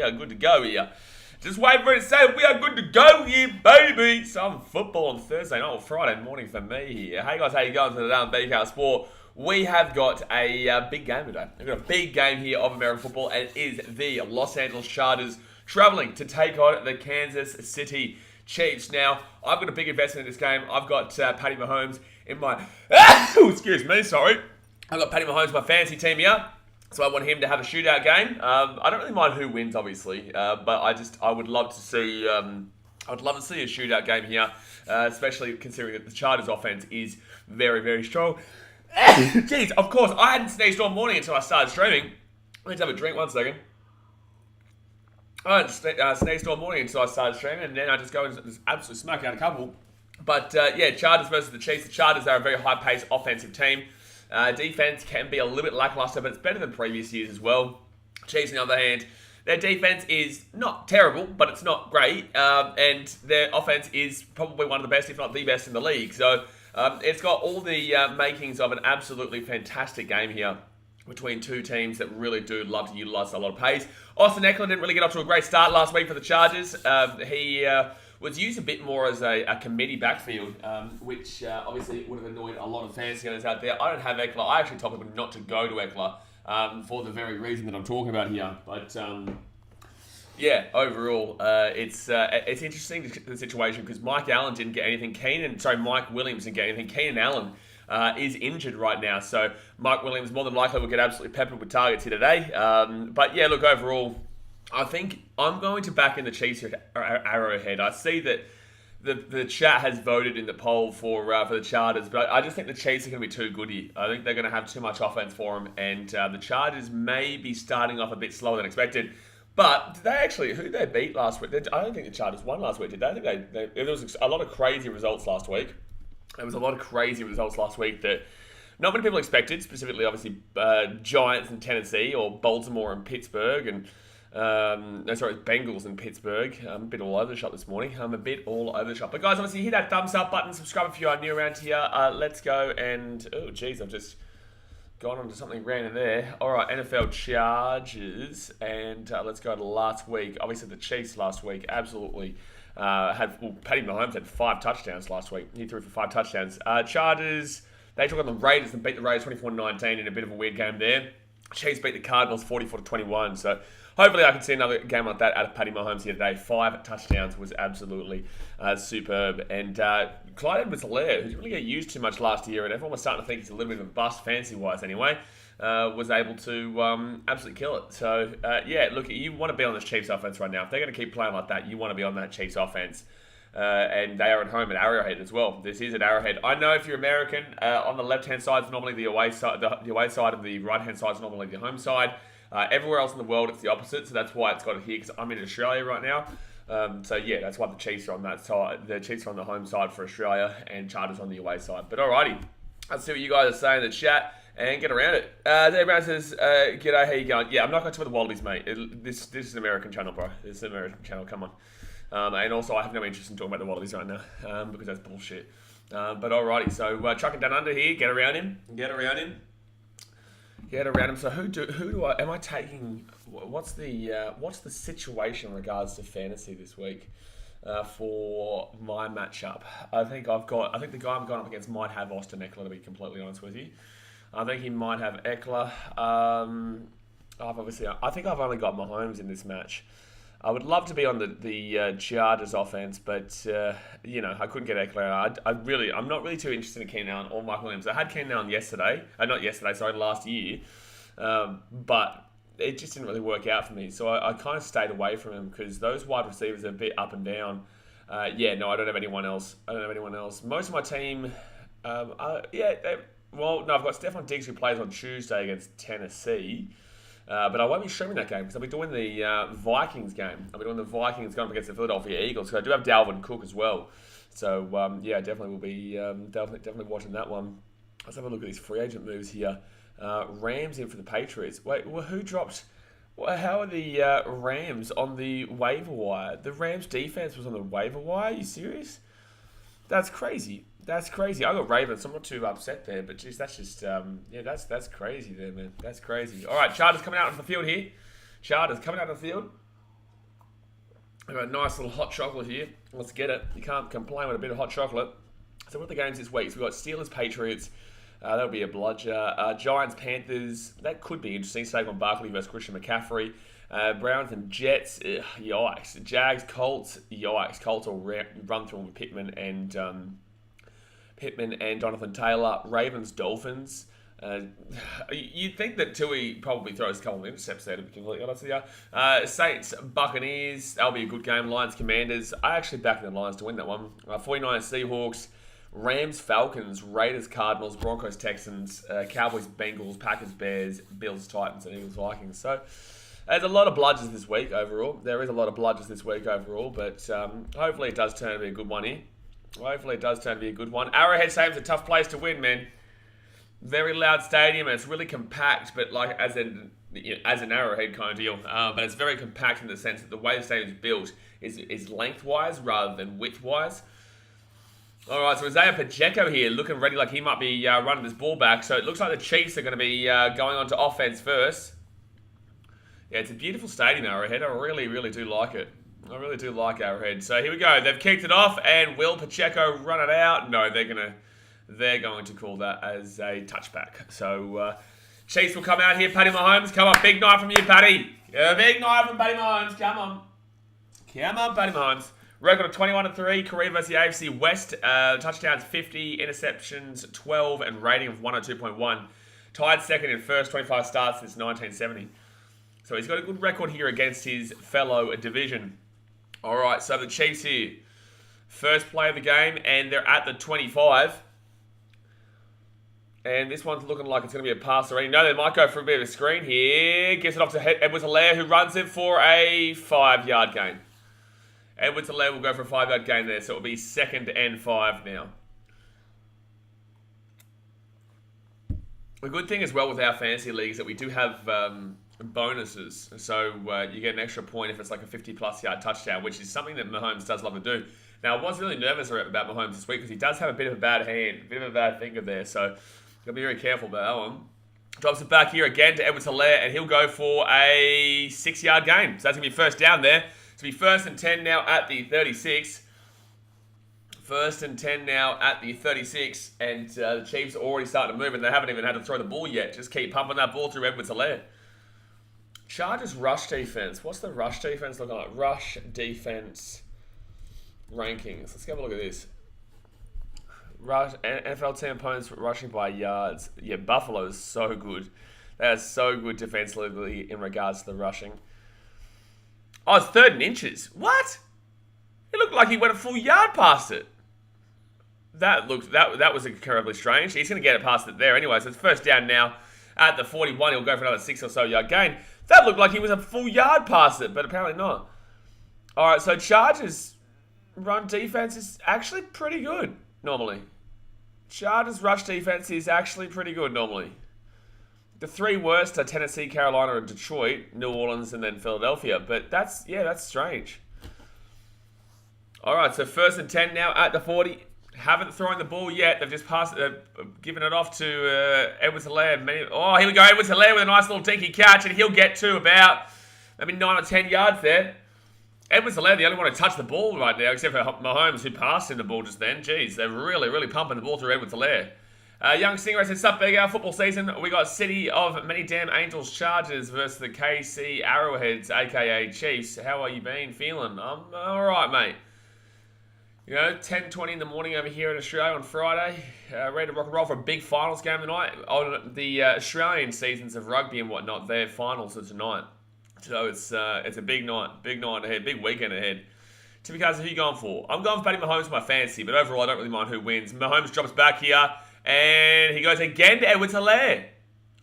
We are good to go here. Just wait for it to say we are good to go here, baby. Some football on Thursday night or Friday morning for me here. Hey guys, how you going today on BKR Sport? We have got a big game today. We've got a big game here of American football, and it is the Los Angeles Chargers traveling to take on the Kansas City Chiefs. Now, I've got a big investment in this game. I've got Patty Mahomes in my... excuse me, sorry. I've got Patty Mahomes in my fantasy team here. So I want him to have a shootout game. I don't really mind who wins, obviously, but I would love to see a shootout game here, especially considering that the Chargers' offense is very, very strong. Jeez, of course, I hadn't sneezed all morning until I started streaming. Let's have a drink, 1 second. I hadn't sneezed all morning until I started streaming, and then I just go and just absolutely smack out a couple. But yeah, Chargers versus the Chiefs. The Chargers are a very high-paced offensive team. Defense can be a little bit lackluster, but it's better than previous years as well. Chiefs, on the other hand, their defense is not terrible, but it's not great. And their offense is probably one of the best, if not the best in the league. So it's got all the makings of an absolutely fantastic game here between two teams that really do love to utilize a lot of pace. Austin Eckler didn't really get off to a great start last week for the Chargers. He was used a bit more as a committee backfield, which obviously would have annoyed a lot of fantasy owners out there. I don't have Eckler. I actually told people not to go to Eckler for the very reason that I'm talking about here. But yeah, overall, it's interesting, the situation, because Mike Williams didn't get anything. Keenan Allen is injured right now. So Mike Williams more than likely will get absolutely peppered with targets here today. But yeah, look, overall, I think I'm going to back in the Chiefs at Arrowhead. I see that the chat has voted in the poll for the Chargers, but I just think the Chiefs are going to be too good here. I think they're going to have too much offense for them, and the Chargers may be starting off a bit slower than expected. But did they actually, who they beat last week? I don't think the Chargers won last week, did they? I think there was a lot of crazy results last week. There was a lot of crazy results last week that not many people expected, specifically, obviously, Giants and Tennessee, or Baltimore and Pittsburgh, and Bengals and Pittsburgh. I'm a bit all over the shop this morning. But guys, obviously, hit that thumbs up button, subscribe if you are new around here. Let's go and... oh, geez, I've just gone on to something random there. All right, NFL Chargers, and let's go to last week. Obviously, the Chiefs last week absolutely Patty Mahomes had 5 touchdowns last week. He threw for 5 touchdowns. Chargers, they took on the Raiders and beat the Raiders 24-19 in a bit of a weird game there. Chiefs beat the Cardinals 44-21. So hopefully I can see another game like that out of Patty Mahomes here today. 5 touchdowns was absolutely superb. And Clyde Edwards-Helaire, who didn't really get used too much last year, and everyone was starting to think he's a little bit of a bust fantasy-wise anyway, was able to absolutely kill it. So, yeah, look, you want to be on this Chiefs offense right now. If they're going to keep playing like that, you want to be on that Chiefs offense. And they are at home at Arrowhead as well. This is at Arrowhead. I know if you're American, on the left-hand side is normally the away side. The away side, and the right-hand side is normally the home side. Everywhere else in the world, it's the opposite. So that's why it's got it here, because I'm in Australia right now. So yeah, that's why the Chiefs are on that side. The Chiefs are on the home side for Australia, and Chargers on the away side. But alrighty, let's see what you guys are saying in the chat and get around it. Dave Brown says, "G'day, how you going?" Yeah, I'm not going to talk about the Wallabies, mate. This is an American channel, bro. This is an American channel. Come on. And also, I have no interest in talking about the Wallabies right now, because that's bullshit. But alrighty, so chucking down under here, get around him. So who do I? Am I taking? What's the situation in regards to fantasy this week for my matchup? I think the guy I'm going up against might have Austin Eckler, to be completely honest with you. I think he might have Eckler. I think I've only got Mahomes in this match. I would love to be on the Chargers offense, but I couldn't get Eckler. I'm not really too interested in Keenan Allen or Mike Williams. I had Keenan Allen last year, but it just didn't really work out for me. So I kind of stayed away from him, because those wide receivers are a bit up and down. I don't have anyone else. Most of my team, I've got Stephon Diggs, who plays on Tuesday against Tennessee. But I won't be streaming that game, because I'll be doing the Vikings game. I'll be doing the Vikings going up against the Philadelphia Eagles. So I do have Dalvin Cook as well. So definitely will be definitely watching that one. Let's have a look at these free agent moves here. Rams in for the Patriots. Wait, well, who dropped? How are the Rams on the waiver wire? The Rams defense was on the waiver wire. Are you serious? That's crazy. I got Ravens, so I'm not too upset there. But geez, that's just that's crazy there, man. That's crazy. All right, Chargers coming out on the field here. I've got a nice little hot chocolate here. Let's get it. You can't complain with a bit of hot chocolate. So what are the games this week? So we've got Steelers, Patriots. That'll be a bludger. Giants, Panthers. That could be interesting. Saquon Barkley versus Christian McCaffrey. Browns and Jets. Yikes. Jags, Colts. Yikes. Colts will run through with Pittman and Jonathan Taylor. Ravens, Dolphins. You'd think that Tui probably throws a couple of intercepts there, to be completely honest with you. Saints, Buccaneers. That'll be a good game. Lions, Commanders. I actually backed the Lions to win that one. 49ers, Seahawks. Rams, Falcons, Raiders, Cardinals, Broncos, Texans, Cowboys, Bengals, Packers, Bears, Bills, Titans, and Eagles, Vikings. So there's a lot of bludgers this week overall. There is a lot of bludgers this week overall, but hopefully it does turn to be a good one here. Hopefully it does turn to be a good one. Arrowhead Stadium's a tough place to win, man. Very loud stadium, and it's really compact, but like as an Arrowhead kind of deal. But it's very compact in the sense that the way the stadium is built is lengthwise rather than widthwise. All right, so Isaiah Pacheco here looking ready like he might be running this ball back. So it looks like the Chiefs are going to be going on to offense first. Yeah, it's a beautiful stadium, Arrowhead. I really, really do like it. I really do like Arrowhead. So here we go. They've kicked it off, and will Pacheco run it out? No, they're going to call that as a touchback. So Chiefs will come out here. Patty Mahomes, come on, big night from you, Patty. Big night from Patty Mahomes. Come on, Patty Mahomes. Record of 21-3, career versus the AFC West. Touchdowns 50, interceptions 12, and rating of 102.1. Tied second in first 25 starts since 1970. So he's got a good record here against his fellow division. All right, so the Chiefs here. First play of the game, and they're at the 25. And this one's looking like it's going to be a pass already. No, they might go for a bit of a screen here. Gives it off to Edwards-Helaire, who runs it for a 5-yard gain. Edwards-Helaire will go for a 5-yard gain there, so it'll be 2nd and 5 now. The good thing as well with our fantasy league is that we do have bonuses. So you get an extra point if it's like a 50-plus yard touchdown, which is something that Mahomes does love to do. Now, I was really nervous about Mahomes this week because he does have a bit of a bad hand, a bit of a bad finger there. So you've got to be very careful about that one. Drops it back here again to Edwards-Helaire, and he'll go for a 6-yard gain. So that's going to be first down there. To be 1st and 10 now at the 36. 1st and 10 now at the 36. And the Chiefs are already starting to move, and they haven't even had to throw the ball yet. Just keep pumping that ball through Edwards-Helaire. Chargers rush defense. What's the rush defense looking like? Rush defense rankings. Let's have a look at this. NFL team opponents rushing by yards. Yeah, Buffalo is so good. They are so good defensively in regards to the rushing. Oh, it's 3rd and inches. What? It looked like he went a full yard past it. That was incredibly strange. He's going to get it past it there anyway. So it's first down now at the 41. He'll go for another 6 or so yard gain. That looked like he was a full yard past it, but apparently not. All right, so Chargers run defense is actually pretty good normally. Chargers rush defense is actually pretty good normally. The 3 worst are Tennessee, Carolina, and Detroit, New Orleans, and then Philadelphia. But that's strange. All right, so 1st and 10 now at the 40. Haven't thrown the ball yet. They've just passed it, given it off to Edwards-Helaire. Oh, here we go. Edwards-Helaire with a nice little dinky catch, and he'll get to about maybe 9 or 10 yards there. Edwards-Helaire, the only one to touch the ball right now, except for Mahomes, who passed him the ball just then. Jeez, they're really, really pumping the ball through Edwards-Helaire. Young Stingray says, sup, big football season. We got City of Many Damn Angels Chargers versus the KC Arrowheads, a.k.a. Chiefs. How are you been feeling? I'm all right, mate. You know, 10:20 in the morning over here in Australia on Friday. Ready to rock and roll for a big finals game tonight. On the Australian seasons of rugby and whatnot, their finals are tonight. So it's a big night ahead, big weekend ahead. Timmy Carson, who are you going for? I'm going for Patty Mahomes for my fantasy, but overall I don't really mind who wins. Mahomes drops back here. And he goes again to Edwards-Helaire.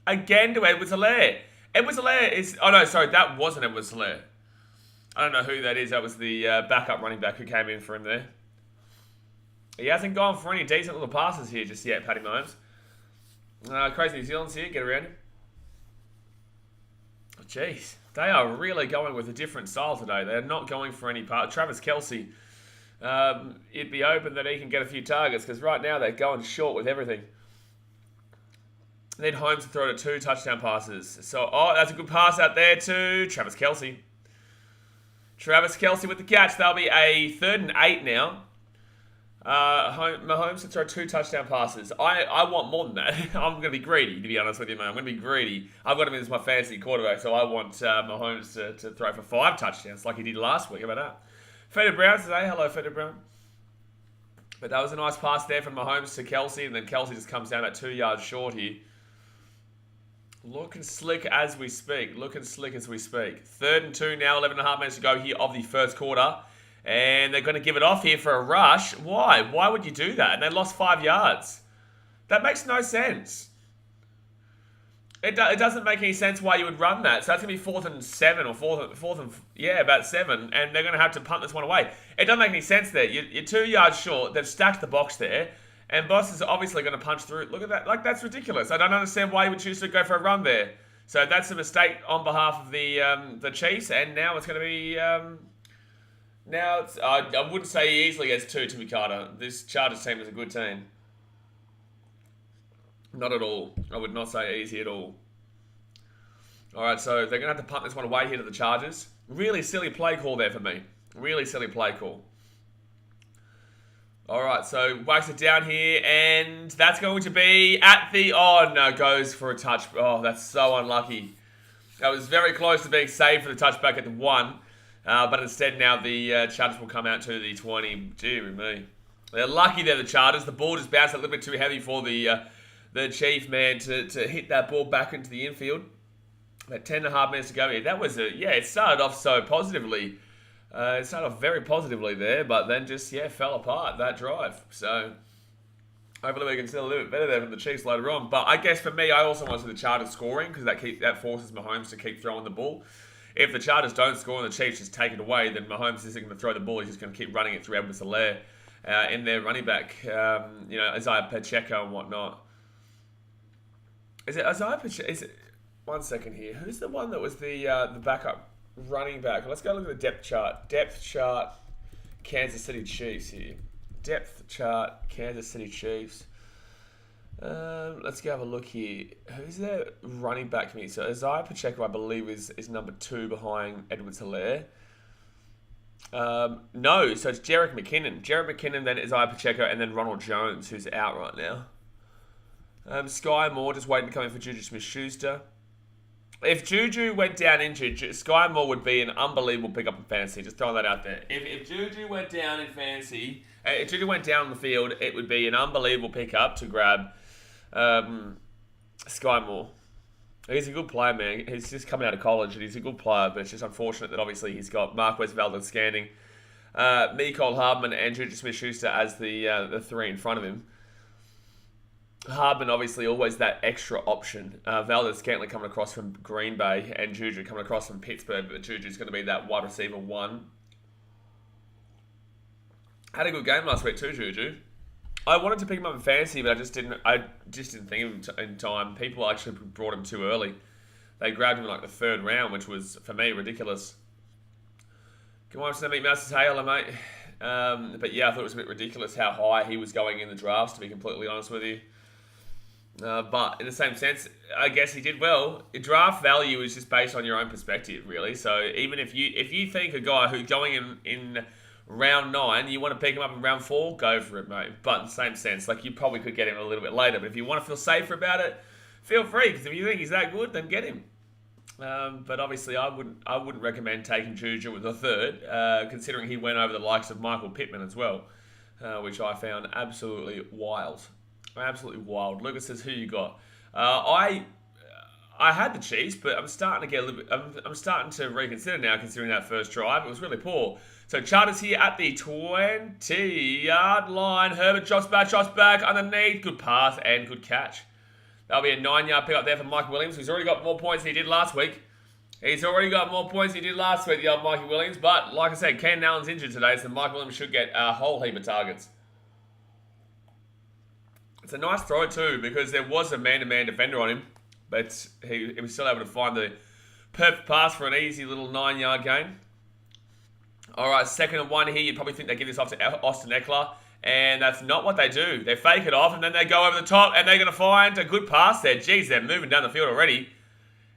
Edwards-Helaire is... Oh, no, sorry. That wasn't Edwards-Helaire. I don't know who that is. That was the backup running back who came in for him there. He hasn't gone for any decent little passes here just yet, Patty Mahomes. Crazy New Zealand's here. Get around him. Oh, jeez. They are really going with a different style today. They're not going for any part. Travis Kelce... it'd be open that he can get a few targets because right now they're going short with everything. Need Holmes to throw to 2 touchdown passes. So, that's a good pass out there to Travis Kelce. Travis Kelce with the catch. That'll be a 3rd and 8 now. Mahomes to throw 2 touchdown passes. I want more than that. I'm going to be greedy, to be honest with you, man. I'm going to be greedy. I've got him as my fantasy quarterback, so I want Mahomes to throw for 5 touchdowns like he did last week. How about that? Feder Brown today. Hello, Feder Brown. But that was a nice pass there from Mahomes to Kelce, and then Kelce just comes down about 2 yards short here. Looking slick as we speak. 3rd and 2 now, 11.5 minutes to go here of the first quarter. And they're going to give it off here for a rush. Why? Why would you do that? And they lost 5 yards. That makes no sense. It doesn't make any sense why you would run that. So that's going to be 4th and 7 or 4th and about 7. And they're going to have to punt this one away. It doesn't make any sense there. You're 2 yards short. They've stacked the box there. And Boss is obviously going to punch through. Look at that. Like, that's ridiculous. I don't understand why you would choose to go for a run there. So that's a mistake on behalf of the Chiefs. And now it's going to be... Now, I wouldn't say he easily gets 2, Timmy Carter. This Chargers team is a good team. Not at all. I would not say easy at all. Alright, so they're going to have to punt this one away here to the Chargers. Really silly play call there for me. Really silly play call. Alright, so whacks it down here, and that's going to be at the... Oh, no, goes for a touch. Oh, that's so unlucky. That was very close to being saved for the touchback at the 1. But instead now the Chargers will come out to the 20. Gee, me. They're lucky they're the Chargers. The ball just bounced a little bit too heavy for the Chief man to hit that ball back into the infield. About 10.5 minutes to go here. That was it started off so positively. It started off very positively there, but then just, fell apart, that drive. So, hopefully we can still a little bit better there from the Chiefs later on. But I guess for me, I also want to see the Chargers scoring, because that forces Mahomes to keep throwing the ball. If the Chargers don't score and the Chiefs just take it away, then Mahomes isn't going to throw the ball. He's just going to keep running it through Edwards-Helaire in their running back, Isaiah Pacheco and whatnot. Is it Isaiah Pacheco? One second here. Who's the one that was the backup running back? Let's go look at the depth chart. Depth chart, Kansas City Chiefs here. Depth chart, Kansas City Chiefs. Let's go have a look here. Who's their running back to me? So Isaiah Pacheco, I believe, is number 2 behind Edwards-Helaire. No, so it's Jerick McKinnon. Jerick McKinnon, then Isaiah Pacheco, and then Ronald Jones, who's out right now. Sky Moore just waiting to come in for Juju Smith-Schuster. If Juju went down injured, Sky Moore would be an unbelievable pickup in fantasy. Just throwing that out there. If Juju went down in fantasy, if Juju went down on the field, it would be an unbelievable pickup to grab Sky Moore. He's a good player, man. He's just coming out of college and he's a good player, but it's just unfortunate that obviously he's got Marquez Valdez-Scantling, Mecole Hardman, and Juju Smith-Schuster as the 3 in front of him. Hardman obviously always that extra option. Valdez-Scantling coming across from Green Bay and Juju coming across from Pittsburgh, but Juju's going to be that wide receiver 1. Had a good game last week too, Juju. I wanted to pick him up in fantasy, but I just didn't think of him in time. People actually brought him too early. They grabbed him in like the 3rd round, which was, for me, ridiculous. Come on, to meet Master Taylor, mate. But yeah, I thought it was a bit ridiculous how high he was going in the drafts, to be completely honest with you. But in the same sense, I guess he did well. Draft value is just based on your own perspective, really. So even if you think a guy who's going in round 9, you want to pick him up in round 4, go for it, mate. But in the same sense, like you probably could get him a little bit later. But if you want to feel safer about it, feel free. Because if you think he's that good, then get him. But obviously, I wouldn't recommend taking Juju with the 3rd, considering he went over the likes of Michael Pittman as well, which I found absolutely wild. Absolutely wild. Lucas says, "Who you got?" I had the Chiefs, but I'm starting to get a little bit. I'm starting to reconsider now, considering that first drive. It was really poor. So Chargers here at the 20-yard line. Herbert drops back underneath. Good pass and good catch. That'll be a 9-yard pick up there for Mike Williams, who's already got more points than he did last week. The old Mikey Williams. But like I said, Keenan Allen's injured today, so Mike Williams should get a whole heap of targets. It's a nice throw too, because there was a man-to-man defender on him, but he was still able to find the perfect pass for an easy little 9-yard gain. All right, 2nd and 1 here. You'd probably think they give this off to Austin Eckler, and that's not what they do. They fake it off, and then they go over the top, and they're going to find a good pass there. Jeez, they're moving down the field already.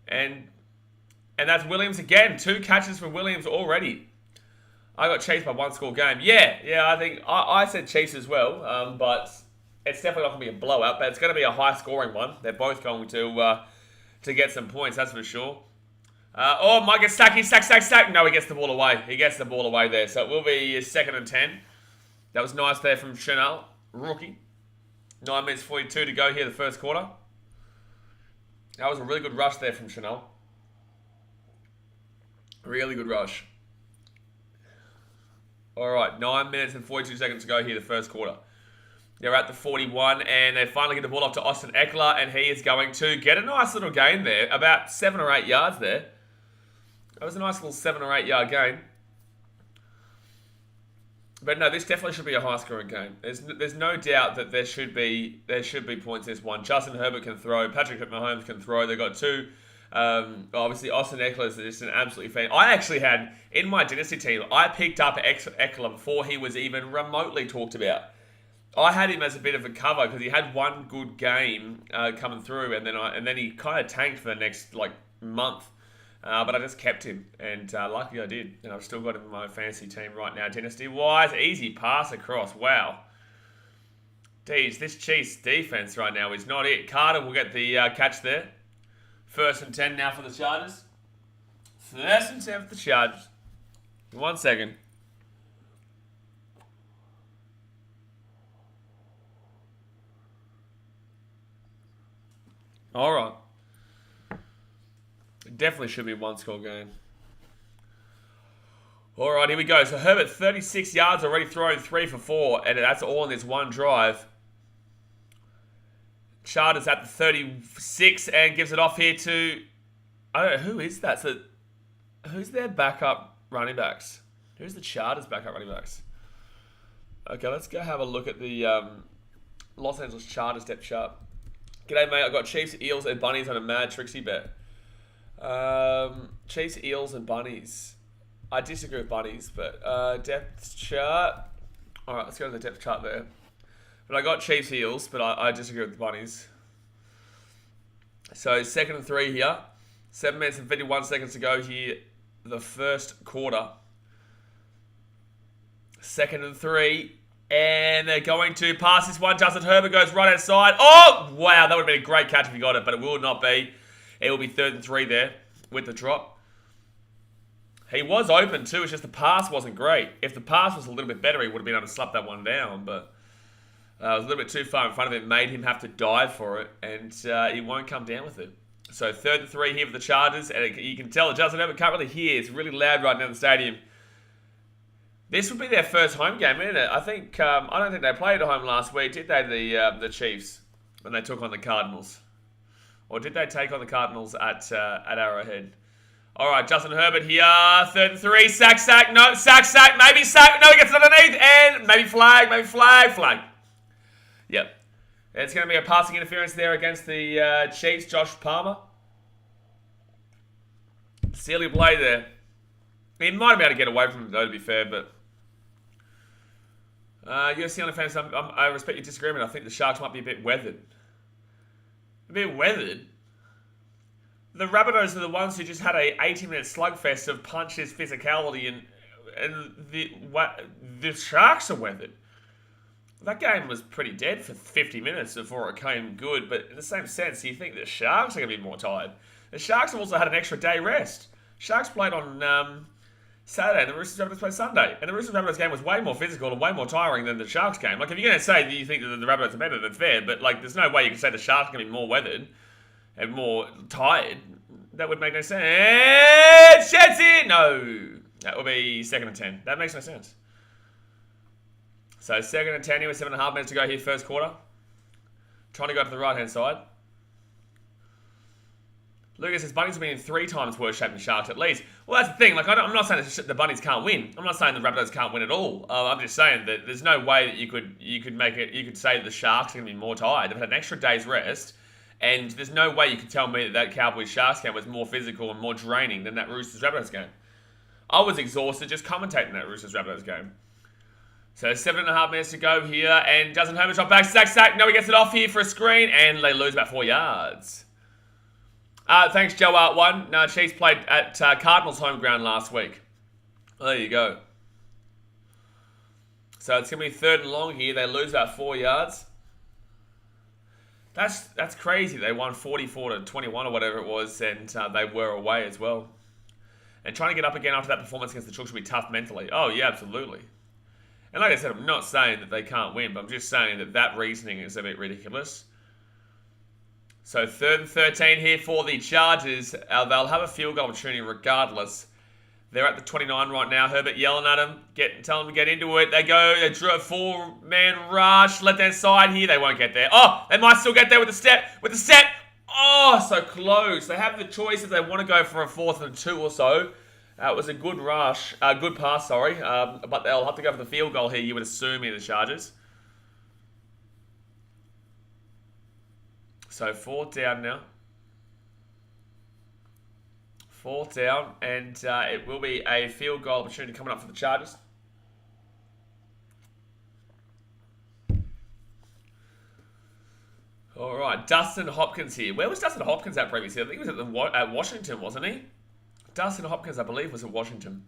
And that's Williams again. 2 catches for Williams already. I got Chiefs by 1-score game. Yeah, I think I said Chiefs as well, but it's definitely not going to be a blowout, but it's going to be a high-scoring one. They're both going to get some points, that's for sure. Mike gets sacked. No, he gets the ball away. He gets the ball away there, so it will be 2nd and 10. That was nice there from Chanel, rookie. 9 minutes 42 to go here, the first quarter. That was a really good rush there from Chanel. Really good rush. Alright, 9 minutes and 42 seconds to go here, the first quarter. They're at the 41, and they finally get the ball off to Austin Eckler, and he is going to get a nice little gain there. About 7 or 8 yards there. That was a nice little 7 or 8 yard gain. But no, this definitely should be a high-scoring game. There's no doubt that there should be points in this one. Justin Herbert can throw. Patrick Mahomes can throw. They've got two. Obviously, Austin Eckler is just an absolute fan. I actually had, in my dynasty team, I picked up Eckler before he was even remotely talked about. I had him as a bit of a cover because he had one good game coming through, and then he kind of tanked for the next month. But I just kept him, and luckily I did. And I've still got him in my fantasy team right now, dynasty-wise. Easy pass across. Wow. Geez, this Chiefs defense right now is not it. Carter will get the catch there. 1st and 10 now for the Chargers. 1st and 10 for the Chargers. 1 second. All right. It definitely should be a 1-score game. All right, here we go. So Herbert, 36 yards already thrown, 3 for 4, and that's all in this one drive. Chargers at the 36 and gives it off here to... I don't know, who is that? So, who's their backup running backs? Who's the Chargers backup running backs? Okay, let's go have a look at the Los Angeles Chargers depth chart. G'day, mate. I've got Chiefs, Eels, and Bunnies on a mad Trixie bet. Chiefs, Eels, and Bunnies. I disagree with Bunnies, but depth chart. All right, let's go to the depth chart there. But I got Chiefs, Eels, but I disagree with the Bunnies. So 2nd and 3 here. 7 minutes and 51 seconds to go here. The first quarter. 2nd and 3. And they're going to pass this one. Justin Herbert goes right outside. Oh, wow. That would have been a great catch if he got it, but it will not be. It will be 3rd and 3 there with the drop. He was open too. It's just the pass wasn't great. If the pass was a little bit better, he would have been able to slap that one down. But it was a little bit too far in front of him. Made him have to dive for it. And he won't come down with it. So 3rd and 3 here for the Chargers. And you can tell that Justin Herbert can't really hear. It's really loud right now in the stadium. This would be their first home game, isn't it? I don't think they played at home last week, did they? The Chiefs, when they took on the Cardinals, or did they take on the Cardinals at Arrowhead? All right, Justin Herbert here, 3rd and 3, sack, no, sack, maybe sack, no, he gets it underneath, and maybe flag. Yep, it's going to be a passing interference there against the Chiefs. Josh Palmer, silly play there. He might have been able to get away from him though, to be fair, but. UFC on fans, I respect your disagreement. I think the Sharks might be a bit weathered. A bit weathered? The Rabbitohs are the ones who just had a 80-minute slugfest of punches, physicality, and the Sharks are weathered. That game was pretty dead for 50 minutes before it came good, but in the same sense, you think the Sharks are going to be more tired. The Sharks have also had an extra day rest. Sharks played on Saturday, and the Roosters Rabbitohs played Sunday. And the Roosters Rabbitohs game was way more physical and way more tiring than the Sharks game. Like, if you're going to say that you think that the Rabbitohs are better, that's fair. But, there's no way you can say the Sharks are going to be more weathered and more tired. That would make no sense. Sheds in! No. That would be 2nd and 10. That makes no sense. So, 2nd and 10 here with 7.5 minutes to go here, first quarter. Trying to go to the right-hand side. Lucas says Bunnies have been in 3 times worse shape than Sharks at least. Well, that's the thing. I'm not saying that the Bunnies can't win. I'm not saying the Rabbitohs can't win at all. I'm just saying that there's no way that you could make it. You could say that the Sharks are going to be more tired. They've had an extra day's rest, and there's no way you could tell me that Cowboys Sharks game was more physical and more draining than that Roosters Rabbitohs game. I was exhausted just commentating that Roosters Rabbitohs game. So 7.5 minutes to go here, and Justin Herbert shot back, sack. No, he gets it off here for a screen, and they lose about 4 yards. Thanks, Joe Art1. No, Chiefs played at Cardinals home ground last week. There you go. So it's going to be 3rd and long here. They lose about 4 yards. That's crazy. They won 44-21 or whatever it was, and they were away as well. And trying to get up again after that performance against the Chooks will be tough mentally. Oh, yeah, absolutely. And like I said, I'm not saying that they can't win, but I'm just saying that reasoning is a bit ridiculous. So 3rd and 13 here for the Chargers. They'll have a field goal opportunity regardless. They're at the 29 right now. Herbert yelling at them, telling them to get into it. They go, they drew a 4-man rush, left hand side here. They won't get there. Oh, they might still get there with the step. Oh, so close. They have the choice if they want to go for a 4th and 2 or so. It was a good rush, good pass, sorry. But they'll have to go for the field goal here, you would assume, in the Chargers. So 4th down now. 4th down, and it will be a field goal opportunity coming up for the Chargers. All right, Dustin Hopkins here. Where was Dustin Hopkins at previously? I think he was at Washington, wasn't he? Dustin Hopkins, I believe, was at Washington.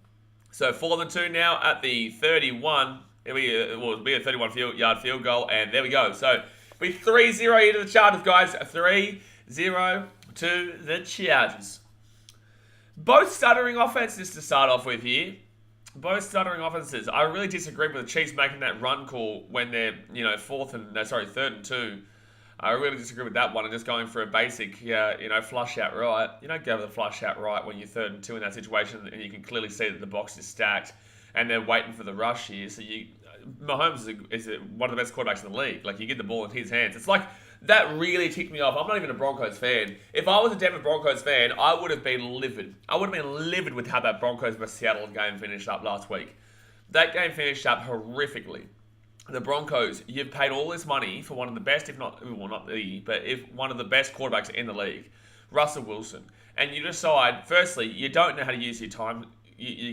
So 4th and 2 now at the 31. It will be a 31-yard field goal, and there we go. So it'll be 3-0 here to the Chargers, guys. 3-0 to the Chargers. Both stuttering offenses to start off with here. Both stuttering offenses. I really disagree with the Chiefs making that run call when they're, 3rd and 2. I really disagree with that one and just going for a basic, flush out right. You don't go for the flush out right when you're 3rd and 2 in that situation and you can clearly see that the box is stacked and they're waiting for the rush here. So Mahomes is one of the best quarterbacks in the league. Like, you get the ball in his hands. It's like, that really ticked me off. I'm not even a Broncos fan. If I was a Denver Broncos fan, I would have been livid. I would have been livid with how that Broncos vs. Seattle game finished up last week. That game finished up horrifically. The Broncos, you've paid all this money for one of the best, if not one of the best quarterbacks in the league, Russell Wilson. And you decide, firstly, you don't know how to use your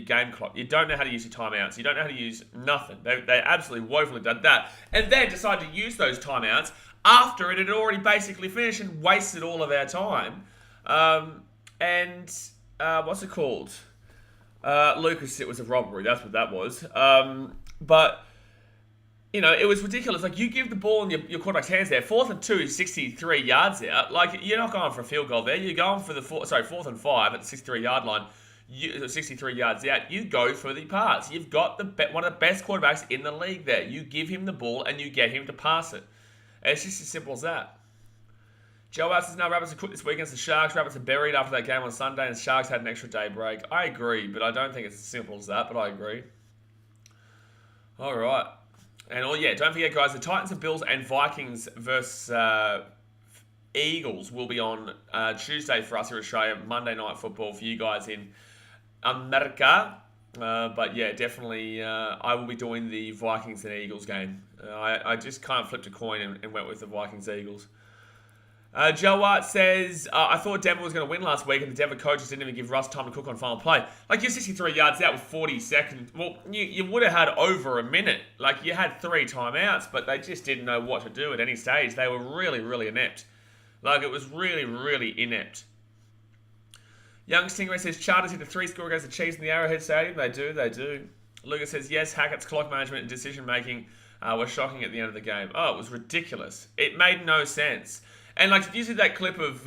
game clock. You don't know how to use your timeouts. You don't know how to use nothing. They absolutely woefully done that. And then decide to use those timeouts after it had already basically finished and wasted all of our time. What's it called? Lucas, it was a robbery. That's what that was. But it was ridiculous. Like, you give the ball in your quarterback's hands there. 4th and 2 is 63 yards out. Like, you're not going for a field goal there. You're going for the 4th and 5 at the 63-yard line. 63 yards out. You go for the pass. You've got one of the best quarterbacks in the league there. You give him the ball and you get him to pass it. It's just as simple as that. Joe Allen says, no, Rabbits are cooked this week against the Sharks. Rabbits are buried after that game on Sunday and the Sharks had an extra day break. I agree, but I don't think it's as simple as that, but I agree. All right. And don't forget, guys, the Titans and Bills and Vikings versus Eagles will be on Tuesday for us here in Australia. Monday Night Football for you guys in America. But yeah, definitely I will be doing the Vikings and Eagles game. I just kind of flipped a coin and went with the Vikings-Eagles. Joe Art says, I thought Denver was going to win last week and the Denver coaches didn't even give Russ time to cook on final play. Like, you're 63 yards out with 40 seconds. Well, you would have had over a minute. Like, you had 3 timeouts, but they just didn't know what to do at any stage. They were really, really inept. Like, it was really, really inept. Young Stingray says, Chargers hit a 3-score against the Chiefs in the Arrowhead Stadium. They do. Lucas says, yes, Hackett's clock management and decision-making were shocking at the end of the game. Oh, it was ridiculous. It made no sense. And, like, did you see that clip of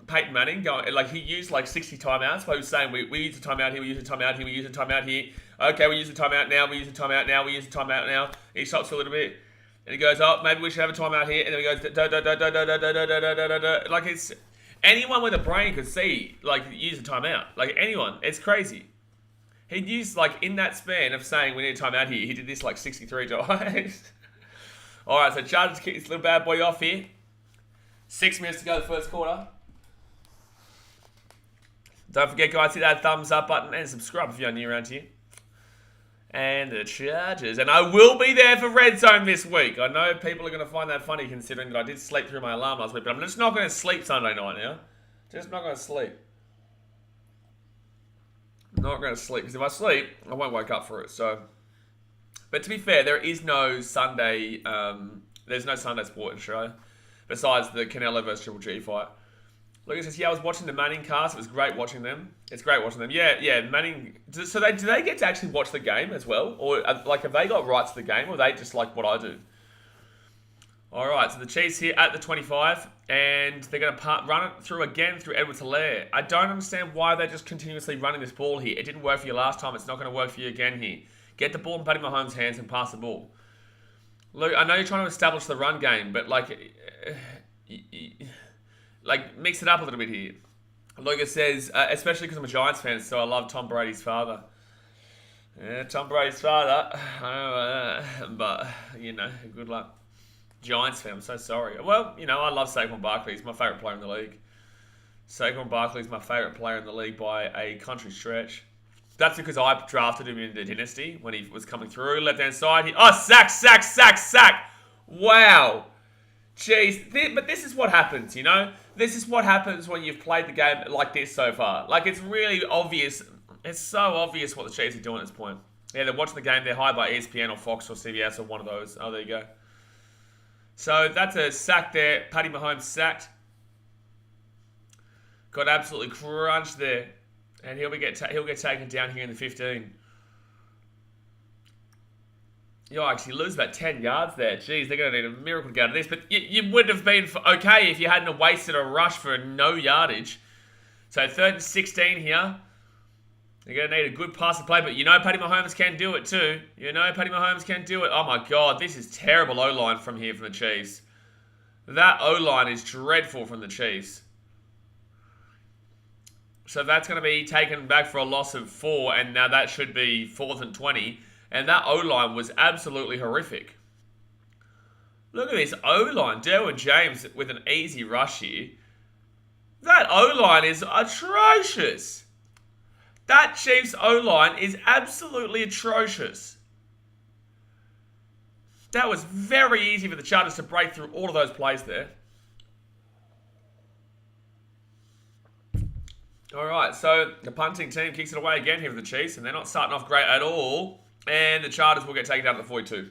Peyton Manning going, like, he used, 60 timeouts, but he was saying, we use a timeout here, we use a timeout here, we use a timeout here. Okay, we use a timeout now, we use a timeout now, we use a timeout now. He stops for a little bit, and he goes, oh, maybe we should have a timeout here, and then he goes, like, it's, anyone with a brain could see, use a timeout. Like, anyone. It's crazy. He'd used, in that span of saying we need a timeout here, he did this, 63 times. All right, so Chargers kick this little bad boy off here. 6 minutes to go the first quarter. Don't forget, guys, hit that thumbs up button and subscribe if you're new around here. And the Chargers. And I will be there for Red Zone this week. I know people are going to find that funny considering that I did sleep through my alarm last week. But I'm just not going to sleep Sunday night now. Just not going to sleep. Not going to sleep. Because if I sleep, I won't wake up for it. So, but to be fair, there is no Sunday... there's no Sunday sport in Australia. Besides the Canelo vs Triple G fight. Lucas says, yeah, I was watching the Manning cast. It was great watching them. It's great watching them. Yeah, Manning. So do they get to actually watch the game as well? Or, like, have they got rights to the game? Or are they just like what I do? All right, so the Chiefs here at the 25. And they're going to run it through again through Edwards-Helaire. I don't understand why they're just continuously running this ball here. It didn't work for you last time. It's not going to work for you again here. Get the ball in Patty Mahomes' hands and pass the ball. Look, I know you're trying to establish the run game, but mix it up a little bit here. Lucas says, especially because I'm a Giants fan, so I love Tom Brady's father. Yeah, Tom Brady's father. But, good luck. Giants fan, I'm so sorry. Well, I love Saquon Barkley. He's my favourite player in the league. Saquon Barkley is my favourite player in the league by a country stretch. That's because I drafted him in the dynasty when he was coming through. Left-hand side. Sack. Wow. Jeez. But this is what happens, This is what happens when you've played the game like this so far. Like, it's really obvious. It's so obvious what the Chiefs are doing at this point. Yeah, they're watching the game. They're hired by ESPN or Fox or CBS or one of those. Oh, there you go. So that's a sack there. Patty Mahomes sacked. Got absolutely crunched there. And he'll get taken down here in the 15. Yikes, he loses about 10 yards there. Jeez, they're going to need a miracle to get out of this. But you would have been okay if you hadn't wasted a rush for no yardage. So 3rd and 16 here. They're going to need a good pass to play. But Patty Mahomes can do it too. Patty Mahomes can do it. Oh my God, this is terrible O-line from here from the Chiefs. That O-line is dreadful from the Chiefs. So that's going to be taken back for a loss of 4. And now that should be 4th and 20. And that O-line was absolutely horrific. Look at this O-line. Derwin James with an easy rush here. That O-line is atrocious. That Chiefs O-line is absolutely atrocious. That was very easy for the Chargers to break through all of those plays there. Alright, so the punting team kicks it away again here for the Chiefs, and they're not starting off great at all. And the Chargers will get taken down to the 42.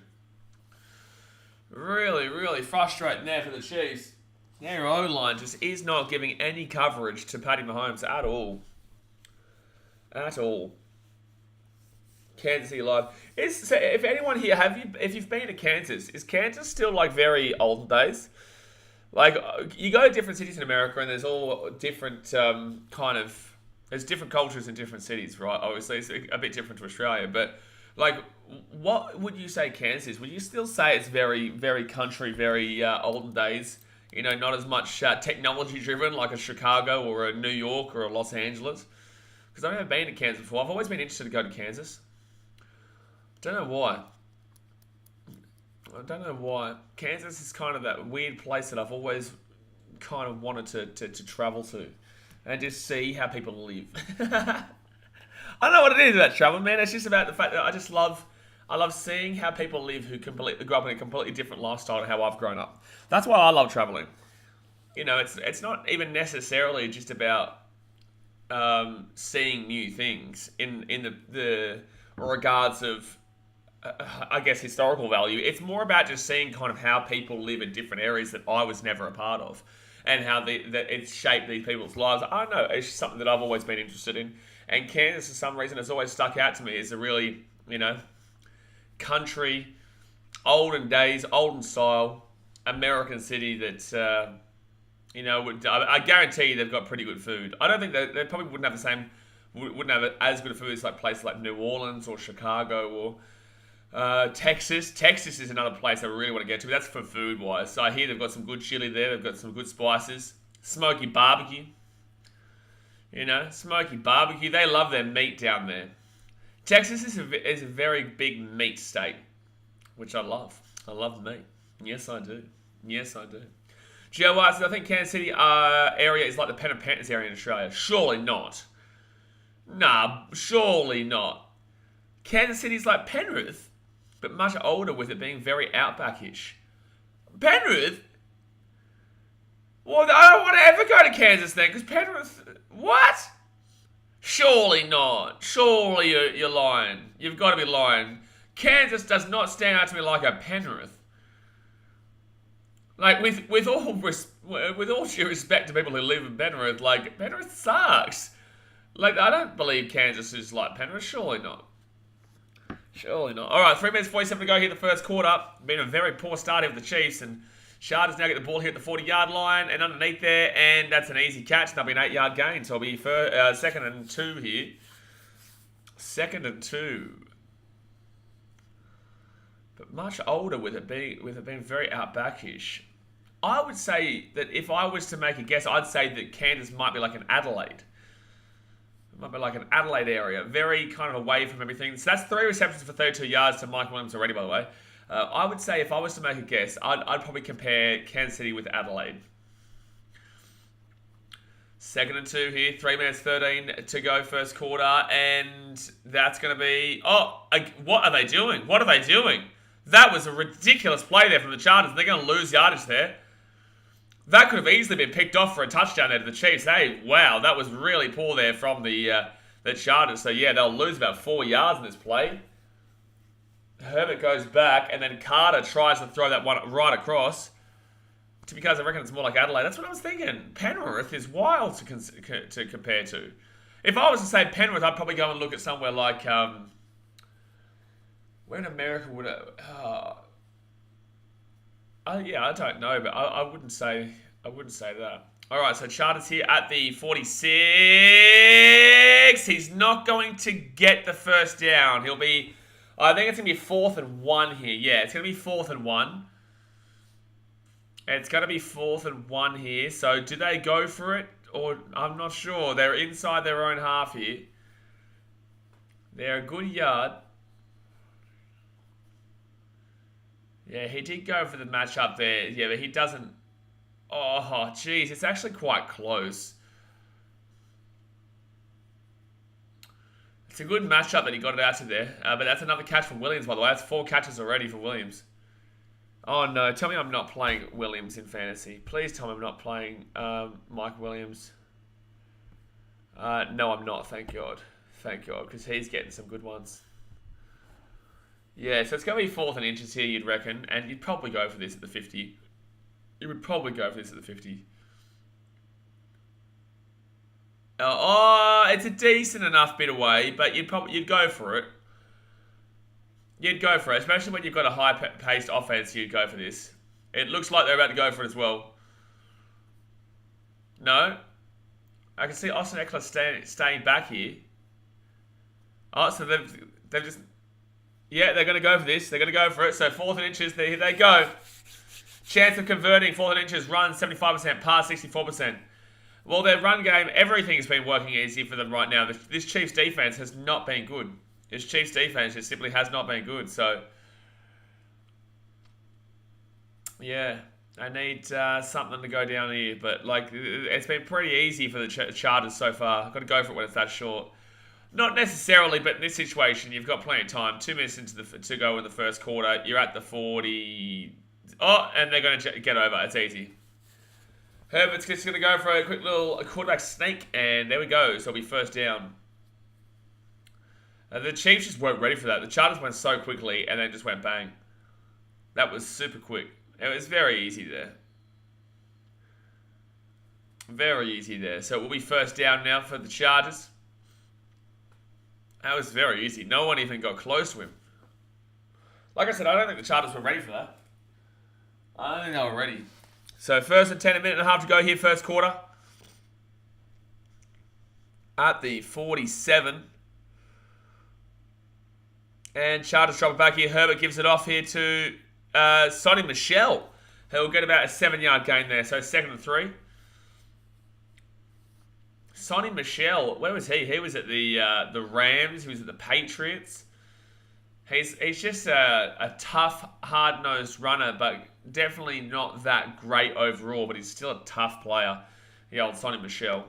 Really, really frustrating there for the Chiefs. Their O-line just is not giving any coverage to Patty Mahomes at all. At all. Kansas City Live. So if anyone here, if you've been to Kansas, is Kansas still like very olden days? Like, you go to different cities in America and there's all different there's different cultures in different cities, right? Obviously, it's a bit different to Australia, but like, what would you say Kansas is? Would you still say it's very, very country, very olden days? Not as much technology driven like a Chicago or a New York or a Los Angeles? Because I've never been to Kansas before. I've always been interested to go to Kansas. Don't know why. Kansas is kind of that weird place that I've always kind of wanted to travel to and just see how people live. I don't know what it is about travel, man. It's just about the fact that I love seeing how people live who completely grew up in a completely different lifestyle to how I've grown up. That's why I love traveling. It's not even necessarily just about seeing new things in the regards of I guess historical value. It's more about just seeing kind of how people live in different areas that I was never a part of, and how that it's shaped these people's lives. I don't know. It's just something that I've always been interested in, and Kansas, for some reason, has always stuck out to me as a really country, olden days, olden style American city that I guarantee you they've got pretty good food. I don't think they probably wouldn't have as good a food as like places like New Orleans or Chicago or Texas. Texas is another place I really want to get to. That's for food wise. So I hear they've got some good chili there. They've got some good spices. Smoky barbecue. Smoky barbecue. They love their meat down there. Texas is a very big meat state, which I love. I love meat. Yes, I do. Joe White says, I think Kansas City area is like the Penn and Panthers area in Australia. Surely not. Nah, surely not. Kansas City's like Penrith, but much older, with it being very outback-ish. Penrith? Well, I don't want to ever go to Kansas then, because Penrith... What? Surely not. Surely you're lying. You've got to be lying. Kansas does not stand out to me like a Penrith. Like, with all due respect to people who live in Penrith, like, Penrith sucks. Like, I don't believe Kansas is like Penrith. Surely not. Surely not. All right, 3 minutes 47 to go here in the first quarter. Been a very poor start here for the Chiefs, and Sharders now get the ball here at the 40-yard line and underneath there, and that's an easy catch. That'll be an 8-yard gain, so it'll be second and 2 here. Second and 2. But much older with it being very outbackish. I would say that if I was to make a guess, I'd say that Kansas might be like an Adelaide. It might be like an Adelaide area. Very kind of away from everything. So that's 3 receptions for 32 yards to Mike Williams already, by the way. I would say if I was to make a guess, I'd probably compare Kansas City with Adelaide. Second and 2 here. 3 minutes 13 to go first quarter. And that's going to be... Oh, what are they doing? What are they doing? That was a ridiculous play there from the Chargers. They're going to lose yardage there. That could have easily been picked off for a touchdown there to the Chiefs. Hey, wow, that was really poor there from the Chargers. So, yeah, they'll lose about 4 yards in this play. Herbert goes back, and then Carter tries to throw that one right across. Because I reckon it's more like Adelaide. That's what I was thinking. Penrith is wild to compare to. If I was to say Penrith, I'd probably go and look at somewhere like... where in America would it... yeah, I don't know, but I wouldn't say that. All right, so Charters here at the 46. He's not going to get the first down. He'll be... I think it's going to be 4th and 1 here. Yeah, it's going to be 4th and 1. It's going to be 4th and 1 here. So do they go for it? Or I'm not sure. They're inside their own half here. They're a good yard. Yeah, he did go for the matchup there. Yeah, but he doesn't... Oh, jeez. It's actually quite close. It's a good matchup that he got it out to there. But that's another catch from Williams, by the way. That's 4 catches already for Williams. Oh, no. Tell me I'm not playing Williams in fantasy. Please tell me I'm not playing Mike Williams. No, I'm not. Thank God. Thank God, because he's getting some good ones. Yeah, so it's going to be 4th and inches here, you'd reckon. And you'd probably go for this at the 50. You would probably go for this at the 50. It's a decent enough bit away, but you'd go for it. You'd go for it, especially when you've got a high-paced offense. You'd go for this. It looks like they're about to go for it as well. No, I can see Austin Eckler staying back here. Oh, so they've just... Yeah, they're going to go for this. They're going to go for it. So 4th and inches, here they go. Chance of converting, 4th and inches, run 75%, pass 64%. Well, their run game, everything's been working easy for them right now. This Chiefs defense has not been good. This Chiefs defense just simply has not been good. So, yeah, I need something to go down here. But, like, it's been pretty easy for the Chargers so far. I've got to go for it when it's that short. Not necessarily, but in this situation, you've got plenty of time. 2 minutes to go in the first quarter. You're at the 40. Oh, and they're going to get over. It's easy. Herbert's just going to go for a quick little quarterback sneak, and there we go. So it'll be first down. The Chiefs just weren't ready for that. The Chargers went so quickly, and then just went bang. That was super quick. It was very easy there. Very easy there. So it will be first down now for the Chargers. That was very easy. No one even got close to him. Like I said, I don't think the Chargers were ready for that. I don't think they were ready. So 1st and 10, a minute and a half to go here, first quarter. At the 47. And Chargers drop it back here. Herbert gives it off here to Sonny Michel. He'll get about a 7-yard gain there. So 2nd and 3. Sonny Michel, where was he? He was at the Rams. He was at the Patriots. He's just a tough, hard-nosed runner, but definitely not that great overall. But he's still a tough player, the old Sonny Michel.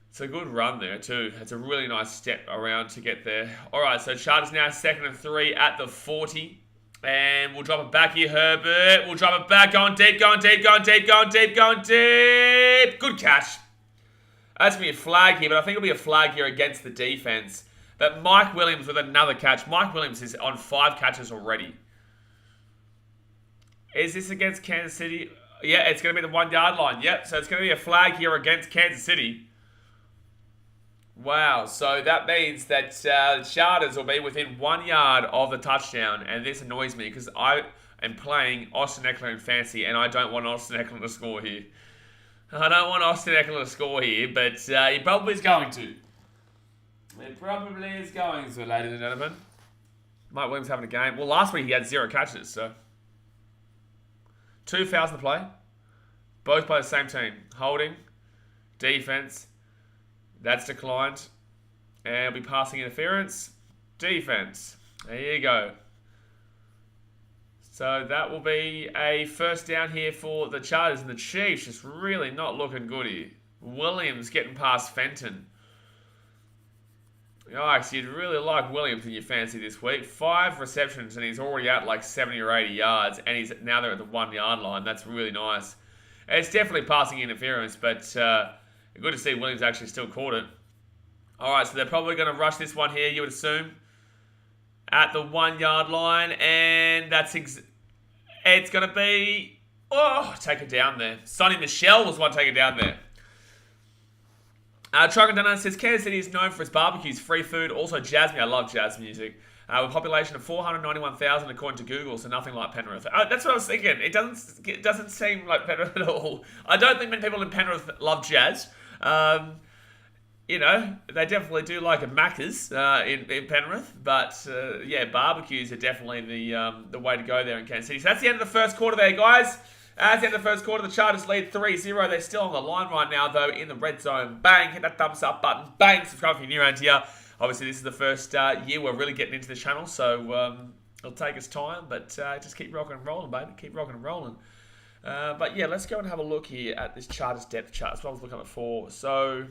It's a good run there too. It's a really nice step around to get there. All right, so Chargers now 2nd and 3 at the 40. And we'll drop it back here, Herbert. We'll drop it back. Going deep, going deep, going deep, going deep, going deep. Good catch. That's going to be a flag here, but I think it'll be a flag here against the defense. But Mike Williams with another catch. Mike Williams is on 5 catches already. Is this against Kansas City? Yeah, it's going to be the 1 yard line. Yep, so it's going to be a flag here against Kansas City. Wow, so that means that Chargers will be within 1 yard of the touchdown, and this annoys me because I am playing Austin Eckler in fantasy, and I don't want Austin Eckler to score here. I don't want Austin Eckler to score here, but he probably is going to. He probably is going to, ladies and gentlemen. Mike Williams having a game. Well, last week he had 0 catches, so 2 fouls in the play. Both by the same team. Holding, defense. That's declined. And it'll be passing interference. Defense. There you go. So that will be a first down here for the Chargers. And the Chiefs just really not looking good here. Williams getting past Fenton. Yikes, you'd really like Williams in your fantasy this week. 5 receptions and he's already at like 70 or 80 yards. And he's now they're at the 1 yard line. That's really nice. It's definitely passing interference, but good to see Williams actually still caught it. All right, so they're probably going to rush this one here, you would assume, at the 1 yard line, and that's it's going to be taken down there. Sonny Michel was one taken down there. Truck and says Kansas City is known for its barbecues, free food, also jazz music. I love jazz music. With a population of 491,000 according to Google, so nothing like Penrith. That's what I was thinking. It doesn't seem like Penrith at all. I don't think many people in Penrith love jazz. They definitely do like a Macca's in Penrith, but barbecues are definitely the way to go there in Kansas City. So that's the end of the first quarter there, guys. At the end of the first quarter, the Chargers lead 3-0. They're still on the line right now, though, in the red zone. Bang, hit that thumbs up button. Bang, subscribe if you're new around here. Obviously, this is the first year we're really getting into the channel, so it'll take us time, but just keep rocking and rolling, baby. Keep rocking and rolling. But yeah, let's go and have a look here at this Chargers depth chart. That's what I was looking at before. So,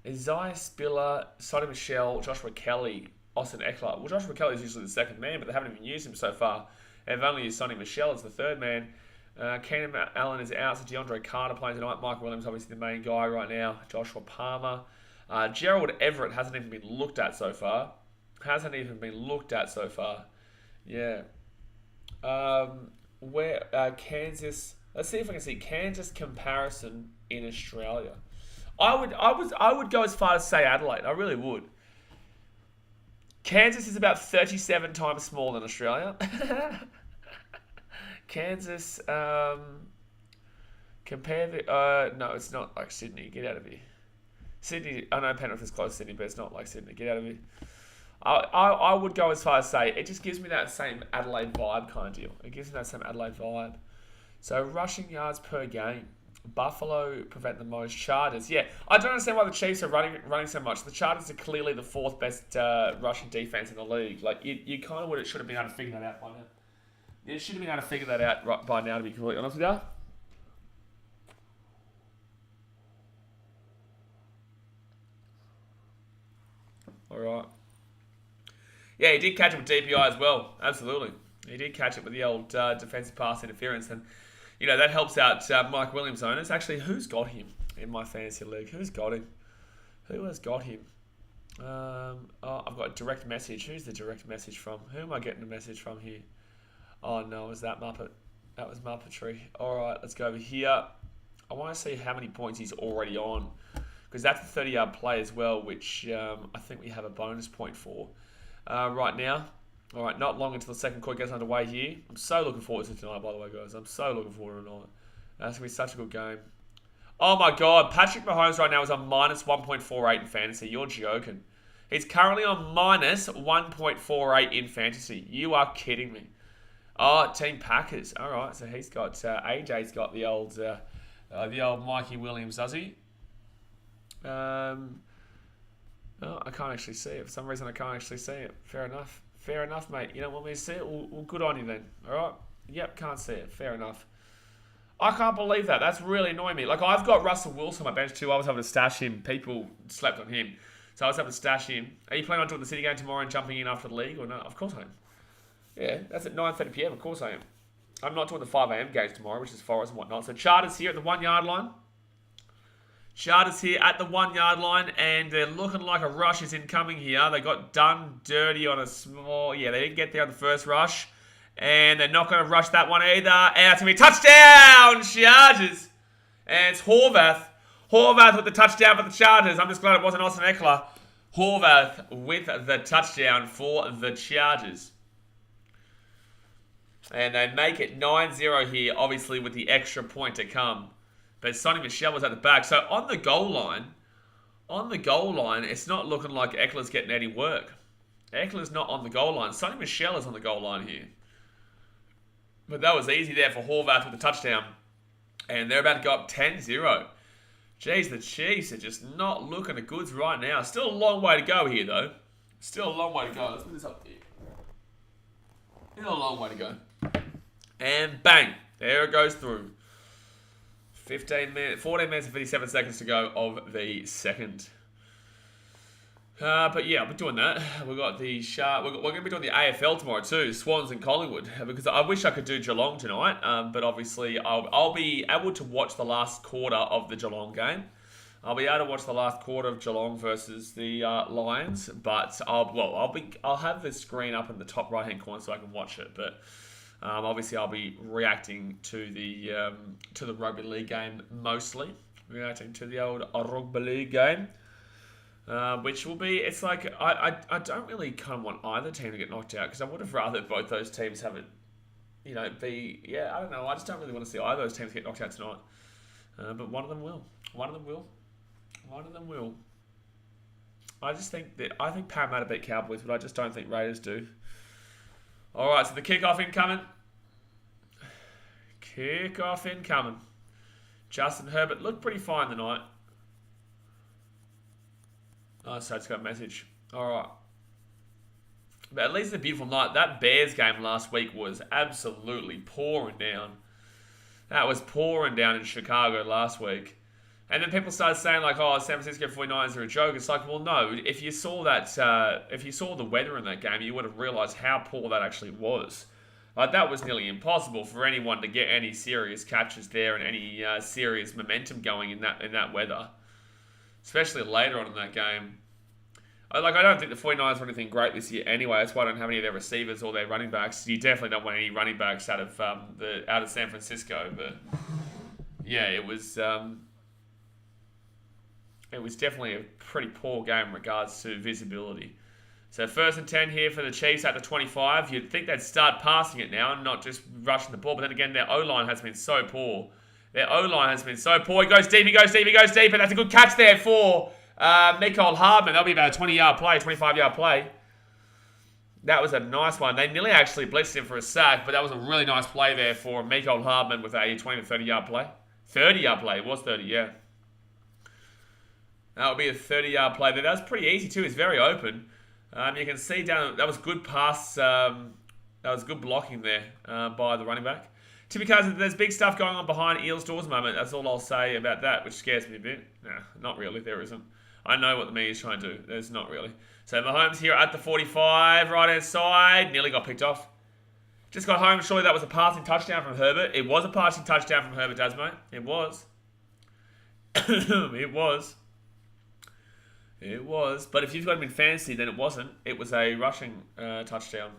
Isaiah Spiller, Sonny Michel, Joshua Kelly, Austin Eckler. Well, Joshua Kelly is usually the second man, but they haven't even used him so far. They've only used Sonny Michel as the third man. Keenan Allen is out, so DeAndre Carter playing tonight. Mike Williams, obviously the main guy right now. Joshua Palmer. Gerald Everett hasn't even been looked at so far. Yeah. Kansas. Let's see if I can see Kansas comparison in Australia. I would go as far as say Adelaide. I really would. Kansas is about 37 times smaller than Australia. Kansas, compare the, no, it's not like Sydney. Get out of here. Sydney, I know Penrith is close to Sydney, but it's not like Sydney. Get out of here. I would go as far as say, it just gives me that same Adelaide vibe kind of deal. It gives me that same Adelaide vibe. So, rushing yards per game. Buffalo prevent the most. Chargers, yeah. I don't understand why the Chiefs are running so much. The Chargers are clearly the 4th best rushing defense in the league. Like, you kind of should have been able to figure that out by now. You should have been able to figure that out by now, to be completely honest with you. Alright. Yeah, he did catch it with DPI as well. Absolutely. He did catch it with the old defensive pass interference. And, that helps out Mike Williams' owners. Actually, who's got him in my fantasy league? Who's got him? Who has got him? I've got a direct message. Who's the direct message from? Who am I getting a message from here? Oh, no, was that Muppet? That was Muppetry. All right, let's go over here. I want to see how many points he's already on, because that's a 30-yard play as well, which I think we have a bonus point for right now. All right, not long until the second quarter gets underway here. I'm so looking forward to tonight, by the way, guys. I'm so looking forward to tonight. That's going to be such a good game. Oh, my God. Patrick Mahomes right now is on minus 1.48 in fantasy. You're joking. He's currently on minus 1.48 in fantasy. You are kidding me. Oh, Team Packers. All right, so he's got AJ's got the old Mikey Williams, does he? I can't actually see it. For some reason, I can't actually see it. Fair enough, mate. You don't want me to see it? Well, good on you then. All right. Yep, can't see it. Fair enough. I can't believe that. That's really annoying me. Like, I've got Russell Wilson on my bench too. I was able to stash him. People slept on him, so I was able to stash him. Are you planning on doing the City game tomorrow and jumping in after the league or no? Of course I am. Yeah, that's at 9:30 p.m. Of course I am. I'm not doing the 5 a.m. games tomorrow, which is Forest and whatnot. So Chargers here at the 1 yard line. Chargers here at the 1 yard line, and they're looking like a rush is incoming here. They got done dirty on a small... Yeah, they didn't get there on the first rush. And they're not going to rush that one either. And it's going to be a touchdown, Chargers. And it's Horvath. Horvath with the touchdown for the Chargers. I'm just glad it wasn't Austin Eckler. Horvath with the touchdown for the Chargers. And they make it 9-0 here, obviously with the extra point to come. But Sonny Michel was at the back. So on the goal line, it's not looking like Eckler's getting any work. Eckler's not on the goal line. Sonny Michel is on the goal line here. But that was easy there for Horvath with the touchdown. And they're about to go up 10-0. Jeez, the Chiefs are just not looking at goods right now. Still a long way to go here, though. Still a long way to go. Let's put this up here. Still a long way to go. And bang. There it goes through. 14 minutes and 57 seconds to go of the second. But yeah, I'll be doing that. We've got the we're going to be doing the AFL tomorrow too, Swans and Collingwood, because I wish I could do Geelong tonight, but obviously I'll be able to watch the last quarter of the Geelong game. I'll be able to watch the last quarter of Geelong versus the Lions, but I'll have the screen up in the top right hand corner so I can watch it. But obviously I'll be reacting to the rugby league game mostly, reacting to the old rugby league game. Which will be, it's like, I don't really kind of want either team to get knocked out, because I would have rather both those teams have it, I don't know, I just don't really want to see either of those teams get knocked out tonight. But one of them will. I think Parramatta beat Cowboys, but I just don't think Raiders do. Alright, so the kickoff incoming. Justin Herbert looked pretty fine tonight. Oh, so it's got a message. Alright. But at least it's a beautiful night. That Bears game last week was absolutely pouring down. That was pouring down in Chicago last week. And then people started saying like, oh, San Francisco 49ers are a joke. It's like, well, no. If you saw the weather in that game, you would have realised how poor that actually was. Like, that was nearly impossible for anyone to get any serious catches there and any serious momentum going in that weather. Especially later on in that game. I don't think the 49ers are anything great this year anyway. That's why I don't have any of their receivers or their running backs. You definitely don't want any running backs out of San Francisco. But yeah, it was definitely a pretty poor game in regards to visibility. So 1st and 10 here for the Chiefs at the 25. You'd think they'd start passing it now and not just rushing the ball. But then again, their O-line has been so poor. He goes deep, and that's a good catch there for Mecole Hardman. That'll be about a 20-yard play, 25-yard play. That was a nice one. They nearly actually blitzed him for a sack, but that was a really nice play there for Mecole Hardman with a 20 to 30-yard play. 30-yard play. It was 30, yeah. That would be a 30-yard play there. That was pretty easy too. It's very open. You can see down, that was good pass. That was good blocking there by the running back. Because there's big stuff going on behind Eels doors at the moment. That's all I'll say about that, which scares me a bit. Nah, not really. There isn't. I know what the media is trying to do. There's not really. So Mahomes here at the 45, right-hand side. Nearly got picked off. Just got home. Surely that was a passing touchdown from Herbert. It was a passing touchdown from Herbert, Dasmo. It was. It was. But if you've got him in fantasy, then it wasn't. It was a rushing touchdown.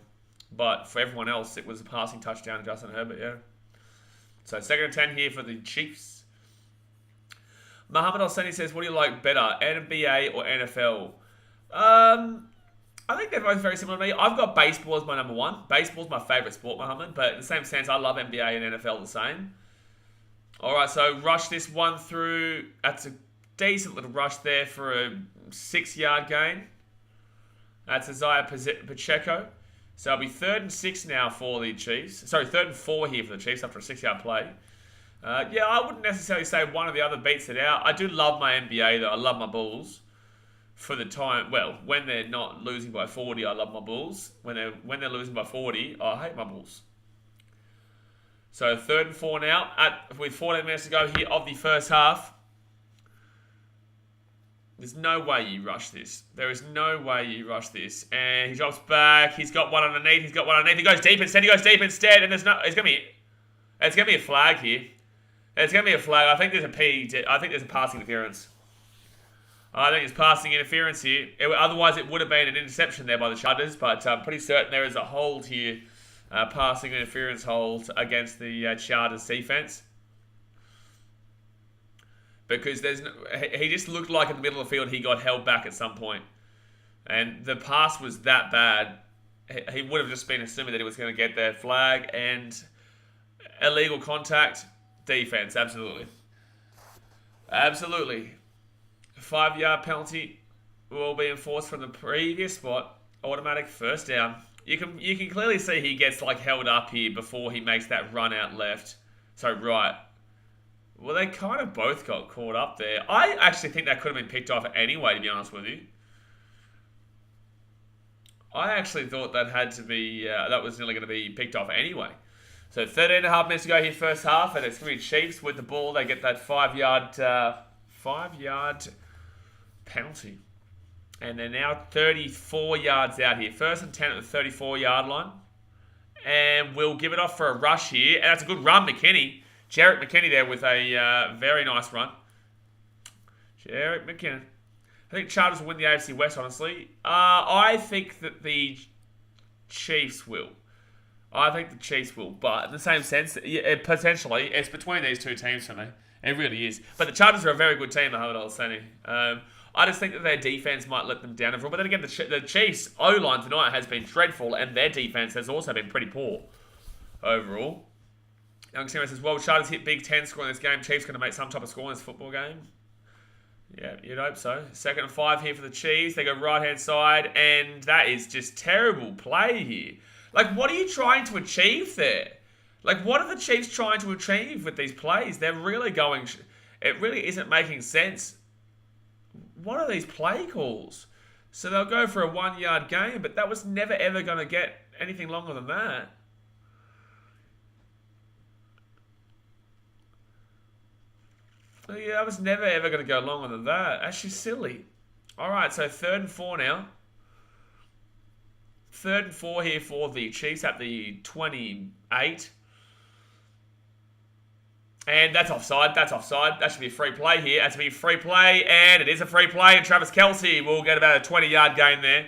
But for everyone else, it was a passing touchdown to Justin Herbert, yeah. So 2nd and 10 here for the Chiefs. Muhammad Al-Sani says, what do you like better, NBA or NFL? I think they're both very similar to me. I've got baseball as my number one. Baseball's my favourite sport, Muhammad. But in the same sense, I love NBA and NFL the same. Alright, so rush this one through. That's a decent little rush there for a 6-yard gain. That's Isaiah Pacheco. So it'll be 3rd and 6 now for the Chiefs. Sorry, 3rd and 4 here for the Chiefs after a 6-yard play. Yeah, I wouldn't necessarily say one or the other beats it out. I do love my NBA, though. I love my Bulls. For the time, well, when they're not losing by 40, I love my Bulls. When they're losing by 40, I hate my Bulls. So 3rd and 4 now, with 14 minutes to go here of the first half. There's no way you rush this. There is no way you rush this. And he drops back. He's got one underneath. He goes deep instead. And there's no. It's gonna be a flag here. It's gonna be a flag. I think there's a passing interference. I think it's passing interference here. Otherwise, it would have been an interception there by the Chargers. But I'm pretty certain there is a hold here passing interference hold against the Chargers defense. Because he just looked like in the middle of the field he got held back at some point. And the pass was that bad, he would have just been assuming that he was going to get their flag. And illegal contact, defense, absolutely. Absolutely. 5-yard penalty will be enforced from the previous spot. Automatic first down. You can clearly see he gets held up here before he makes that run out left. So right. Well, they kind of both got caught up there. I actually think that could have been picked off anyway, to be honest with you. I actually thought that had to be that was nearly going to be picked off anyway. So 13.5 minutes to go here first half, and it's going to be Chiefs with the ball. They get that 5-yard penalty. And they're now 34 yards out here. First and 10 at the 34-yard line. And we'll give it off for a rush here. And that's a good run, McKinney. Jarek McKinney there with a very nice run. Jarek McKinnon. I think Chargers will win the AFC West, honestly. I think that the Chiefs will. But in the same sense, potentially, it's between these two teams for me. It really is. But the Chargers are a very good team, Mohamed Al-Hassani. I just think that their defense might let them down. But then again, the Chiefs' O-line tonight has been dreadful, and their defense has also been pretty poor overall. Young Samuel says, well, Chargers hit Big Ten score in this game. Chiefs going to make some type of score in this football game. Yeah, you'd hope so. 2nd and 5 here for the Chiefs. They go right-hand side, and that is just terrible play here. What are you trying to achieve there? What are the Chiefs trying to achieve with these plays? They're really going... It really isn't making sense. What are these play calls? So they'll go for a 1-yard gain, but that was never, ever going to get anything longer than that. Yeah, that was never, ever going to go longer than that. Actually, silly. All right, so 3rd and 4 now. 3rd and 4 here for the Chiefs at the 28. And that's offside. That should be a free play here. That's to be a free play, and it is a free play. And Travis Kelce will get about a 20-yard gain there.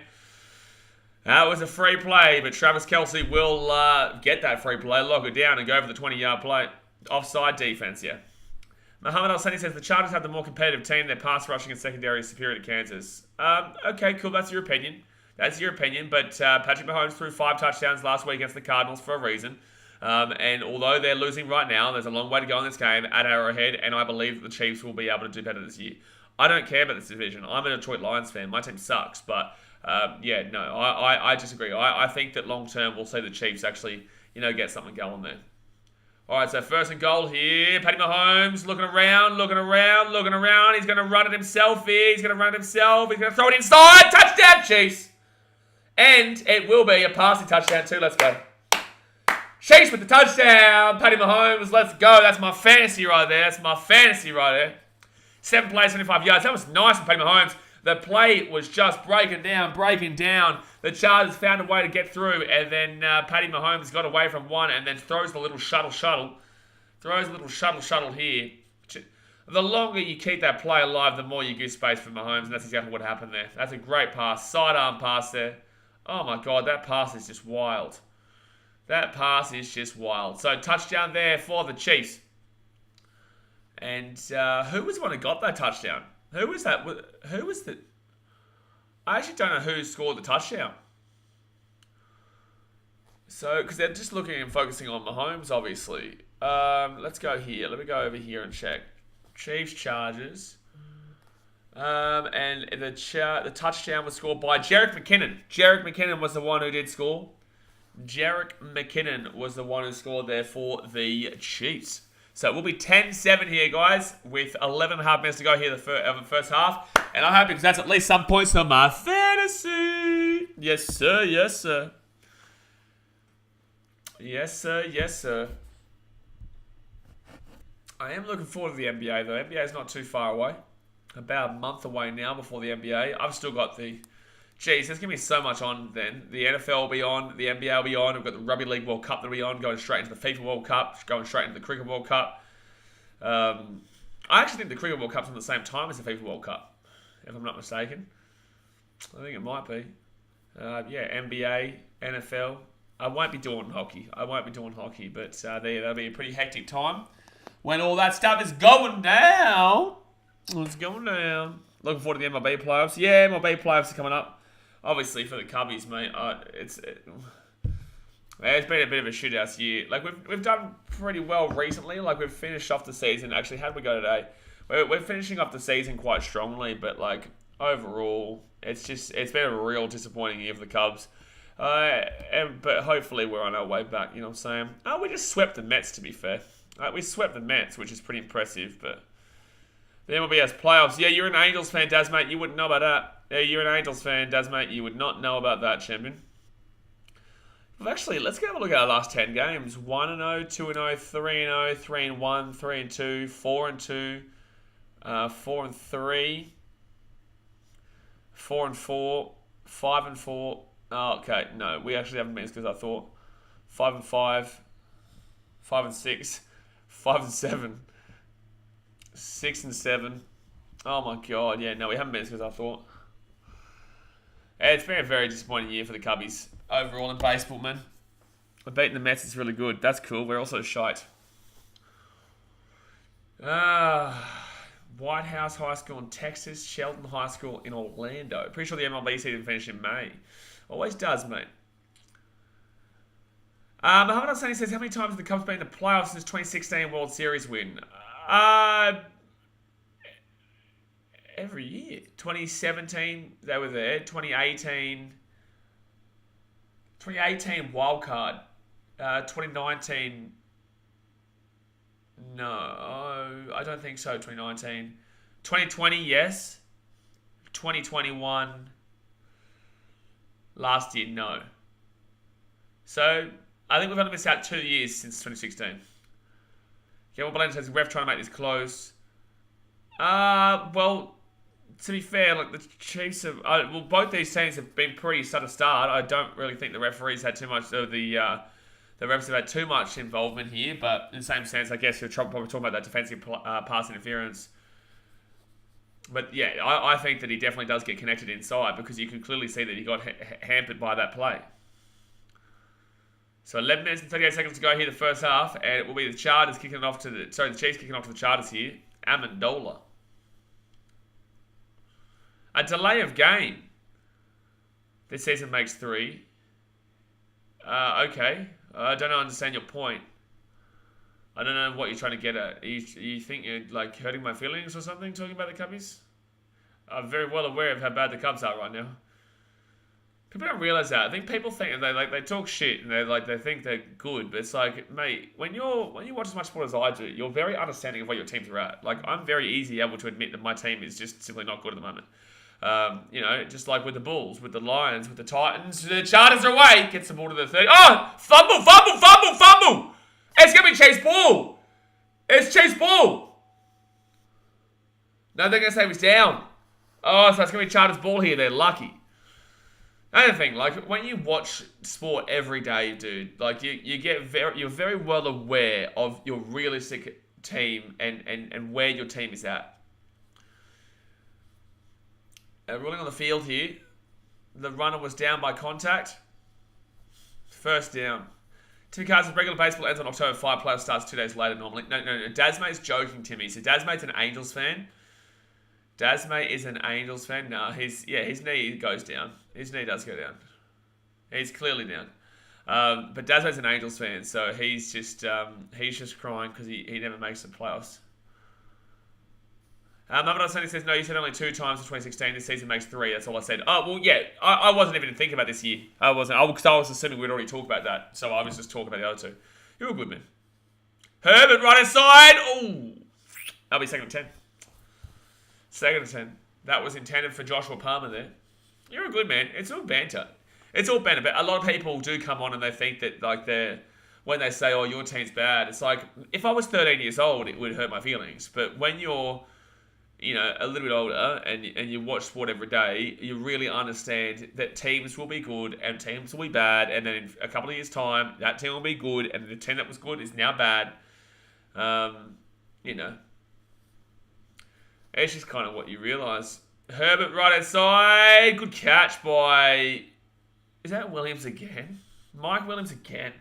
That was a free play, but Travis Kelce will get that free play, lock it down, and go for the 20-yard play. Offside defense, yeah. Mohamed Al-Hassani says the Chargers have the more competitive team. Their pass rushing and secondary is superior to Kansas. Okay, cool. That's your opinion. But Patrick Mahomes threw 5 touchdowns last week against the Cardinals for a reason. And although they're losing right now, there's a long way to go in this game at Arrowhead, and I believe that the Chiefs will be able to do better this year. I don't care about this division. I'm a Detroit Lions fan. My team sucks, but I disagree. I think that long term we'll see the Chiefs actually, get something going there. All right, so 1st and goal here. Patty Mahomes looking around. He's going to run it himself here. He's going to throw it inside. Touchdown, Chiefs. And it will be a passing touchdown too. Let's go. Chiefs with the touchdown. Patty Mahomes, let's go. That's my fantasy right there. 7 plays, 75 yards. That was nice from Patty Mahomes. The play was just breaking down. The Chargers found a way to get through, and then Patty Mahomes got away from one and then throws the little shuttle. Here. The longer you keep that play alive, the more you give space for Mahomes, and that's exactly what happened there. That's a great pass. Sidearm pass there. Oh, my God, that pass is just wild. So, touchdown there for the Chiefs. And who was the one who got that touchdown? Who was that? Who was the... I actually don't know who scored the touchdown. So, because they're just looking and focusing on Mahomes, obviously. Let's go here. Let me go over here and check. Chiefs, Chargers. And the touchdown was scored by Jarek McKinnon. Jarek McKinnon was the one who did score. Jarek McKinnon was the one who scored there for the Chiefs. So it will be 10-7 here, guys, with 11.5 minutes to go here of the first half. And I'm happy because that's at least some points for my fantasy. Yes, sir. I am looking forward to the NBA, though. NBA is not too far away. About a month away now before the NBA. I've still got the... Geez, there's going to be so much on then. The NFL will be on. The NBA will be on. We've got the Rugby League World Cup that will be on. Going straight into the FIFA World Cup. Going straight into the Cricket World Cup. I actually think the Cricket World Cup's on the same time as the FIFA World Cup. If I'm not mistaken. I think it might be. NBA, NFL. I won't be doing hockey. But that'll be a pretty hectic time when all that stuff is going down. It's going down. Looking forward to the MLB playoffs. Yeah, MLB playoffs are coming up. Obviously for the Cubbies, mate. It's been a bit of a shootout year. Like we've done pretty well recently. Like we've finished off the season. Actually, how did we go today? We're finishing off the season quite strongly, but like overall, it's been a real disappointing year for the Cubs. But hopefully we're on our way back. You know what I'm saying? We just swept the Mets. To be fair, we swept the Mets, which is pretty impressive. But the MLB's playoffs. Yeah, you're an Angels fan, Daz, mate. You wouldn't know about that. Yeah, you're an Angels fan, Daz, mate. You would not know about that, champion. Well, actually, let's have a look at our last 10 games. 1-0, 2-0, 3-0, 3-1, 3-2, 4-2, 4-3, 4-4, 5-4. Oh, okay, no, we actually haven't missed because I thought 5-5, 5-6, 5-7, 6-7. Oh my god, yeah, no, we haven't missed because I thought. It's been a very disappointing year for the Cubbies overall in baseball, man. But beating the Mets is really good. That's cool. We're also shite. White House High School in Texas, Shelton High School in Orlando. Pretty sure the MLB season finished in May. Always does, mate. Muhammad Hassani says, how many times have the Cubs been in the playoffs since 2016 World Series win? Every year. 2017, they were there. 2018 wild card. 2019, no, I don't think so. 2019, 2020, yes. 2021, last year, no. So I think we've only missed out 2 years since 2016. Yeah, well, Belinda says ref trying to make this close. Well, to be fair, like the Chiefs have, both these teams have been pretty slow to start. I don't really think the referees had too much of the refs have had too much involvement here, but in the same sense, I guess you're probably talking about that defensive pass interference. But yeah, I think that he definitely does get connected inside because you can clearly see that he got hampered by that play. So 11 minutes and 38 seconds to go here, the first half, and it will be the Chiefs kicking off to the Chargers here. Amendola. A delay of game. This season makes 3. Okay. I don't understand your point. I don't know what you're trying to get at. You think you're like hurting my feelings or something talking about the Cubbies? I'm very well aware of how bad the Cubs are right now. People don't realize that. I think people think they talk shit and they think they're good, but it's like, mate, when you watch as much sport as I do, you're very understanding of where your teams are at. Like I'm very easy able to admit that my team is just simply not good at the moment. Just like with the Bulls, with the Lions, with the Titans, the Chargers are away, gets the ball to the 30. Oh, fumble! It's gonna be Chase Ball. It's Chase Ball. No, they're gonna say he's down. Oh, so it's gonna be Chargers ball here. They're lucky. Another thing, like when you watch sport every day, dude, like you're very well aware of your realistic team and where your team is at. Ruling on the field here. The runner was down by contact. First down. Timmy Carter's regular baseball ends on October 5. Playoff starts 2 days later normally. No. Dazmate's joking, Timmy. So Dazmate's an Angels fan. Dazmate is an Angels fan. No, his knee goes down. His knee does go down. He's clearly down. But Dazmate's an Angels fan, so he's just crying because he never makes the playoffs. Muhammad Hassani says, no, you said only 2 times in 2016. This season makes 3. That's all I said. Oh, well, yeah. I wasn't even thinking about this year. I wasn't. Because I was assuming we'd already talked about that. So I was just talking about the other 2. You're a good man. Herbert, right inside. Oh. That'll be 2nd and 10. 2nd and 10. That was intended for Joshua Palmer there. You're a good man. It's all banter. But a lot of people do come on and they think that, like, when they say, oh, your team's bad, it's like, if I was 13 years old, it would hurt my feelings. But when you're a little bit older and you watch sport every day, you really understand that teams will be good and teams will be bad, and then in a couple of years' time, that team will be good, and the team that was good is now bad. It's just kind of what you realise. Herbert right outside, good catch by... Is that Williams again? Mike Williams again.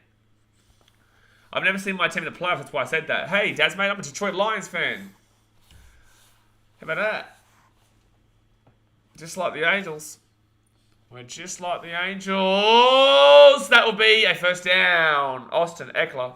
I've never seen my team in the playoffs, that's why I said that. Hey, Daz, mate, I'm a Detroit Lions fan. How about that? Just like the Angels. We're just like the Angels. That will be a first down. Austin Eckler.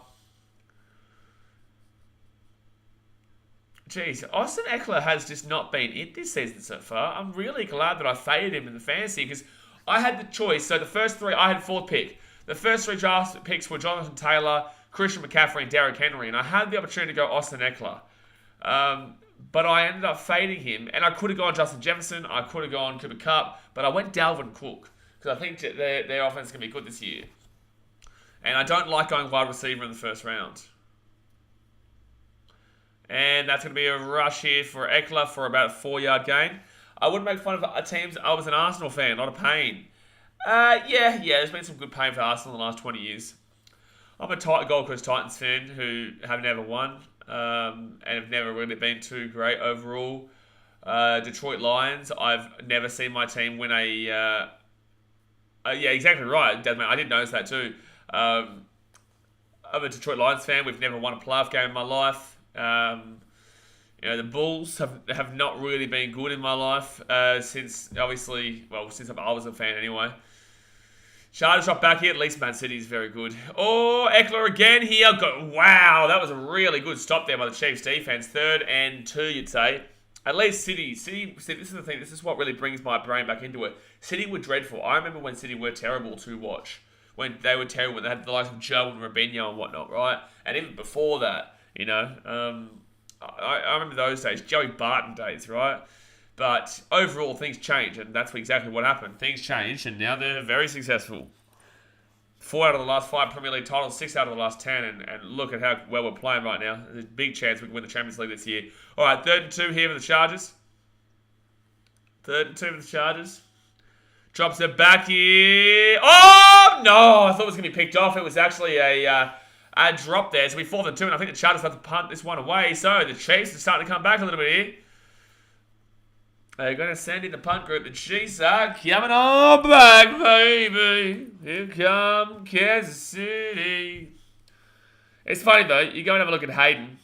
Jeez, Austin Eckler has just not been it this season so far. I'm really glad that I faded him in the fantasy because I had the choice. So the first three, I had fourth pick. The first three draft picks were Jonathan Taylor, Christian McCaffrey, and Derrick Henry. And I had the opportunity to go Austin Eckler. But I ended up fading him. And I could have gone Justin Jefferson. I could have gone Cooper Kupp. But I went Dalvin Cook because I think their offense is going to be good this year. And I don't like going wide receiver in the first round. And that's going to be a rush here for Eckler for about a 4-yard gain. I wouldn't make fun of teams. I was an Arsenal fan, not a pain. Yeah, there's been some good pain for Arsenal in the last 20 years. I'm a Gold Coast Titans fan who have never won and have never really been too great overall. Detroit Lions, I've never seen my team win yeah, exactly right, Desmond. I did notice that too. I'm a Detroit Lions fan. We've never won a playoff game in my life. The Bulls have not really been good in my life since I was a fan anyway. Chargers drop back here. At least Man City is very good. Oh, Eckler again here. Wow, that was a really good stop there by the Chiefs defense. 3rd and 2, you'd say. At least City, this is the thing. This is what really brings my brain back into it. City were dreadful. I remember when City were terrible to watch. When they were terrible, when they had the likes of Joe and Robinho and whatnot, right? And even before that. I remember those days, Joey Barton days, right? But overall, things change, and that's exactly what happened. Things changed, and now they're very successful. 4 out of the last 5 Premier League titles, 6 out of the last 10, and look at how well we're playing right now. There's a big chance we can win the Champions League this year. All right, 3rd and 2 here for the Chargers. 3rd and 2 for the Chargers. Drops it back here. Oh, no! I thought it was going to be picked off. It was actually a drop there, so we 4th and 2, and I think the Chargers have to punt this one away. So the Chiefs are starting to come back a little bit here. They're going to send in the punt group. The Chiefs are coming on back, baby. Here come Kansas City. It's funny though. You go and have a look at Hayden.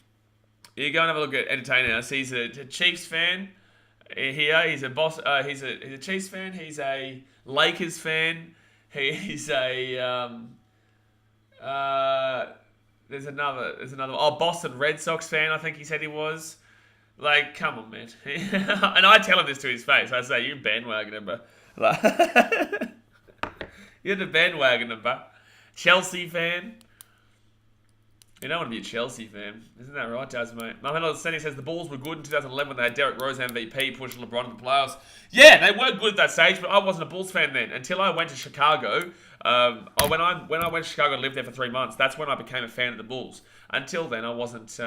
You go and have a look at entertaining us. He's a Chiefs fan. Here, he's a boss. He's a Chiefs fan. He's a Lakers fan. He's a There's another. Oh, Boston Red Sox fan. I think he said he was. Like, come on, man. And I tell him this to his face. I say, "You bandwagoner, bro." Like, you're the bandwagoner, bro. Chelsea fan. You don't want to be a Chelsea fan. Isn't that right, Jazz, mate? Mohamed Senni says the Bulls were good in 2011 when they had Derrick Rose MVP pushing LeBron in the playoffs. Yeah, they were good at that stage, but I wasn't a Bulls fan then until I went to Chicago. When I went to Chicago and lived there for 3 months, that's when I became a fan of the Bulls. Until then, I wasn't.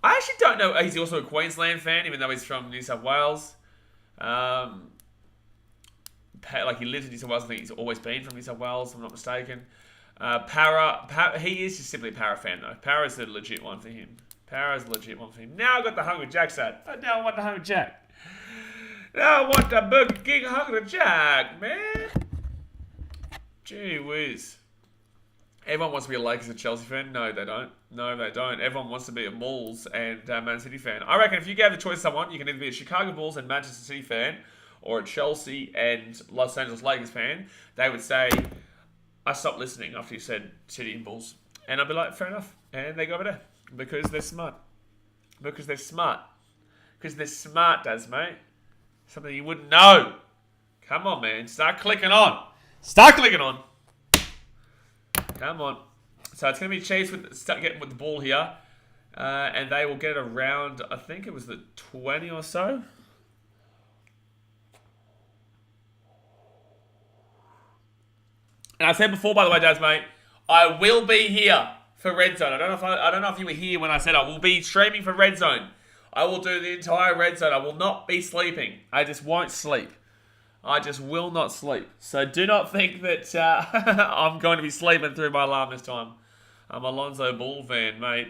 I actually don't know. He's also a Queensland fan, even though he's from New South Wales. He lives in New South Wales. I think he's always been from New South Wales, if I'm not mistaken. He is just simply a Para fan, though. Para's the legit one for him. Now I got the Hungry Jack side. Now I want the Hungry Jack. Now I want the Burger King Hungry Jack, man. Gee whiz. Everyone wants to be a Lakers and Chelsea fan. No, they don't. Everyone wants to be a Bulls and Man City fan. I reckon if you gave the choice to someone, you can either be a Chicago Bulls and Manchester City fan or a Chelsea and Los Angeles Lakers fan. They would say, I stopped listening after you said City and Bulls. And I'd be like, fair enough. And they go over there. Because they're smart. Because they're smart, Daz, mate. Something you wouldn't know. Come on, man. Start clicking on. Come on. So it's going to be Chiefs getting with the ball here. And they will get it around, I think it was the 20 or so. And I said before, by the way, Daz, mate, I will be here for Red Zone. I don't know if you were here when I said I will be streaming for Red Zone. I will do the entire Red Zone. I will not be sleeping. I just won't sleep. I just will not sleep. So do not think that I'm going to be sleeping through my alarm this time. I'm a Alonzo Bull fan, mate.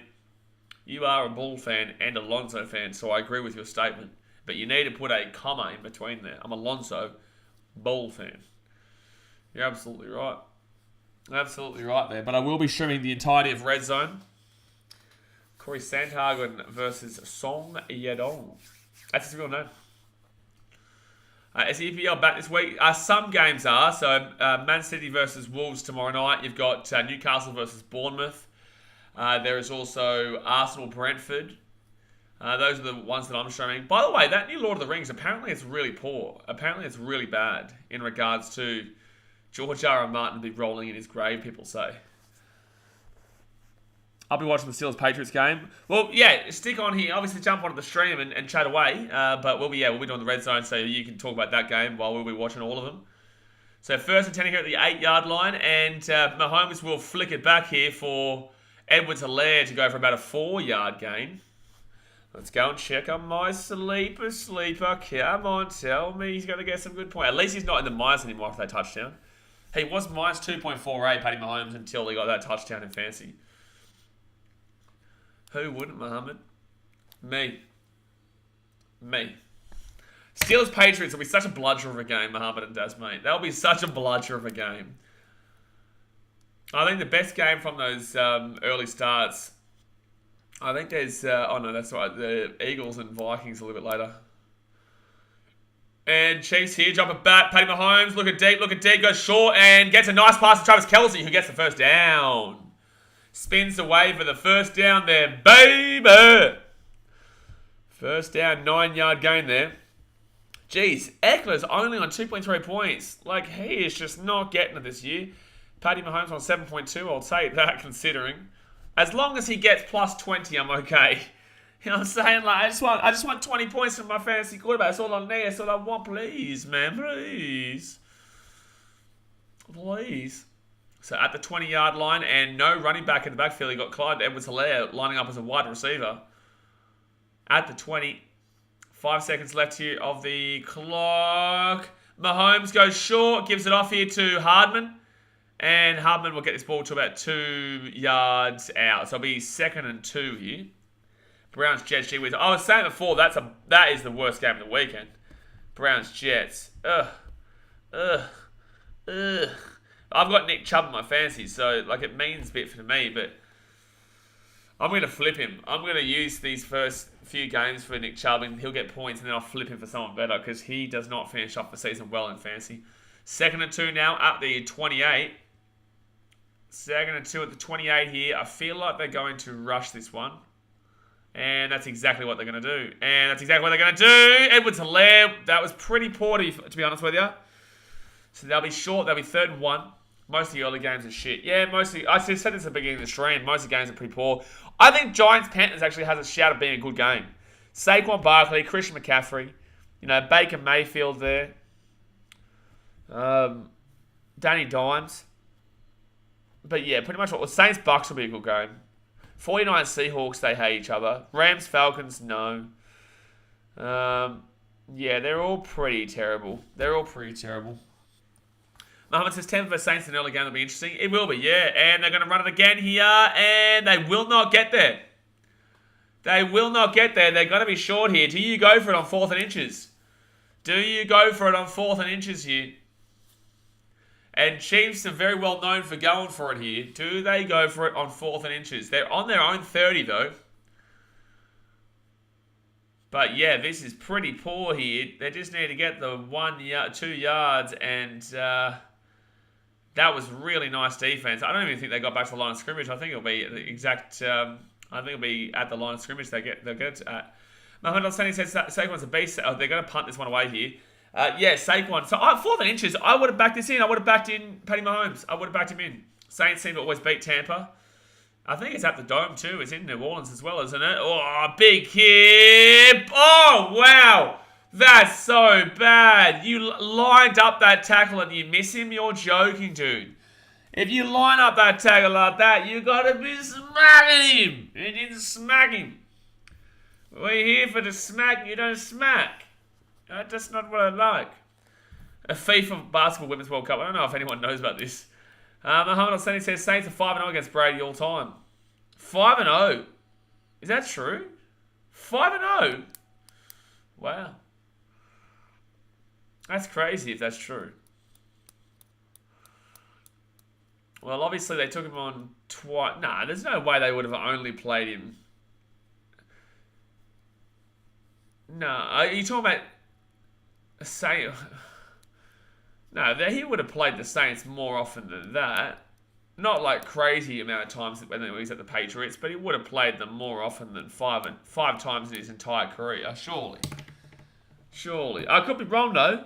You are a Bull fan and a Alonzo fan, so I agree with your statement. But you need to put a comma in between there. I'm a Alonzo Bull fan. You're absolutely right. Absolutely right there. But I will be streaming the entirety of Red Zone. Corey Sandhagen versus Song Yedong. That's his real name. Is the EPL back this week? Some games are. So, Man City versus Wolves tomorrow night. You've got Newcastle versus Bournemouth. There is also Arsenal-Brentford. Those are the ones that I'm streaming. By the way, that new Lord of the Rings, apparently it's really poor. Apparently it's really bad in regards to George R.R. Martin be rolling in his grave, people say. I'll be watching the Steelers-Patriots game. Well, yeah, stick on here. Obviously, jump onto the stream and chat away. But we'll be doing the Red Zone, so you can talk about that game while we'll be watching all of them. So first and 10 here at the 8-yard line, and Mahomes will flick it back here for Edwards-Helaire to go for about a 4-yard gain. Let's go and check on my sleeper. Come on, tell me he's going to get some good points. At least he's not in the minus anymore after that touchdown. He was minus 2.48, Patty Mahomes, until he got that touchdown in fantasy. Who wouldn't, Muhammad? Me. Steelers Patriots will be such a bludger of a game, Muhammad and Daz, mate. That'll be such a bludger of a game. I think the best game from those early starts, I think there's... oh, no, that's right. The Eagles and Vikings a little bit later. And Chiefs here, drop it back. Patty Mahomes, look at deep, goes short, and gets a nice pass to Travis Kelce, who gets the first down. Spins away for the first down there, baby. First down, 9-yard gain there. Jeez, Eckler's only on 2.3 points. Like, he is just not getting it this year. Patty Mahomes on 7.2, I'll take that considering. As long as he gets plus 20, I'm okay. You know what I'm saying? Like, I just want 20 points from my fantasy quarterback. That's all I need. That's all I want. Please, man. Please. So at the 20-yard line, and no running back in the backfield. You got Clyde Edwards-Helaire lining up as a wide receiver. At the 20. 5 seconds left here of the clock. Mahomes goes short. Gives it off here to Hardman. And Hardman will get this ball to about 2 yards out. So it'll be 2nd and 2 here. Browns, Jets, gee whiz. I was saying before, that is the worst game of the weekend. Browns, Jets. Ugh. I've got Nick Chubb in my fantasy, so like it means a bit for me, but I'm going to flip him. I'm going to use these first few games for Nick Chubb, and he'll get points, and then I'll flip him for someone better, because he does not finish off the season well in fantasy. 2nd and 2 now at the 28. 2nd and 2 at the 28 here. I feel like they're going to rush this one. And that's exactly what they're going to do. Edwards-Helaire. That was pretty poor, to be honest with you. So they'll be short. They'll be 3rd and 1. Most of the early games are shit. Yeah, mostly. I said this at the beginning of the stream. Most of the games are pretty poor. I think Giants-Panthers actually has a shout of being a good game. Saquon Barkley, Christian McCaffrey. You know, Baker Mayfield there. Danny Dimes. But yeah, pretty much what Saints-Bucks will be a good game. 49 Seahawks, they hate each other. Rams, Falcons, no. Yeah, they're all pretty terrible. Muhammad says 10 for Saints in an early game will be interesting. It will be, yeah. And they're going to run it again here. And they will not get there. They're going to be short here. Do you go for it on 4th and inches? Here? And Chiefs are very well known for going for it here. Do they go for it on 4th and inches? They're on their own 30 though. But yeah, this is pretty poor here. They just need to get the 2 yards, and that was really nice defense. I don't even think they got back to the line of scrimmage. I think it'll be the exact. I think it'll be at the line of scrimmage. They'll get it at. Mohamed Al-Sani says Saquon's a beast. Oh, they're going to punt this one away here. Yeah, Saquon. So 4th and inches, I would have backed this in. I would have backed in Patty Mahomes. I would have backed him in. Saints seem to always beat Tampa. I think it's at the Dome too. It's in New Orleans as well, isn't it? Oh, big hit. Oh, wow. That's so bad. You lined up that tackle and you miss him? You're joking, dude. If you line up that tackle like that, you got to be smacking him. You didn't smack him. We're here for the smack. You don't smack. That's not what I like. A FIFA Basketball Women's World Cup. I don't know if anyone knows about this. Muhammad Al-Sani says Saints are 5-0 against Brady all time. 5-0? Is that true? 5-0? Wow. That's crazy if that's true. Well, obviously they took him on twice. Nah, there's no way they would have only played him. No, are you talking about a Saint? No, he would have played the Saints more often than that. Not like crazy amount of times when he was at the Patriots, but he would have played them more often than five times in his entire career. Surely. I could be wrong though.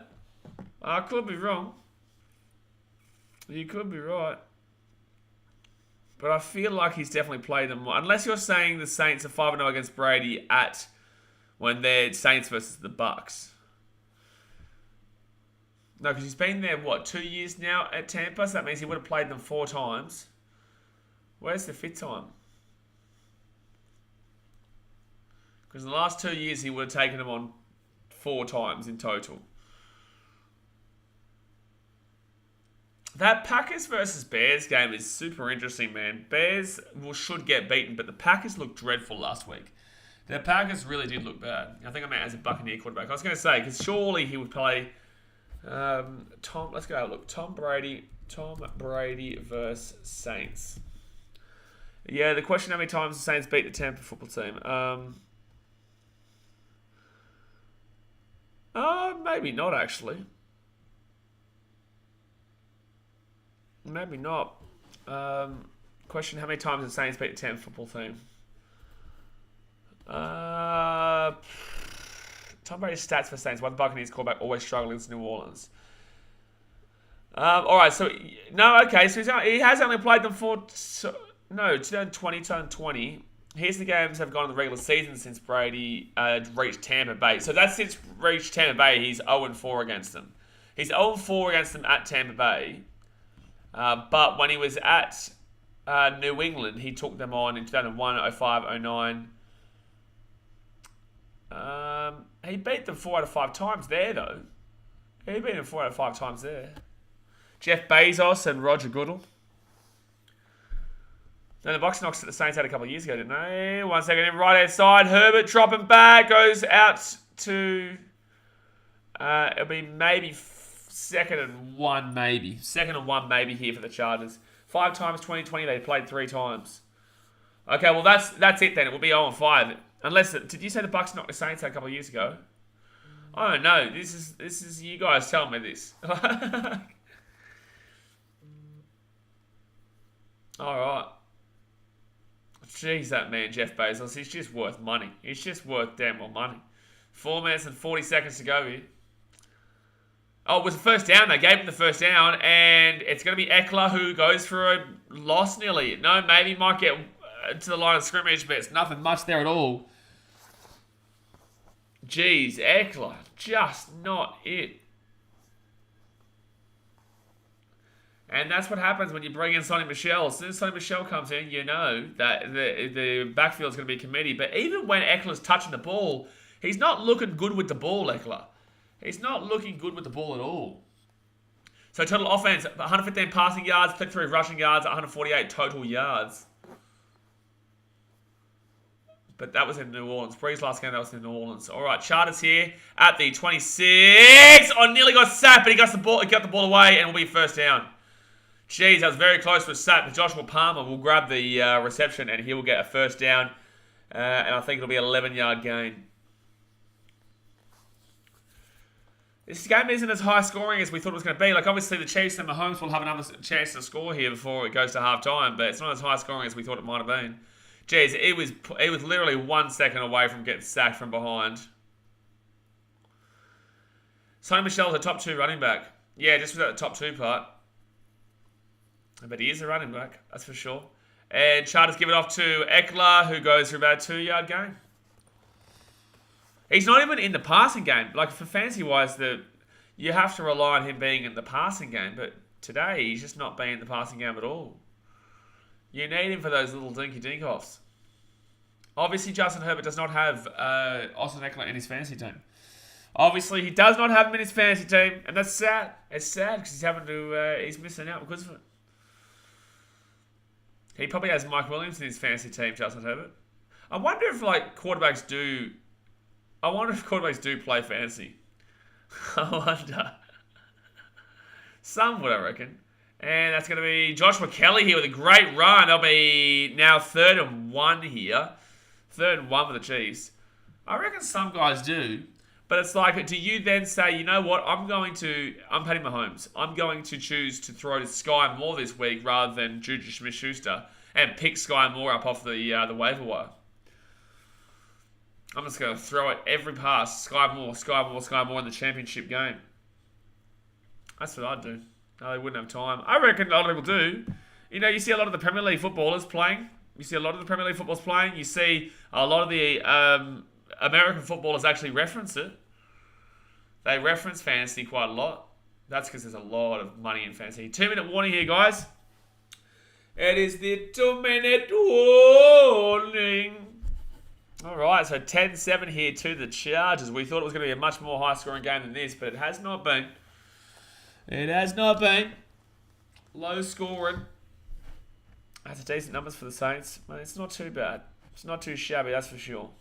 I could be wrong. You could be right. But I feel like he's definitely played them more. Unless you're saying the Saints are 5-0 against Brady when they're Saints versus the Bucks. No, because he's been there, 2 years now at Tampa? So that means he would have played them 4 times. Where's the 5th time? Because in the last 2 years, he would have taken them on 4 times in total. That Packers versus Bears game is super interesting, man. Bears should get beaten, but the Packers looked dreadful last week. The Packers really did look bad. I think I meant as a Buccaneer quarterback. I was going to say, because surely he would play... let's go have a look. Tom Brady versus Saints. Yeah, the question: how many times the Saints beat the Tampa football team? Maybe not actually. Maybe not. Question: how many times the Saints beat the Tampa football team? Tom Brady's stats for Saints. One Buccaneers quarterback always struggling against New Orleans. All right, so he has only played them 2020, 2020. Here's the games that have gone in the regular season since Brady reached Tampa Bay. So that's since reached Tampa Bay, he's 0-4 against them. He's 0-4 against them at Tampa Bay. But when he was at New England, he took them on in 2001, 05, 09. He beat them 4 out of 5 times there, though. He beat them 4 out of 5 times there. Jeff Bezos and Roger Goodell. Then the Bucks knocks at the Saints out a couple of years ago, didn't they? 1 second in right hand side. Herbert dropping back. Goes out to... it'll be maybe 2nd and 1 maybe. 2nd and 1 maybe here for the Chargers. 5 times 2020. They played 3 times. Okay, well that's it then. It will be 0-5. Unless, did you say the Bucks knocked the Saints out a couple of years ago? I don't know. This is you guys telling me this. All right. Jeez, that man Jeff Bezos, he's just worth money. He's just worth damn well money. 4 minutes and 40 seconds to go here. Oh, it was the first down. They gave him the first down, and it's going to be Eckler who goes for a loss nearly. No, maybe might get to the line of scrimmage, but it's nothing much there at all. Jeez, Eckler, just not it. And that's what happens when you bring in Sonny Michel. As soon as Sonny Michel comes in, you know that the backfield is going to be committee. But even when Eckler's touching the ball, he's not looking good with the ball, Eckler. He's not looking good with the ball at all. So total offense, 115 passing yards, 33 rushing yards, 148 total yards. But that was in New Orleans. Bree's last game, that was in New Orleans. All right, Chargers here at the 26. Oh, nearly got sacked, but he got the ball away, and it will be first down. Jeez, that was very close to a sack, but Joshua Palmer will grab the reception, and he will get a first down. And I think it'll be an 11-yard gain. This game isn't as high scoring as we thought it was going to be. Like, obviously, the Chiefs and Mahomes will have another chance to score here before it goes to halftime, but it's not as high scoring as we thought it might have been. Jeez, it was literally 1 second away from getting sacked from behind. Sonny Michel's a top 2 running back. Yeah, just without the top 2 part. But he is a running back, that's for sure. And Chargers give it off to Eckler, who goes for about a 2-yard gain. He's not even in the passing game. Like, for fantasy-wise, you have to rely on him being in the passing game. But today, he's just not being in the passing game at all. You need him for those little dinky-dink-offs. Obviously, Justin Herbert does not have Austin Eckler in his fantasy team. Obviously, he does not have him in his fantasy team. And that's sad. It's sad because he's missing out because of it. He probably has Mike Williams in his fantasy team, Justin Herbert. I wonder if quarterbacks do play fantasy. I wonder. Some would, I reckon. And that's going to be Joshua Kelly here with a great run. They'll be now 3rd and 1 here. 3rd and 1 for the Chiefs. I reckon some guys do. But it's like, do you then say, you know what, I'm Patty Mahomes. I'm going to choose to throw to Sky Moore this week rather than Juju Smith-Schuster and pick Sky Moore up off the waiver wire. I'm just going to throw it every pass. Sky Moore in the championship game. That's what I'd do. No, they wouldn't have time. I reckon a lot of people do. You know, you see a lot of the Premier League footballers playing. You see a lot of the American footballers actually reference it. They reference fantasy quite a lot. That's because there's a lot of money in fantasy. 2-minute warning here, guys. It is the 2-minute warning. All right, so 10-7 here to the Chargers. We thought it was going to be a much more high-scoring game than this, but it has not been. It has not been. Low scoring. That's decent numbers for the Saints. Well, it's not too bad. It's not too shabby, that's for sure.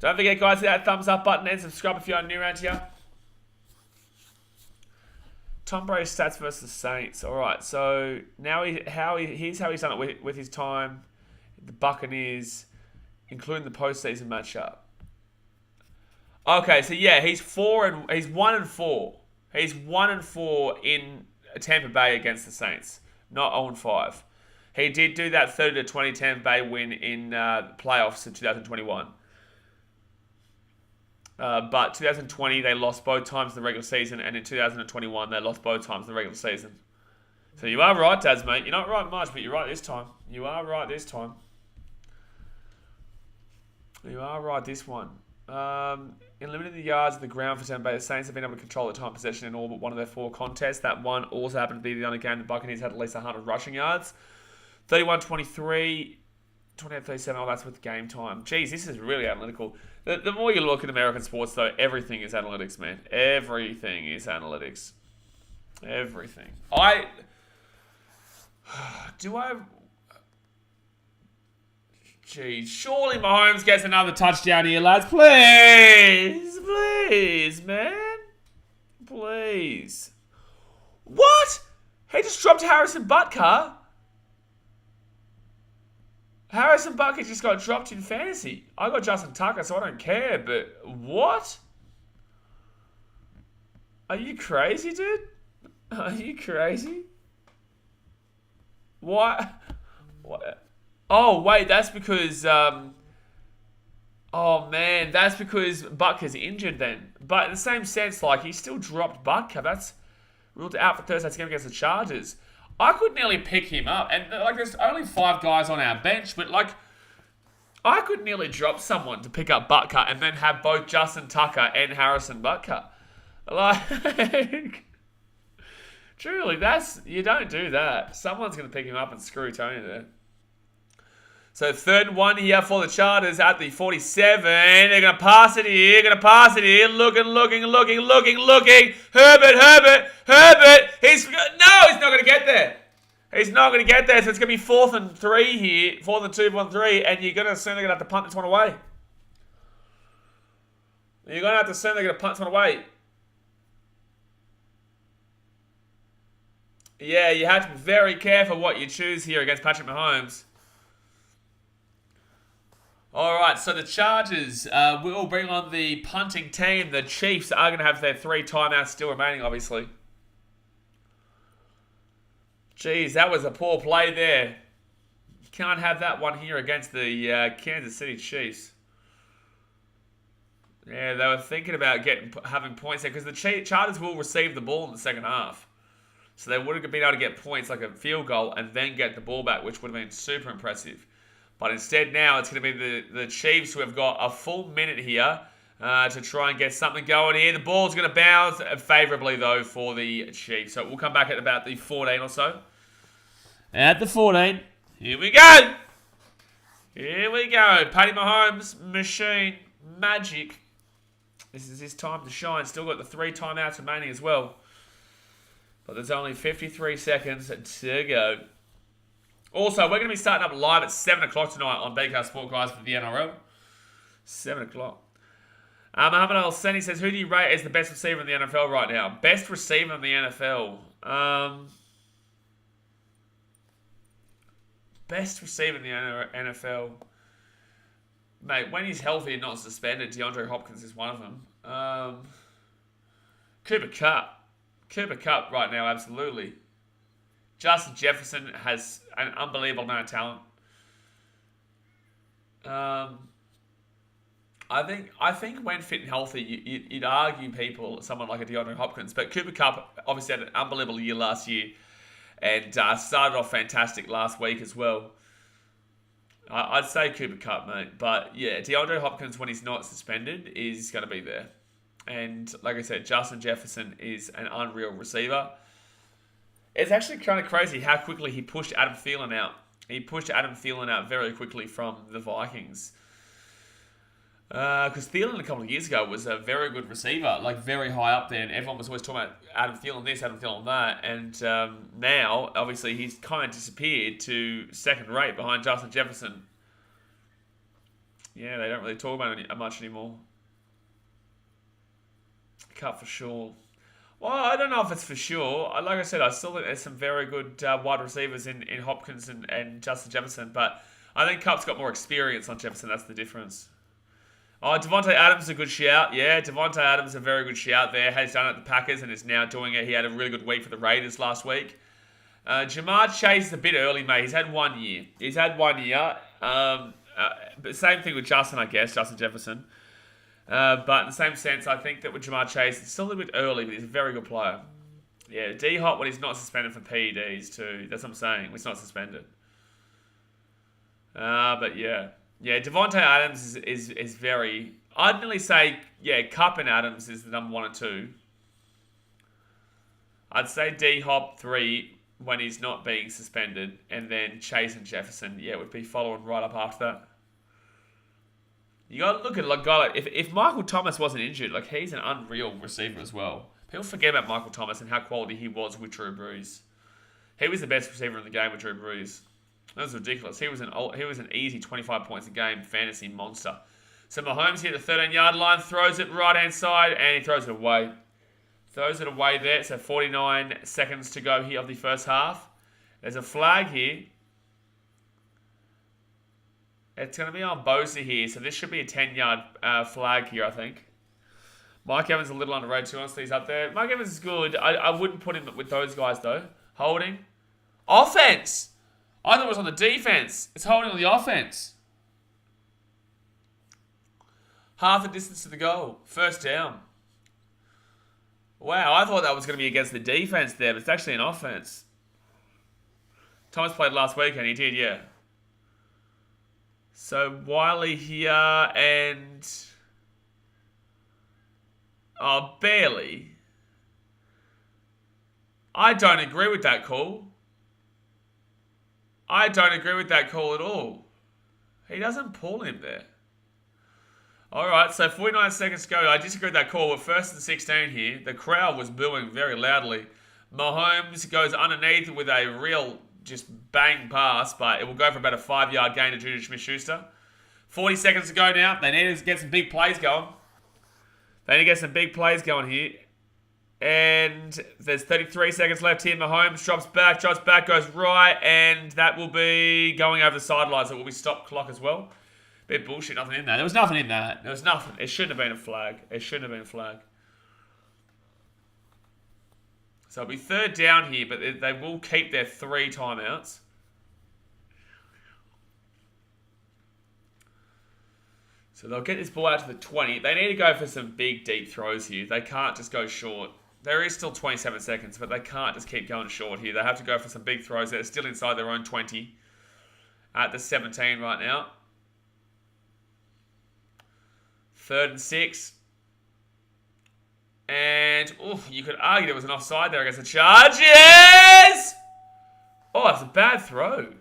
Don't forget, guys, hit that thumbs up button and subscribe if you're new around here. Tom Brady's stats versus the Saints. All right, so now here's how he's done it with his time. The Buccaneers, including the postseason matchup. Okay, so yeah, he's 1 and 4. He's 1 and 4 in Tampa Bay against the Saints, not 0 and 5. He did do that 30-20 Tampa Bay win in playoffs in 2021. But 2020, they lost both times in the regular season, and in 2021, they lost both times in the regular season. So you are right, Daz, mate. You're not right much, but you're right this time. You are right this time. You are right this one. In limiting the yards of the ground for Tampa Bay, the Saints have been able to control the time possession in all but one of their 4 contests. That one also happened to be the only game the Buccaneers had at least 100 rushing yards. 31-23, 28-37, oh, that's with game time. Jeez, this is really analytical. The more you look at American sports, though, everything is analytics, man. Everything is analytics. Everything. Jeez, surely Mahomes gets another touchdown here, lads. Please, man. Please. What? He just dropped Harrison Butker. Harrison Butker just got dropped in fantasy. I got Justin Tucker, so I don't care, but what? Are you crazy, dude? Are you crazy? What? Oh, wait, that's because... oh, man, that's because Butker's injured then. But in the same sense, like, he still dropped Butker. That's ruled out for Thursday's game against the Chargers. I could nearly pick him up. And, like, there's only 5 guys on our bench, but, like, I could nearly drop someone to pick up Butker and then have both Justin Tucker and Harrison Butker. Like... Truly, you don't do that. Someone's going to pick him up and screw Tony there. So 3rd and 1 here for the Chargers at the 47. They're going to pass it here. Looking. Herbert. He's not going to get there. He's not going to get there. So it's going to be 4th and 3 here. 4th and 2, 4th and 3. And you're going to assume they're going to have to punt this one away. Yeah, you have to be very careful what you choose here against Patrick Mahomes. Alright, so the Chargers will bring on the punting team. The Chiefs are going to have their 3 timeouts still remaining, obviously. Jeez, that was a poor play there. Can't have that one here against the Kansas City Chiefs. Yeah, they were thinking about having points there because the Chargers will receive the ball in the second half. So they would have been able to get points like a field goal and then get the ball back, which would have been super impressive. But instead now it's going to be the Chiefs who have got a full minute here to try and get something going here. The ball's going to bounce favourably, though, for the Chiefs. So we'll come back at about the 14 or so. At the 14. Here we go. Patty Mahomes, machine, magic. This is his time to shine. Still got the 3 timeouts remaining as well. But there's only 53 seconds to go. Also, we're going to be starting up live at 7 o'clock tonight on BKR Sport, guys, for the NRL. 7 o'clock. Mohamed Al-Seni says, who do you rate as the best receiver in the NFL right now? Best receiver in the NFL? Best receiver in the NFL. Mate, when he's healthy and not suspended, DeAndre Hopkins is one of them. Cooper Kupp. Cooper Kupp right now, absolutely. Justin Jefferson has an unbelievable amount of talent. I think when fit and healthy, you'd argue someone like a DeAndre Hopkins, but Cooper Kupp obviously had an unbelievable year last year, and started off fantastic last week as well. I'd say Cooper Kupp, mate, but yeah, DeAndre Hopkins when he's not suspended is going to be there, and like I said, Justin Jefferson is an unreal receiver. It's actually kind of crazy how quickly he pushed Adam Thielen out. He pushed Adam Thielen out very quickly from the Vikings. Because Thielen a couple of years ago was a very good receiver, like very high up there, and everyone was always talking about Adam Thielen this, Adam Thielen that, and now, obviously, he's kind of disappeared to second rate behind Justin Jefferson. Yeah, they don't really talk about it much anymore. Cut for sure. Well, I don't know if it's for sure. Like I said, I still think there's some very good wide receivers in Hopkins and Justin Jefferson, but I think Kupp's got more experience on Jefferson. That's the difference. Oh, Devontae Adams is a good shout. Yeah, Devontae Adams is a very good shout there. Has done it at the Packers and is now doing it. He had a really good week for the Raiders last week. Jamar Chase is a bit early, mate. He's had 1 year. But same thing with Justin, I guess, Justin Jefferson. But in the same sense, I think that with Jamar Chase, it's still a little bit early, but he's a very good player. Yeah, D-Hop when he's not suspended for PEDs too. That's what I'm saying. When he's not suspended. But yeah. Yeah, Devontae Adams is very... I'd nearly say, yeah, Kupp and Adams is the number 1 and 2. I'd say D-Hop 3 when he's not being suspended. And then Chase and Jefferson, yeah, would be following right up after that. You got to look at a guy like... If Michael Thomas wasn't injured, like he's an unreal receiver as well. People forget about Michael Thomas and how quality he was with Drew Brees. He was the best receiver in the game with Drew Brees. That was ridiculous. He was an easy 25 points a game fantasy monster. So Mahomes hit the 13-yard line, throws it right-hand side, and he throws it away. Throws it away there. So 49 seconds to go here of the first half. There's a flag here. It's going to be on Bosa here, so this should be a 10-yard flag here, I think. Mike Evans a little underrated too, honestly, he's up there. Mike Evans is good. I wouldn't put him with those guys, though. Holding. Offense! I thought it was on the defense. It's holding on the offense. Half the distance to the goal. First down. Wow, I thought that was going to be against the defense there, but it's actually an offense. Thomas played last weekend. He did, yeah. So Wiley here and... Oh, barely. I don't agree with that call. I don't agree with that call at all. He doesn't pull him there. Alright, so 49 seconds to go. I disagree with that call. We're first and 16 here. The crowd was booing very loudly. Mahomes goes underneath with a real just bang pass, but it will go for about a 5-yard gain to Juju Smith-Schuster. 40 seconds to go now. They need to get some big plays going. Here. And there's 33 seconds left here. Mahomes drops back, goes right, and that will be going over the sidelines. It will be stop clock as well. Bit bullshit, nothing in there. There was nothing in that. There was nothing. It shouldn't have been a flag. So it'll be third down here, but they will keep their 3 timeouts. So they'll get this ball out to the 20. They need to go for some big, deep throws here. They can't just go short. There is still 27 seconds, but they can't just keep going short here. They have to go for some big throws. They're still inside their own 20 at the 17 right now. 3rd and 6. And, you could argue there was an offside there against the Chargers. Oh, that's a bad throw.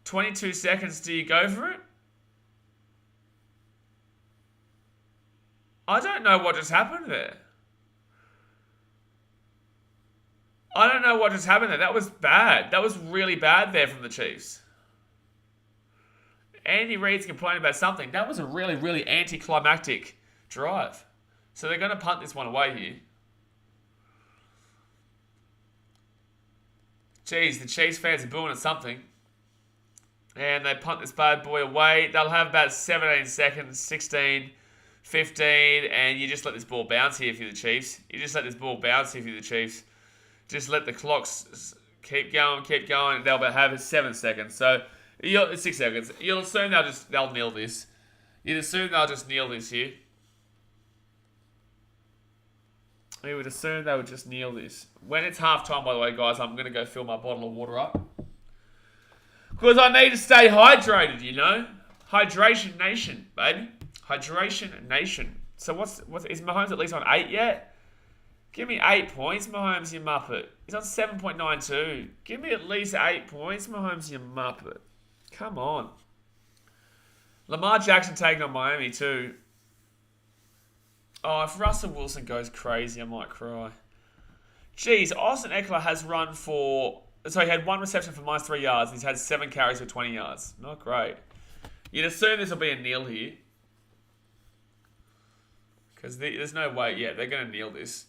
22 seconds, do you go for it? I don't know what just happened there. That was bad. That was really bad there from the Chiefs. Andy Reid's complaining about something. That was a really, really anticlimactic drive. So they're going to punt this one away here. Jeez, the Chiefs fans are booing at something. And they punt this bad boy away. They'll have about 17 seconds, 16, 15, and you just let this ball bounce here if you're the Chiefs. You just let this ball bounce here if you're the Chiefs. Just let the clocks keep going. They'll have 7 seconds. So, 6 seconds. You'll assume they'll kneel this. You'd assume they'll just kneel this here. You would assume they would just kneel this. When it's half time, by the way, guys, I'm going to go fill my bottle of water up. Because I need to stay hydrated, you know? Hydration nation, baby. Hydration nation. So is Mahomes at least on 8 yet? Give me 8 points, Mahomes, you muppet. He's on 7.92. Give me at least 8 points, Mahomes, you muppet. Come on. Lamar Jackson taking on Miami too. Oh, if Russell Wilson goes crazy, I might cry. Jeez, Austin Eckler has run for... So he had 1 reception for -3 yards. And he's had 7 carries for 20 yards. Not great. You'd assume this will be a kneel here. Because there's no way. Yeah, they're going to kneel this.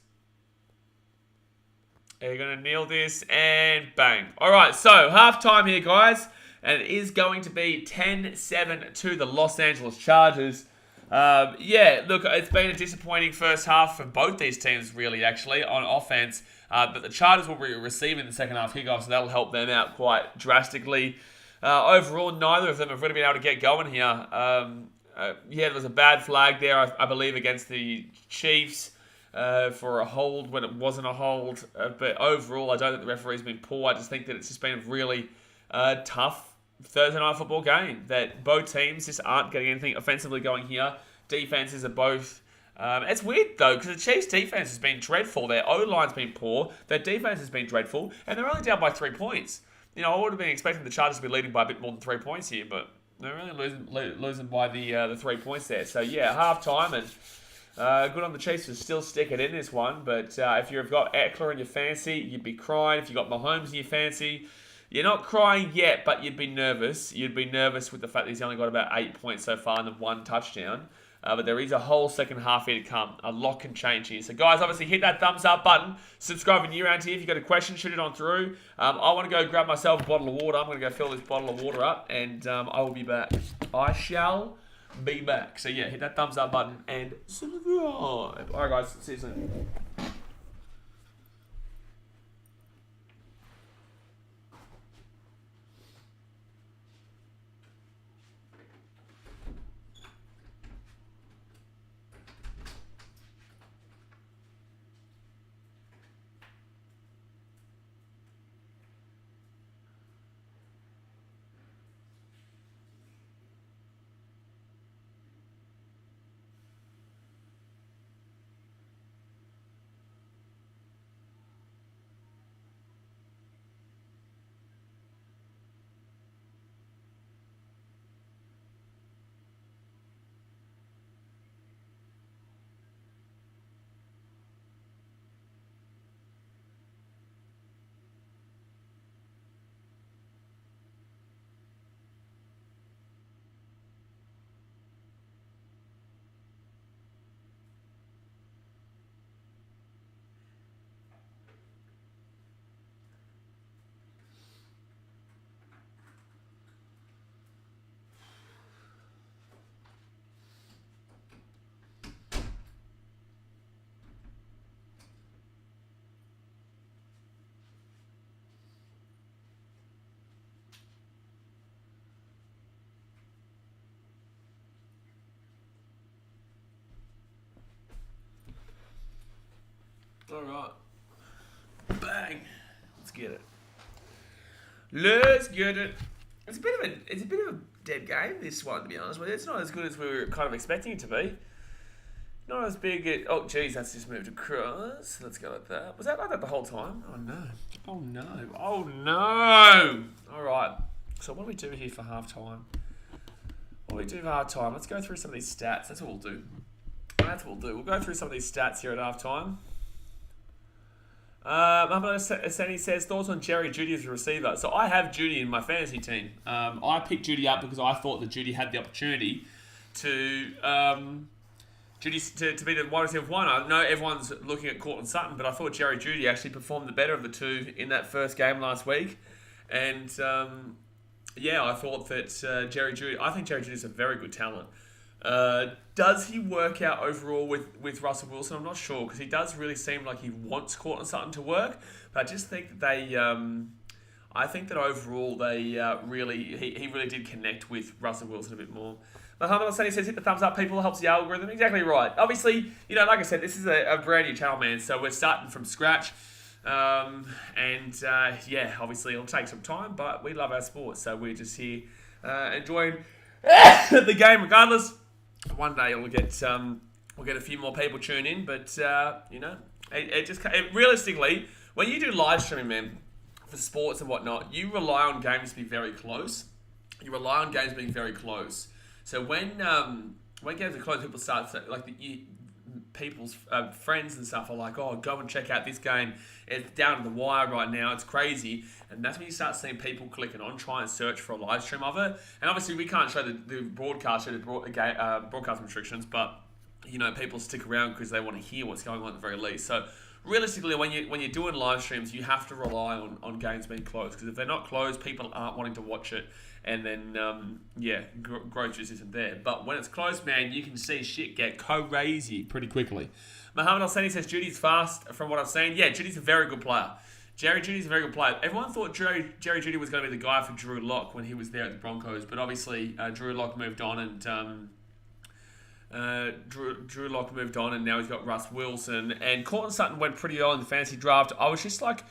They're going to kneel this. And bang. All right, so halftime here, guys. And it is going to be 10-7 to the Los Angeles Chargers. Yeah, look, it's been a disappointing first half for both these teams, really, actually, on offense. But the Chargers will be receiving the second half kickoff, so that'll help them out quite drastically. Overall, neither of them have really been able to get going here. Yeah, there was a bad flag there, I believe, against the Chiefs for a hold when it wasn't a hold. But overall, I don't think the referee's been poor. I just think that it's just been a really tough Thursday night football game that both teams just aren't getting anything offensively going here. Defenses are both... it's weird, though, because the Chiefs' defense has been dreadful. Their O-line's been poor. Their defense has been dreadful. And they're only down by 3 points. You know, I would have been expecting the Chargers to be leading by a bit more than 3 points here, but they're really losing by the 3 points there. So, yeah, half-time, and good on the Chiefs to still stick it in this one. But if you've got Eckler in your fancy, you'd be crying. If you've got Mahomes in your fancy... You're not crying yet, but you'd be nervous. You'd be nervous with the fact that he's only got about 8 points so far and 1 touchdown. But there is a whole second half here to come. A lot can change here. So, guys, obviously hit that thumbs up button. Subscribe if you're new around here. If you've got a question, shoot it on through. I want to go grab myself a bottle of water. I'm going to go fill this bottle of water up, and I will be back. I shall be back. So, yeah, hit that thumbs up button and subscribe. All right, guys. See you soon. All right. Bang. Let's get it. Let's get it. It's a bit of a dead game, this one, to be honest with you. It's not as good as we were kind of expecting it to be. Not as big. Oh, geez, that's just moved across. Let's go like that. Was that like that the whole time? Oh, no. Oh, no. Oh, no. All right. So what do we do here for halftime? What do we do for halftime? Let's go through some of these stats. That's what we'll do. We'll go through some of these stats here at halftime. Asani says, thoughts on Jerry Jeudy as a receiver. So I have Jeudy in my fantasy team. I picked Jeudy up because I thought that Jeudy had the opportunity to Judy to be the wide receiver one. I know everyone's looking at Cortland Sutton, but I thought Jerry Jeudy actually performed the better of the two in that first game last week. And I thought that Jerry Jeudy. I think Jerry Jeudy is a very good talent. Does he work out overall with Russell Wilson? I'm not sure, because he does really seem like he wants Cortland Sutton to work. But I just think that they. I think that overall they he really did connect with Russell Wilson a bit more. Muhammad Al-Sani says, hit the thumbs up, people, helps the algorithm. Exactly right. Obviously, like I said, this is a brand new channel, man, so we're starting from scratch. Obviously it'll take some time, but we love our sport, so we're just here enjoying the game regardless. One day we'll get a few more people tune in, but realistically, when you do live streaming, man, for sports and whatnot, you rely on games to be very close. You rely on games being very close. So when games are close, people start to, people's friends and stuff are like, oh, go and check out this game. It's down to the wire right now. It's crazy. And that's when you start seeing people clicking on, try and search for a live stream of it. And obviously we can't show the broadcast broadcast restrictions, but people stick around because they want to hear what's going on at the very least. So realistically, when you're doing live streams, you have to rely on games being closed, because if they're not closed, people aren't wanting to watch it, and then growth just isn't there. But when it's closed, man, you can see shit get crazy pretty quickly. Muhammad Al-Sani says Judy's fast from what I've seen. Yeah, Judy's a very good player. Jerry Jeudy's a very good player. Everyone thought Jerry Jeudy was going to be the guy for Drew Lock when he was there at the Broncos, but obviously Drew Lock moved on, and Drew Lock moved on, and now he's got Russ Wilson. And Cortland Sutton went pretty early in the fantasy draft. I was just like,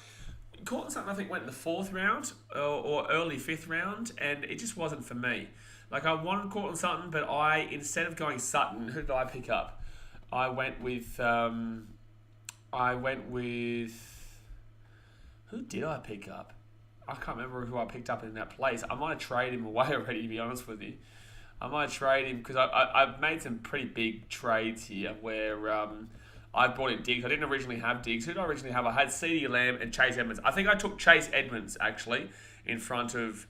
Cortland Sutton I think went in the 4th round or early 5th round, and it just wasn't for me. Like, I wanted Cortland Sutton, but instead of going Sutton, who did I pick up? I went with who did I pick up? I can't remember who I picked up in that place. I might have traded him away already, to be honest with you. I might trade him because I've made some pretty big trades here where I brought in Diggs. I didn't originally have Diggs. Who did I originally have? I had CeeDee Lamb and Chase Edmonds. I think I took Chase Edmonds, actually, in front of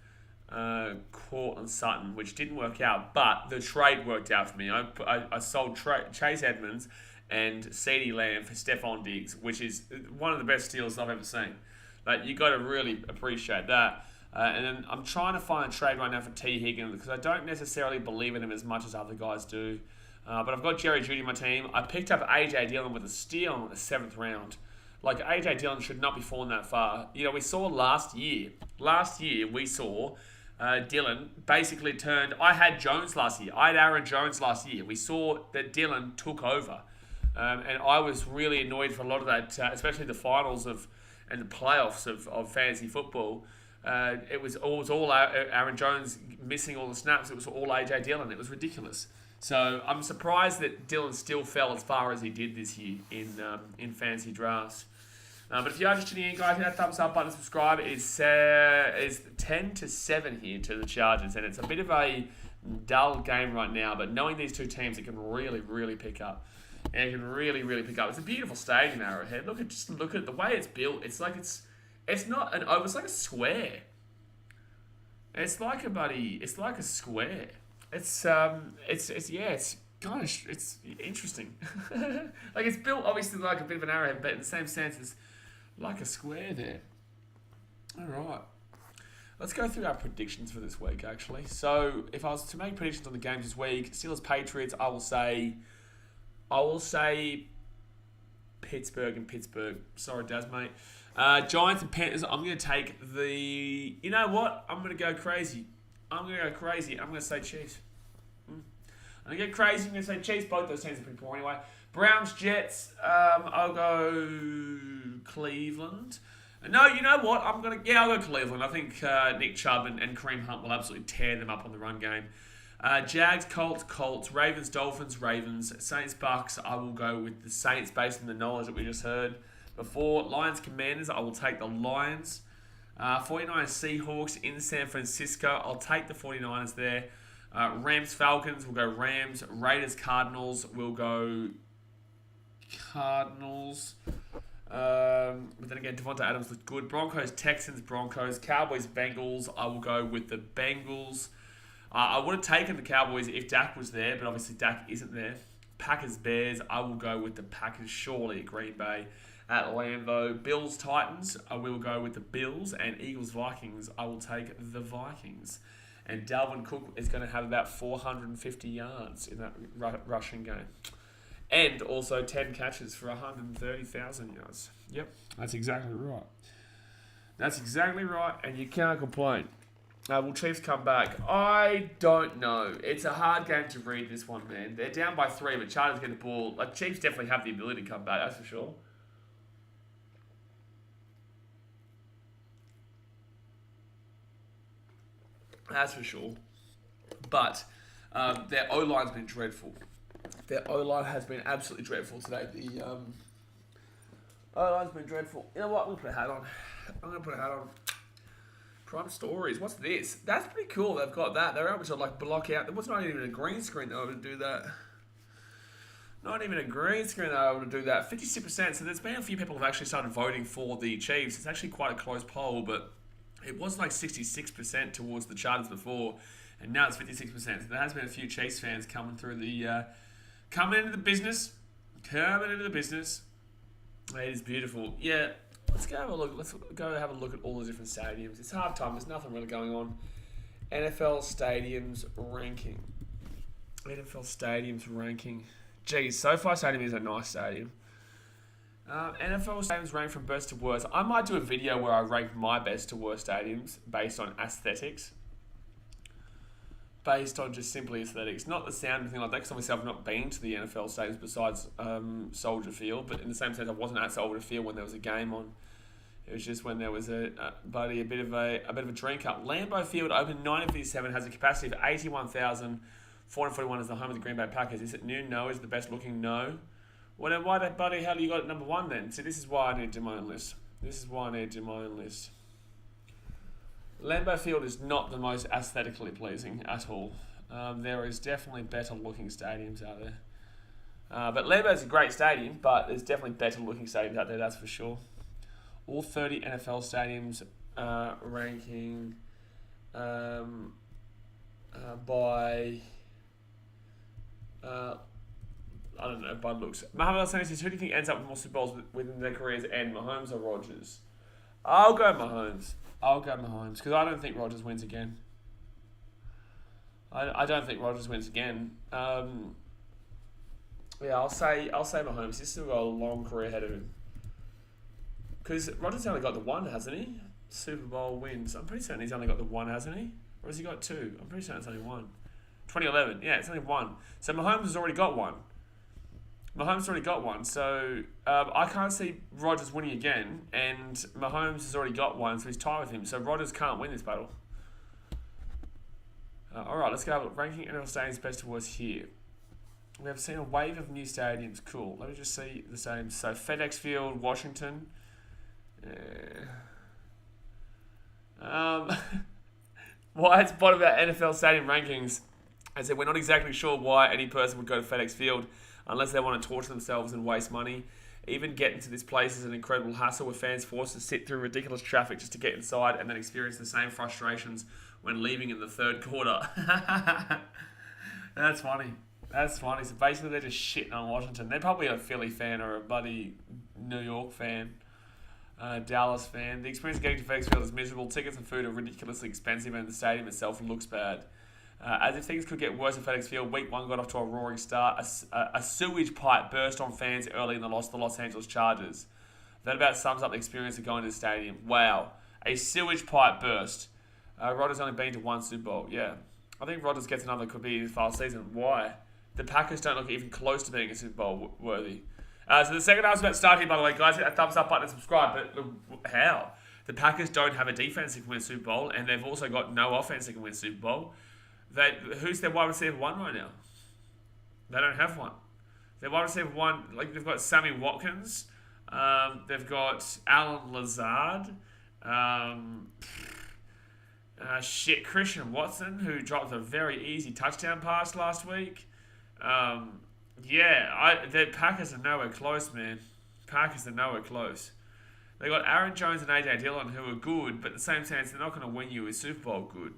Cortland Sutton, which didn't work out, but the trade worked out for me. I sold Chase Edmonds and CeeDee Lamb for Stephon Diggs, which is one of the best steals I've ever seen. Like, you got to really appreciate that. And then I'm trying to find a trade right now for T. Higgins, because I don't necessarily believe in him as much as other guys do. But I've got Jerry Jeudy in my team. I picked up A.J. Dillon with a steal in the 7th round. Like, A.J. Dillon should not be falling that far. We saw last year we saw Dillon basically turned... I had Jones last year. I had Aaron Jones last year. We saw that Dillon took over. And I was really annoyed for a lot of that, especially the finals and the playoffs of fantasy football. It was all Aaron Jones missing all the snaps. It was all A.J. Dillon. It was ridiculous. So I'm surprised that Dillon still fell as far as he did this year in fantasy drafts. But if you are just tuning in, guys, hit that thumbs up button, subscribe. It's 10-7 here to the Chargers, and it's a bit of a dull game right now. But knowing these two teams, it can really, really pick up. And it can really, really pick up. It's a beautiful stadium, Arrowhead. Look at the way it's built. It's like it's not an oval. It's like a square. It's like a square. It's interesting. Like, it's built obviously like a bit of an arrowhead, but in the same sense, it's like a square there. All right. Let's go through our predictions for this week, actually. So, if I was to make predictions on the games this week, Steelers Patriots, I will say Pittsburgh and Pittsburgh. Sorry, Daz, mate. Giants and Panthers, I'm going to take the... You know what? I'm going to go crazy. I'm going to say Chiefs. I'm going to get crazy. I'm going to say Chiefs. Both those teams are pretty poor anyway. Browns, Jets. I'll go Cleveland. No, you know what? I'll go Cleveland. I think Nick Chubb and Kareem Hunt will absolutely tear them up on the run game. Jags, Colts, Ravens, Dolphins, Ravens, Saints, Bucks. I will go with the Saints based on the knowledge that we just heard before. Lions, Commanders. I will take the Lions. 49ers, Seahawks in San Francisco. I'll take the 49ers there. Rams, Falcons. We'll go Rams. Raiders, Cardinals. We'll go Cardinals. But then again, Devonta Adams looked good. Broncos, Texans, Broncos. Cowboys, Bengals. I will go with the Bengals. I would have taken the Cowboys if Dak was there, but obviously Dak isn't there. Packers Bears, I will go with the Packers surely at Green Bay. At Lambeau, Bills Titans, I will go with the Bills. And Eagles Vikings, I will take the Vikings. And Dalvin Cook is going to have about 450 yards in that rushing game. And also 10 catches for 130,000 yards. Yep, that's exactly right. That's exactly right, and you can't complain. Will Chiefs come back? I don't know. It's a hard game to read, this one, man. They're down by 3, but Chargers get the ball. Like, Chiefs definitely have the ability to come back, that's for sure. That's for sure. But their O-line's been dreadful. Their O-line has been absolutely dreadful today. The O-line's been dreadful. You know what? I'm going to put a hat on. Prime Stories. What's this? That's pretty cool. They've got that. They're able to like block out. There was not even a green screen they were able to do that. Not even a green screen they were able to do that. 56%. So there's been a few people who have actually started voting for the Chiefs. It's actually quite a close poll, but it was like 66% towards the Chargers before, and now it's 56%. So there has been a few Chiefs fans coming through the coming into the business. It is beautiful. Yeah. Let's go have a look. Let's go have a look at all the different stadiums. It's halftime. There's nothing really going on. NFL stadiums ranking. Geez, SoFi Stadium is a nice stadium. NFL stadiums rank from best to worst. I might do a video where I rank my best to worst stadiums based on aesthetics. Based on just simply aesthetics. Not the sound or anything like that, because obviously I've not been to the NFL stadiums besides Soldier Field, but in the same sense I wasn't at Soldier Field when there was a game on. It was just when there was a bit of a drink up. Lambeau Field opened 1957, has a capacity of 81,441 as the home of the Green Bay Packers. Is it new? No. Is it the best looking? No. Well then why that bloody hell you got it number 1 then? See, this is why I need to do my own list. Lambeau Field is not the most aesthetically pleasing at all. There is definitely better looking stadiums out there. But Lambeau is a great stadium, but there's definitely better looking stadiums out there, that's for sure. All 30 NFL stadiums ranking by, by looks. Muhammad Al-Sani says, who do you think ends up with more Super Bowls within their careers end, Mahomes or Rodgers? I'll go Mahomes, because I don't think Rodgers wins again. I don't think Rodgers wins again. Yeah, I'll say Mahomes. He's still got a long career ahead of him. Because Rodgers only got the 1, hasn't he? Super Bowl wins. I'm pretty certain he's only got the 1, hasn't he? Or has he got 2? I'm pretty certain it's only 1. 2011. Yeah, it's only 1. So Mahomes has already got 1. So I can't see Rodgers winning again, and Mahomes has already got 1, so he's tied with him. So Rodgers can't win this battle. All right, let's go ranking NFL stadiums best to worst here. We have seen a wave of new stadiums. Cool. Let me just see the stadiums. So FedEx Field, Washington. Why it's bottom of our NFL stadium rankings? I said we're not exactly sure why any person would go to FedEx Field unless they want to torture themselves and waste money. Even getting to this place is an incredible hassle, with fans forced to sit through ridiculous traffic just to get inside and then experience the same frustrations when leaving in the third quarter. That's funny. So basically they're just shitting on Washington. They're probably a Philly fan or a bloody New York fan. Dallas fan. The experience of getting to FedEx Field is miserable. Tickets and food are ridiculously expensive, and the stadium itself looks bad. As if things could get worse at FedEx Field, week 1 got off to a roaring start. A sewage pipe burst on fans early in the loss to the Los Angeles Chargers. That about sums up the experience of going to the stadium. Wow. A sewage pipe burst. Rodgers only been to 1 Super Bowl. Yeah. I think Rodgers gets another, could be his last season. Why? The Packers don't look even close to being a Super Bowl worthy. So the second half's about to start here, by the way, guys. Hit that thumbs up button and subscribe. But look, how? The Packers don't have a defense that can win a Super Bowl, and they've also got no offense that can win a Super Bowl. Who's their wide receiver 1 right now? They don't have one. Their wide receiver 1, like they've got Sammy Watkins, they've got Alan Lazard, Christian Watson, who dropped a very easy touchdown pass last week. The Packers are nowhere close, man. They got Aaron Jones and AJ Dillon, who are good, but at the same sense, they're not going to win you a Super Bowl good.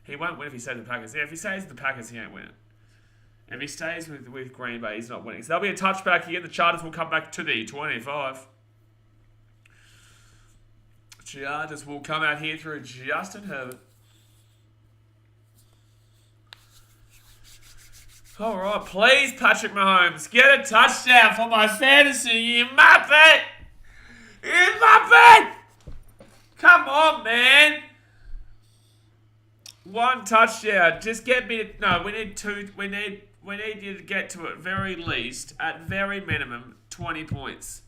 He won't win if he stays with the Packers. Yeah, if he stays with the Packers, he ain't winning. If he stays with Green Bay, he's not winning. So there'll be a touchback here. The Chargers will come back to the 25. Chargers will come out here through Justin Herbert. All right, please, Patrick Mahomes, get a touchdown for my fantasy. You muppet! You muppet! Come on, man. One touchdown. Just get me to... No, we need two. We need you to get to at very least, at very minimum, 20 points.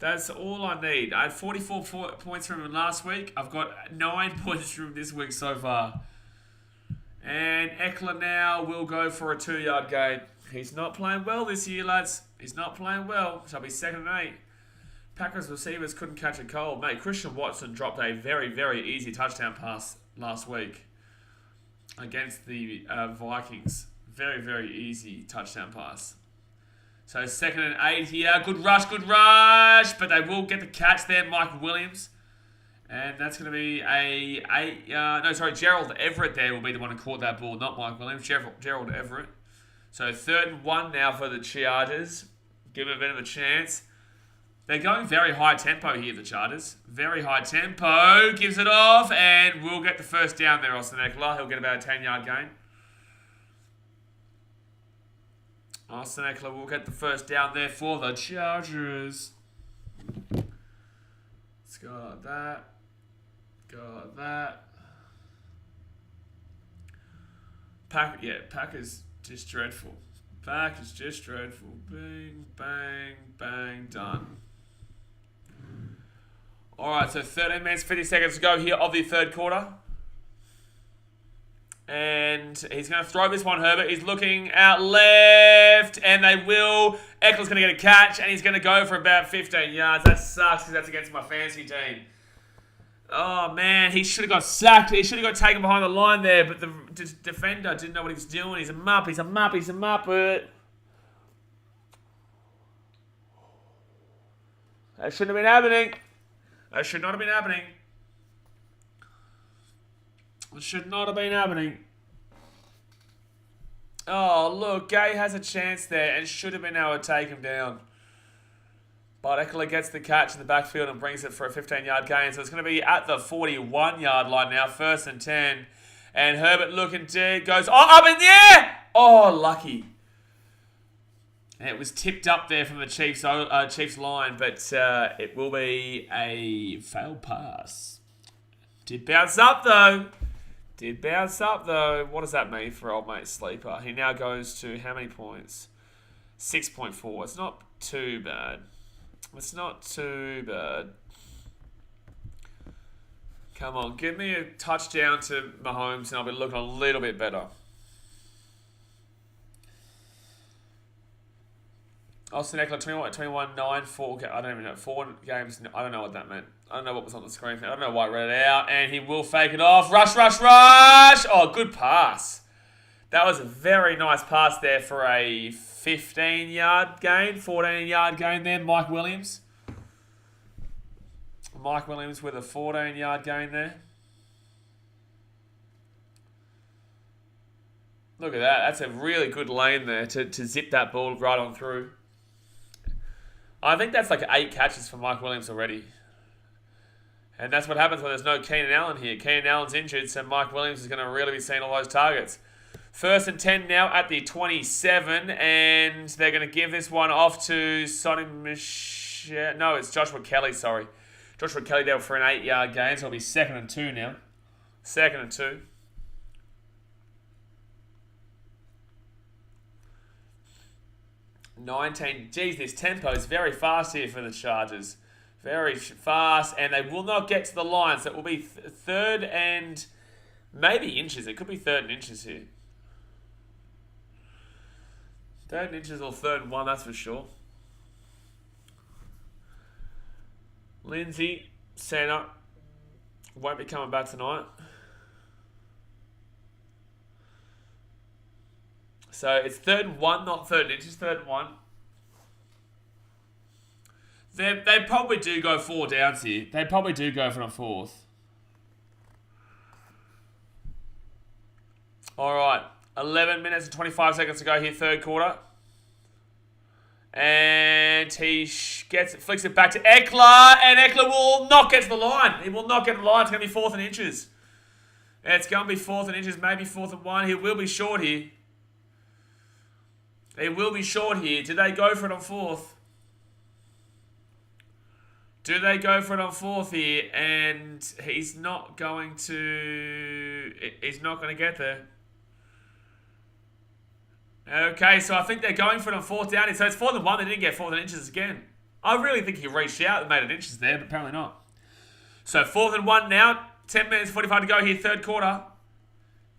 That's all I need. I had 44 points from him last week. I've got 9 points from him this week so far. And Eckler now will go for a 2-yard gain. He's not playing well this year, lads. He's not playing well. Shall be 2nd and 8. Packers receivers couldn't catch a cold. Mate, Christian Watson dropped a very, very easy touchdown pass last week against the Vikings. Very, very easy touchdown pass. So 2nd and 8 here. Good rush. But they will get the catch there, Mike Williams. And that's going to be Gerald Everett there will be the one who caught that ball, not Mike Williams. Gerald Everett. So 3rd and 1 now for the Chargers. Give him a bit of a chance. They're going very high tempo here, the Chargers. Very high tempo. Gives it off, and we'll get the first down there, Austin Eckler. He'll get about a 10-yard gain. Austin Eckler will get the first down there for the Chargers. Let's go like that. Go like that. Pack is just dreadful. Pack is just dreadful. Bing, bang, bang, done. Alright, so 13 minutes, 50 seconds to go here of the 3rd quarter. And he's going to throw this one, Herbert. He's looking out left, and they will. Eckler's going to get a catch, and he's going to go for about 15 yards. That sucks because that's against my fantasy team. Oh, man, he should have got sacked. He should have got taken behind the line there, but the defender didn't know what he was doing. He's a muppet. That shouldn't have been happening. That should not have been happening. It should not have been happening. Oh, look, Gay has a chance there and should have been able to take him down. But Eckler gets the catch in the backfield and brings it for a 15-yard gain. So it's going to be at the 41-yard line now, 1st and 10. And Herbert looking dead, goes up in the air! Oh, lucky. And it was tipped up there from the Chiefs line, but it will be a failed pass. Did bounce up, though. What does that mean for old mate Sleeper? He now goes to how many points? 6.4. It's not too bad. Come on, give me a touchdown to Mahomes and I'll be looking a little bit better. Austin Eckler, 21-9, 4. I don't even know. 4 games. I don't know what that meant. I don't know what was on the screen. I don't know why I read it out. And he will fake it off. Rush. Oh, good pass. That was a very nice pass there for a 15-yard gain. 14-yard gain there, Mike Williams. Mike Williams with a 14-yard gain there. Look at that. That's a really good lane there to zip that ball right on through. I think that's like 8 catches for Mike Williams already. And that's what happens when there's no Keenan Allen here. Keenan Allen's injured, so Mike Williams is going to really be seeing all those targets. 1st and 10 now at the 27, and they're going to give this one off to Sonny Michel. No, it's Joshua Kelly, sorry. Joshua Kelly there for an 8-yard gain, so it'll be 2nd and 2 now. 2nd and 2. Geez, this tempo is very fast here for the Chargers. Very fast, and they will not get to the line, so it will be 3rd and maybe inches. It could be 3rd and inches here. 3rd and inches or 3rd and 1, that's for sure. Lindsay, center, won't be coming back tonight. So it's 3rd and 1, not 3rd and inches, 3rd and 1. They probably do go 4 downs here. They probably do go for a 4th. All right. 11 minutes and 25 seconds to go here, third quarter. And he flicks it back to Eckler, and Eckler will not get to the line. He will not get to the line. It's going to be 4th and inches. It's going to be 4th and inches, maybe 4th and 1. He will be short here. He will be short here. Did they go for it on 4th? Do they go for it on 4th here? And he's not going to... He's not going to get there. Okay, so I think they're going for it on 4th down. So it's 4th and 1. They didn't get 4th and inches again. I really think he reached out and made it inches there, but apparently not. So 4th and 1 now. 10 minutes, 45 to go here, third quarter.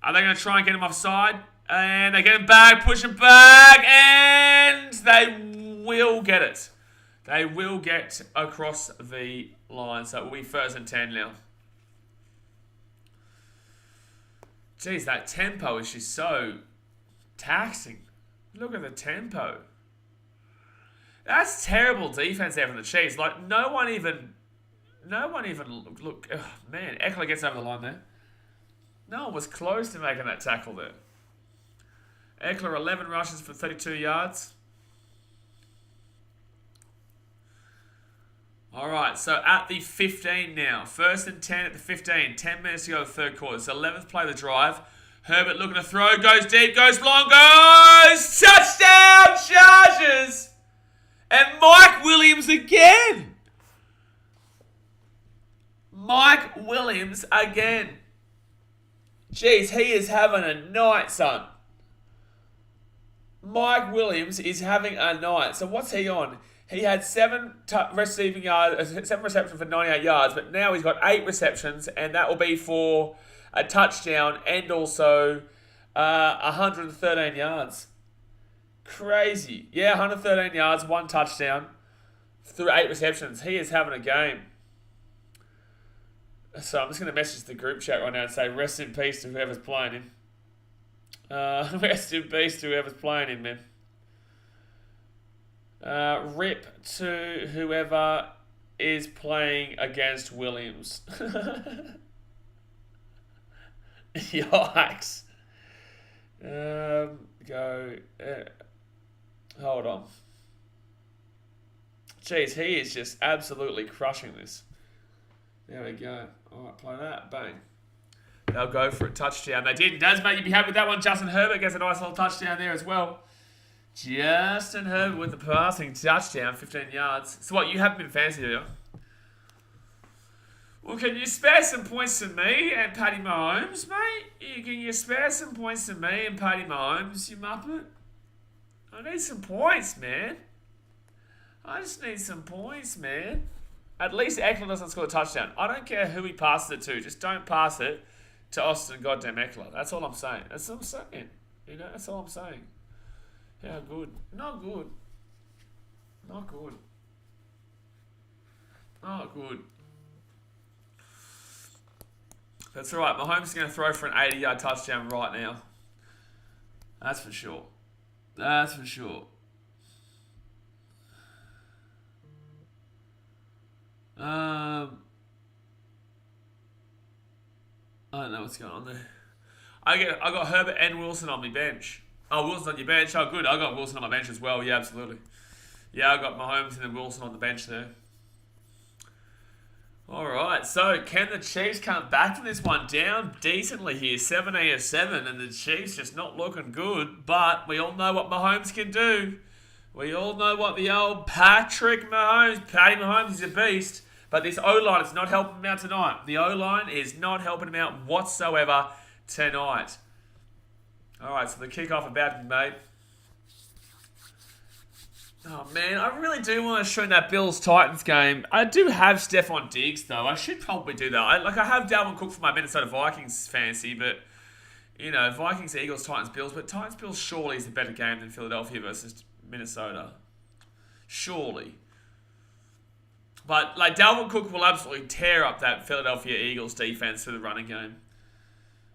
Are they going to try and get him offside? And they get him back, push him back, and they will get it. They will get across the line. So it will be 1st and 10 now. Jeez, that tempo is just so taxing. Look at the tempo. That's terrible defense there from the Chiefs. Like, no one even look. Oh, man, Eckler gets over the line there. No one was close to making that tackle there. Eckler 11 rushes for 32 yards. All right, so at the 15 now. 1st and 10 at the 15. 10 minutes to go to the third quarter. It's 11th play of the drive. Herbert looking to throw. Goes deep, goes long, goes! Touchdown, Chargers! And Mike Williams again. Mike Williams again. Jeez, he is having a night, son. Mike Williams is having a night. So what's he on? He had 7 receptions for 98 yards, but now he's got 8 receptions, and that will be for a touchdown and also 113 yards. Crazy. Yeah, 113 yards, 1 touchdown through 8 receptions. He is having a game. So I'm just going to message the group chat right now and say, rest in peace to whoever's playing him. Rest in peace to whoever's playing him, man. Rip to whoever is playing against Williams. Yikes. Hold on. Jeez, he is just absolutely crushing this. There we go. Alright, play that. Bang. They'll go for a touchdown. They did. Does, mate, you'd be happy with that one. Justin Herbert gets a nice little touchdown there as well. Justin Herbert with the passing touchdown, 15 yards. So what, you haven't been fancy, do you? Well, can you spare some points to me and Paddy Mahomes, mate? Can you spare some points to me and Paddy Mahomes, you muppet? I need some points, man. I just need some points, man. At least Eckler doesn't score a touchdown. I don't care who he passes it to. Just don't pass it to Austin goddamn Eckler. That's all I'm saying. That's all I'm saying. You know, that's all I'm saying. Yeah, good. Not good. Not good. Not good. That's all right. Mahomes is going to throw for an 80-yard touchdown right now. That's for sure. That's for sure. I don't know what's going on there. I got Herbert and Wilson on my bench. Oh, Wilson's on your bench. Oh, good. I got Wilson on my bench as well. Yeah, absolutely. Yeah, I got Mahomes and then Wilson on the bench there. All right. So, can the Chiefs come back from this one down decently here? 7 7, and the Chiefs just not looking good. But we all know what Mahomes can do. We all know what the old Patty Mahomes is a beast. But this O-line is not helping him out tonight. The O-line is not helping him out whatsoever tonight. All right, so the kickoff about to be made. Oh, man, I really do want to show that Bills-Titans game. I do have Stephon Diggs, though. I should probably do that. I have Dalvin Cook for my Minnesota Vikings fantasy, but, you know, Vikings, Eagles, Titans, Bills. But Titans, Bills surely is a better game than Philadelphia versus Minnesota. Surely. But, like, Dalvin Cook will absolutely tear up that Philadelphia Eagles defense for the running game.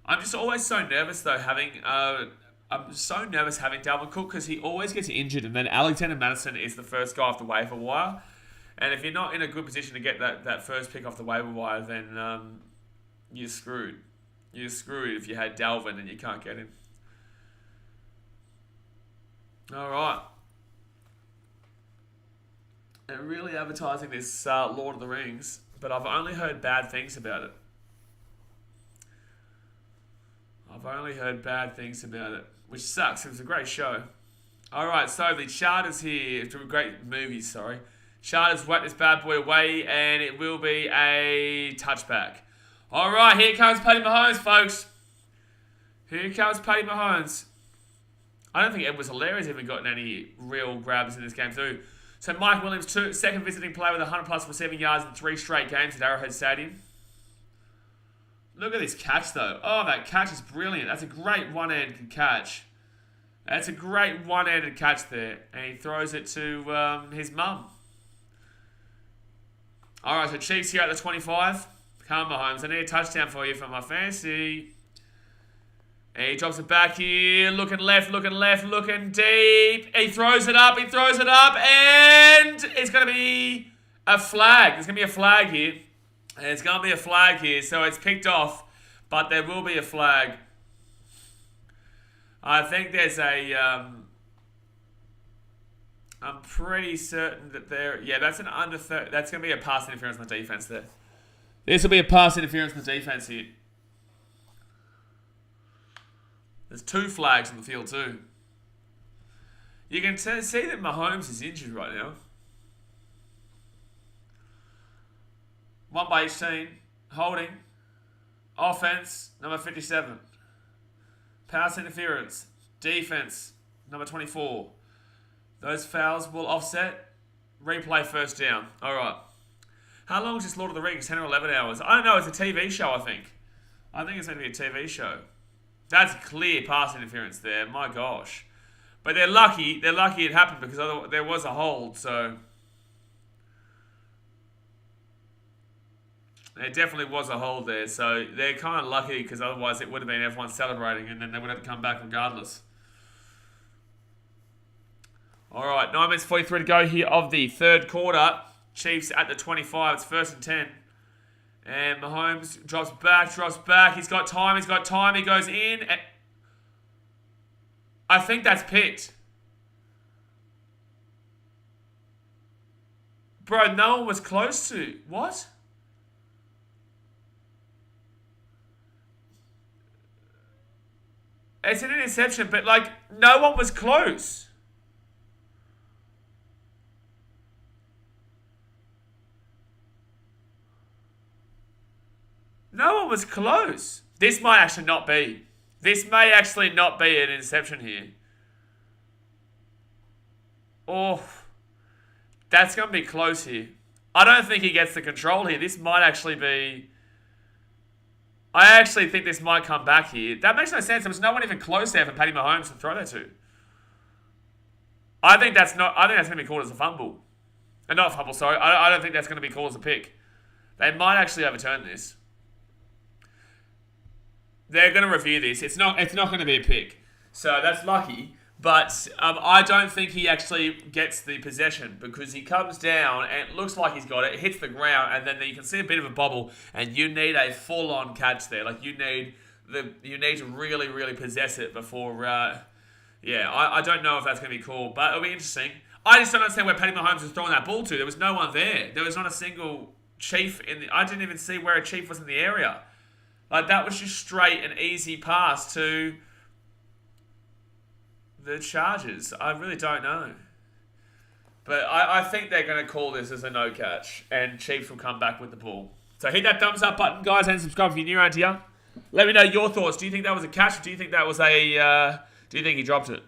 I'm just always so nervous, though, having Dalvin Cook because he always gets injured, and then Alexander Mattison is the first guy off the waiver wire. And if you're not in a good position to get that first pick off the waiver wire, then you're screwed. You're screwed if you had Dalvin and you can't get him. All right. They're really advertising this Lord of the Rings, but I've only heard bad things about it. Which sucks. It was a great show. All right, so the Charters here. It's a great movie, sorry. Charters whack this bad boy away, and it will be a touchback. All right, here comes Paddy Mahomes, folks. Here comes Paddy Mahomes. I don't think Edwards Hilaire's even gotten any real grabs in this game, too. So Mike Williams, second visiting player with 100-plus receiving yards in 3 straight games at Arrowhead Stadium. Look at this catch, though. Oh, that catch is brilliant. That's a great one-handed catch. That's a great one-handed catch there. And he throws it to his mum. All right, so Chiefs here at the 25. Come on, Mahomes. I need a touchdown for you for my fantasy. And he drops it back here. Looking left, looking deep. He throws it up, and it's going to be a flag. There's going to be a flag here. And it's going to be a flag here, so it's picked off, but there will be a flag. I think there's a... I'm pretty certain that there... Yeah, that's an under... That's going to be a pass interference on the defense there. This will be a pass interference on the defense here. There's 2 flags on the field too. You can see that Mahomes is injured right now. 1 by 18. Holding. Offense, number 57. Pass interference. Defense, number 24. Those fouls will offset. Replay first down. Alright. How long is this Lord of the Rings? 10 or 11 hours? I don't know. It's a TV show, I think. I think it's going to be a TV show. That's clear pass interference there. My gosh. But they're lucky. They're lucky it happened because otherwise there was a hold, so... There definitely was a hold there, so they're kind of lucky because otherwise it would have been everyone celebrating and then they would have to come back regardless. Alright, 9 minutes 43 to go here of the third quarter. Chiefs at the 25, it's 1st and 10. And Mahomes drops back. He's got time, he goes in. I think that's picked. Bro, no one was close to... What? It's an interception, but, like, no one was close. No one was close. This might actually not be. This may actually not be an interception here. Oh, that's going to be close here. I don't think he gets the control here. This might actually be... I actually think this might come back here. That makes no sense. There was no one even close there for Paddy Mahomes to throw that to. I think that's going to be called as a fumble. Not a fumble, sorry. I don't think that's going to be called as a pick. They might actually overturn this. They're going to review this. It's not going to be a pick. So that's lucky. But I don't think he actually gets the possession because he comes down and it looks like he's got it. Hits the ground and then you can see a bit of a bobble and you need a full-on catch there. Like you need to really, really possess it before... I don't know if that's going to be called, but it'll be interesting. I just don't understand where Paddy Mahomes was throwing that ball to. There was no one there. There was not a single Chief in the... I didn't even see where a Chief was in the area. Like, that was just straight and easy pass to the Chargers. I really don't know. But I think they're going to call this as a no catch. And Chiefs will come back with the ball. So hit that thumbs up button, guys, and subscribe if you're new around here. Let me know your thoughts. Do you think that was a catch? Or do you think that was a... do you think he dropped it?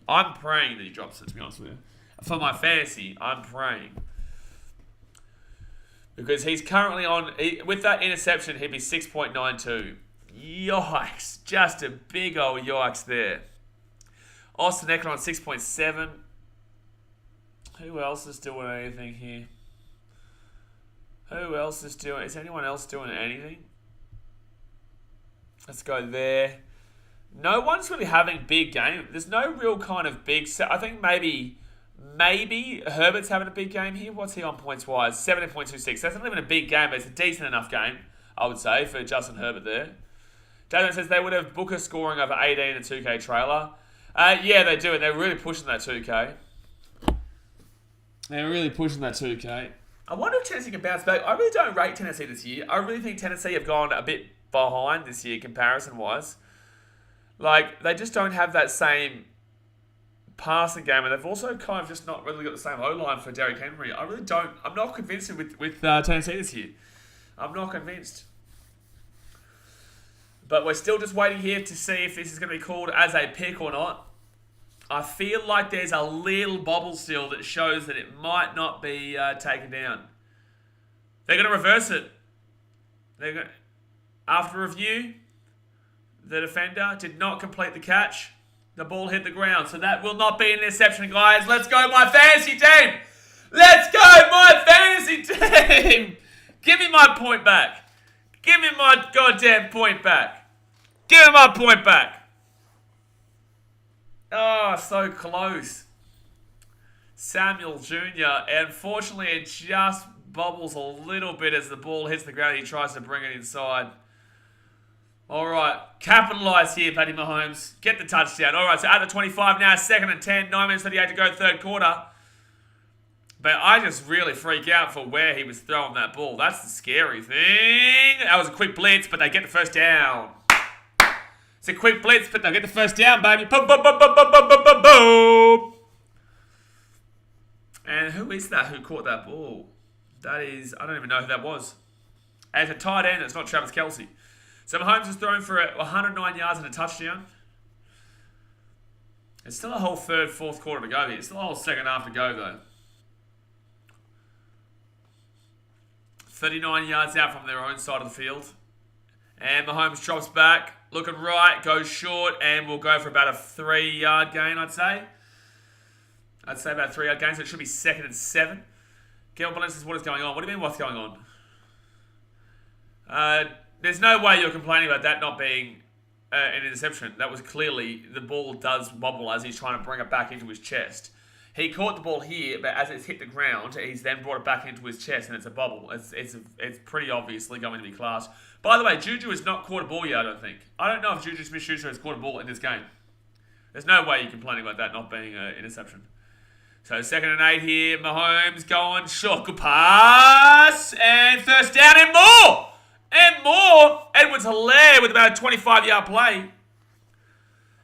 I'm praying that he drops it, to be honest with you. For my fantasy, I'm praying. Because he's currently on... with that interception, he'd be 6.92. Yikes. Just a big old yikes there. Austin Eckler on 6.7. Who else is doing anything here? Who else is doing... Is anyone else doing anything? Let's go there. No one's really having big game. There's no real kind of big... I think maybe Herbert's having a big game here. What's he on points-wise? 17.26. That's not even a big game, but it's a decent enough game, I would say, for Justin Herbert there. Jasmine says they would have Booker scoring over 18 in a 2K trailer. Yeah, they do, and they're really pushing that 2K. They're really pushing that 2K. I wonder if Tennessee can bounce back. I really don't rate Tennessee this year. I really think Tennessee have gone a bit behind this year comparison-wise. Like, they just don't have that same passing game, and they've also kind of just not really got the same O-line for Derrick Henry. I really don't. I'm not convinced with Tennessee this year. I'm not convinced. But we're still just waiting here to see if this is going to be called as a pick or not. I feel like there's a little bobble still that shows that it might not be taken down. They're going to reverse it. After review, the defender did not complete the catch. The ball hit the ground, so that will not be an interception, guys. Let's go, my fantasy team! Let's go, my fantasy team! Give me my point back. Give me my goddamn point back. Give me my point back. Oh, so close. Samuel Jr. Unfortunately, it just bobbles a little bit as the ball hits the ground. He tries to bring it inside. All right, capitalise here, Patty Mahomes. Get the touchdown. All right, so at the 25 now, 2nd and 10, 9 minutes 38 to go, third quarter. But I just really freak out for where he was throwing that ball. That's the scary thing. That was a quick blitz, but they get the first down. It's a quick blitz, but they'll get the first down, baby. Boom, boom, boom, boom, boom, boom, boom, boom, boom. And who is that who caught that ball? That is, I don't even know who that was. As a tight end, it's not Travis Kelce. So Mahomes is thrown for 109 yards and a touchdown. It's still a whole third, fourth quarter to go here. It's still a whole second half to go, though. 39 yards out from their own side of the field. And Mahomes drops back, looking right, goes short, and will go for about a 3-yard gain, I'd say. I'd say about a 3-yard gain, so it should be 2nd and 7. Gil Balin says, what is going on? What do you mean, what's going on? There's no way you're complaining about that not being an interception. That was clearly, the ball does wobble as he's trying to bring it back into his chest. He caught the ball here, but as it's hit the ground, he's then brought it back into his chest, and it's a bobble. It's pretty obviously going to be class. By the way, Juju has not caught a ball yet, I don't think. I don't know if Juju Smith-Schuster has caught a ball in this game. There's no way you're complaining about that not being an interception. So 2nd and 8 here. Mahomes going short. Good pass. And first down and more. And more. Edwards-Helaire with about a 25-yard play.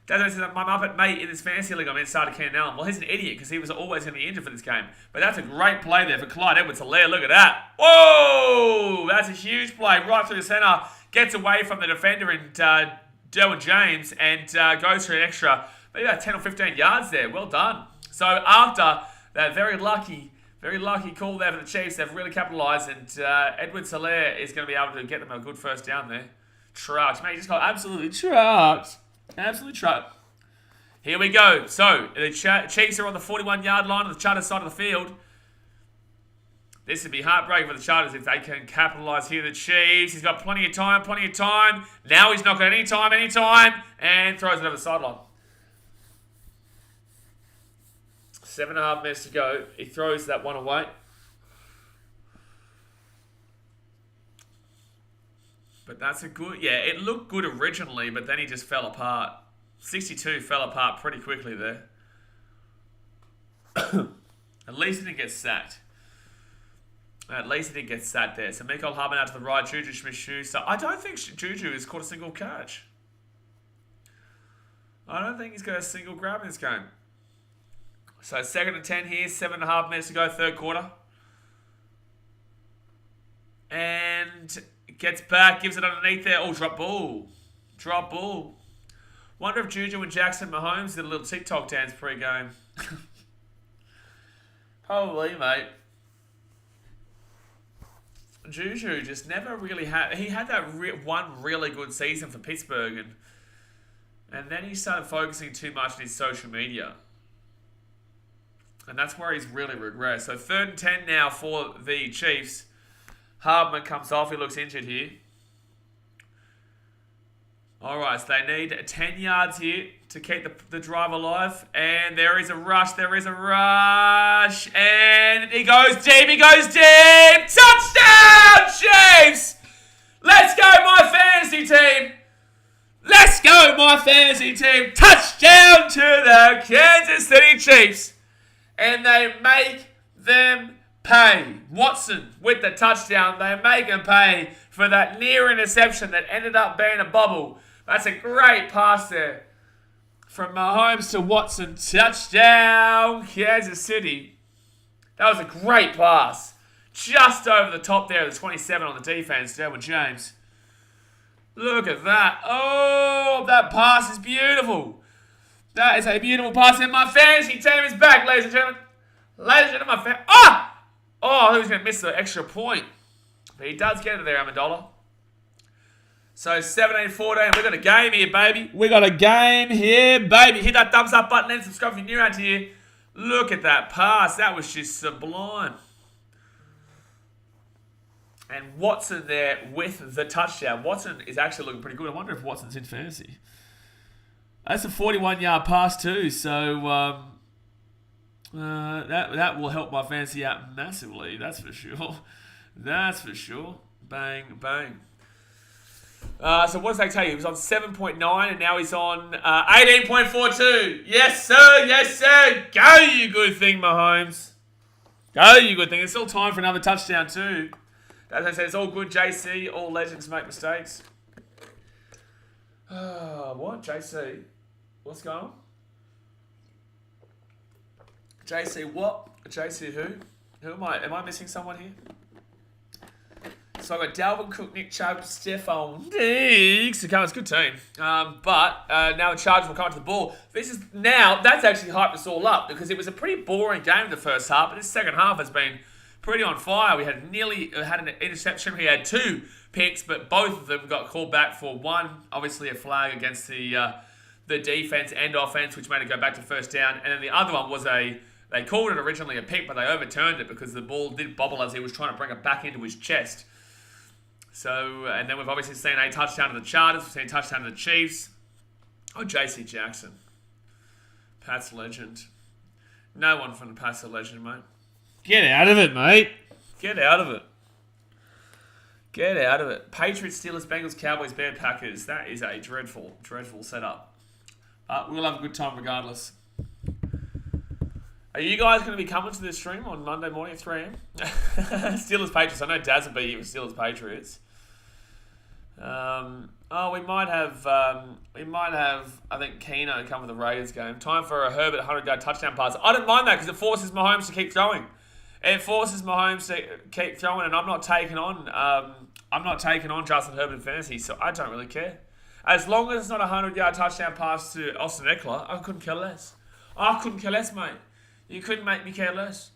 Dad says, my Muppet mate in this fantasy league, I mean, started Keenan Allen. Well, he's an idiot because he was always going to be injured for this game. But that's a great play there for Clyde Edwards-Helaire. Look at that. Whoa! That's a huge play right through the center. Gets away from the defender and Derwin James and goes for an extra, maybe about 10 or 15 yards there. Well done. So after that very lucky call there for the Chiefs, they've really capitalised, and Edwards-Helaire is going to be able to get them a good first down there. Trucked. Mate, he just got absolutely trucked. Absolutely trucked. Here we go. So, the Chiefs are on the 41-yard line on the Chargers side of the field. This would be heartbreaking for the Chargers if they can capitalise here. The Chiefs, he's got plenty of time. Now he's not got any time, and throws it over the sideline. 7.5 minutes to go. He throws that one away. But that's a good... Yeah, it looked good originally, but then he just fell apart. 62 fell apart pretty quickly there. At least he didn't get sacked. There. So Mecole Hardman out to the right. Juju Smith-Schuster. I don't think Juju has caught a single catch. I don't think he's got a single grab in this game. So 2nd and 10 here, 7.5 minutes to go, third quarter. And gets back, gives it underneath there. Oh, drop ball. Wonder if Juju and Jackson Mahomes did a little TikTok dance pre-game. Probably, mate. Juju just never really had... He had that one really good season for Pittsburgh, and then he started focusing too much on his social media. And that's where he's really regressed. So 3rd and 10 now for the Chiefs. Hardman comes off. He looks injured here. All right, so they need 10 yards here to keep the drive alive. And there is a rush. And he goes deep. Touchdown, Chiefs! Let's go, my fantasy team! Let's go, my fantasy team. Touchdown to the Kansas City Chiefs. And they make them pay. Watson with the touchdown. They make them pay for that near interception that ended up being a bobble. That's a great pass there. From Mahomes to Watson. Touchdown, Kansas City. That was a great pass. Just over the top there, the 27 on the defense, Derwin James. Look at that. Oh, that pass is beautiful. That is a beautiful pass. And my fantasy team is back, ladies and gentlemen. Ladies and gentlemen, I thought he was going to miss the extra point. But he does get it there, Amendola. So 17-14. We got a game here, baby. We got a game here, baby. Hit that thumbs up button and subscribe if you're new around here. Look at that pass. That was just sublime. And Watson there with the touchdown. Watson is actually looking pretty good. I wonder if Watson's in fantasy. That's a 41-yard pass too. So that will help my fantasy out massively. That's for sure. That's for sure. Bang, bang. So what does that tell you? He was on 7.9 and now he's on 18.42. Yes, sir. Yes, sir. Go, you good thing, Mahomes. Go, you good thing. There's still time for another touchdown too. As I said, it's all good, JC. All legends make mistakes. What? JC? What's going on? JC what? JC who? Who am I? Am I missing someone here? So I got Dalvin Cook, Nick Chubb, Stephon Diggs. Okay, it's a good team. But now the Chargers will come to the ball. That's actually hyped us all up because it was a pretty boring game in the first half, but this second half has been pretty on fire. We had an interception. We had 2 picks, but both of them got called back for one. Obviously, a flag against the defense and offense, which made it go back to first down. And then the other one was they called it originally a pick, but they overturned it because the ball did bobble as he was trying to bring it back into his chest. So, and then we've obviously seen a touchdown to the Chargers. We've seen a touchdown to the Chiefs. Oh, J.C. Jackson. Pat's legend. No one from the Pat's a legend, mate. Get out of it, mate. Get out of it. Get out of it. Patriots, Steelers, Bengals, Cowboys, Bears, Packers. That is a dreadful, dreadful setup. We'll have a good time regardless. Are you guys going to be coming to this stream on Monday morning at 3 a.m? Steelers, Patriots. I know Daz will be here with Steelers, Patriots. We might have, I think, Keno come with the Raiders game. Time for a Herbert 100-yard touchdown pass. I don't mind that because it forces Mahomes to keep throwing. It forces Mahomes to keep throwing, and I'm not taking on Justin Herbert in fantasy, so I don't really care. As long as it's not a 100-yard touchdown pass to Austin Eckler, I couldn't care less. I couldn't care less, mate. You couldn't make me care less.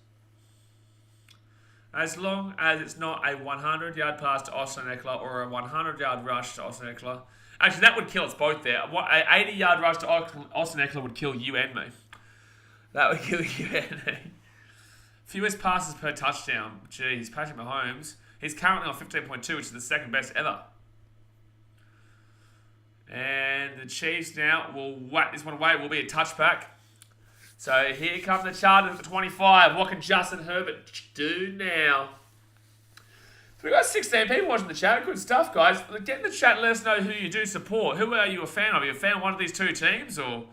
As long as it's not a 100-yard pass to Austin Eckler or a 100-yard rush to Austin Eckler. Actually, that would kill us both there. An 80-yard rush to Austin Eckler would kill you and me. That would kill you and me. Fewest passes per touchdown. Jeez, Patrick Mahomes. He's currently on 15.2, which is the second best ever. And the Chiefs now will whack this one away. It will be a touchback. So here come the Chargers at the 25. What can Justin Herbert do now? So we've got 16 people watching the chat. Good stuff, guys. Get in the chat and let us know who you do support. Who are you a fan of? Are you a fan of one of these two teams? Or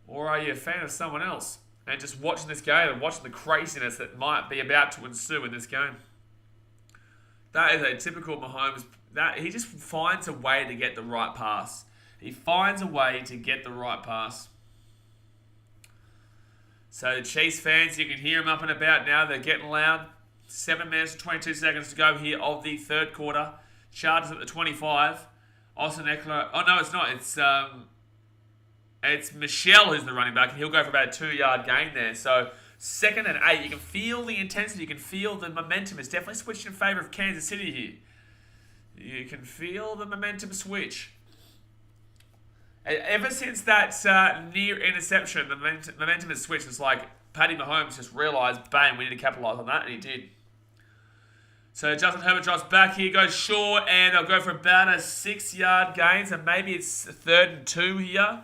are you a fan of someone else? And just watching this game and watching the craziness that might be about to ensue in this game. That is a typical Mahomes. He just finds a way to get the right pass. He finds a way to get the right pass. So the Chiefs fans, you can hear them up and about now. They're getting loud. 7 minutes and 22 seconds to go here of the third quarter. Chargers at the 25. Austin Eckler. Oh, no, it's not. It's Michelle who's the running back, and he'll go for about a 2-yard gain there. So 2nd and 8. You can feel the intensity. You can feel the momentum. It's definitely switched in favor of Kansas City here. You can feel the momentum switch. Ever since that near interception, the momentum has switched. It's like Patty Mahomes just realised, bang, we need to capitalise on that, and he did. So Justin Herbert drops back here, goes short, and they'll go for about a 6-yard gain. So maybe it's a 3rd and 2 here.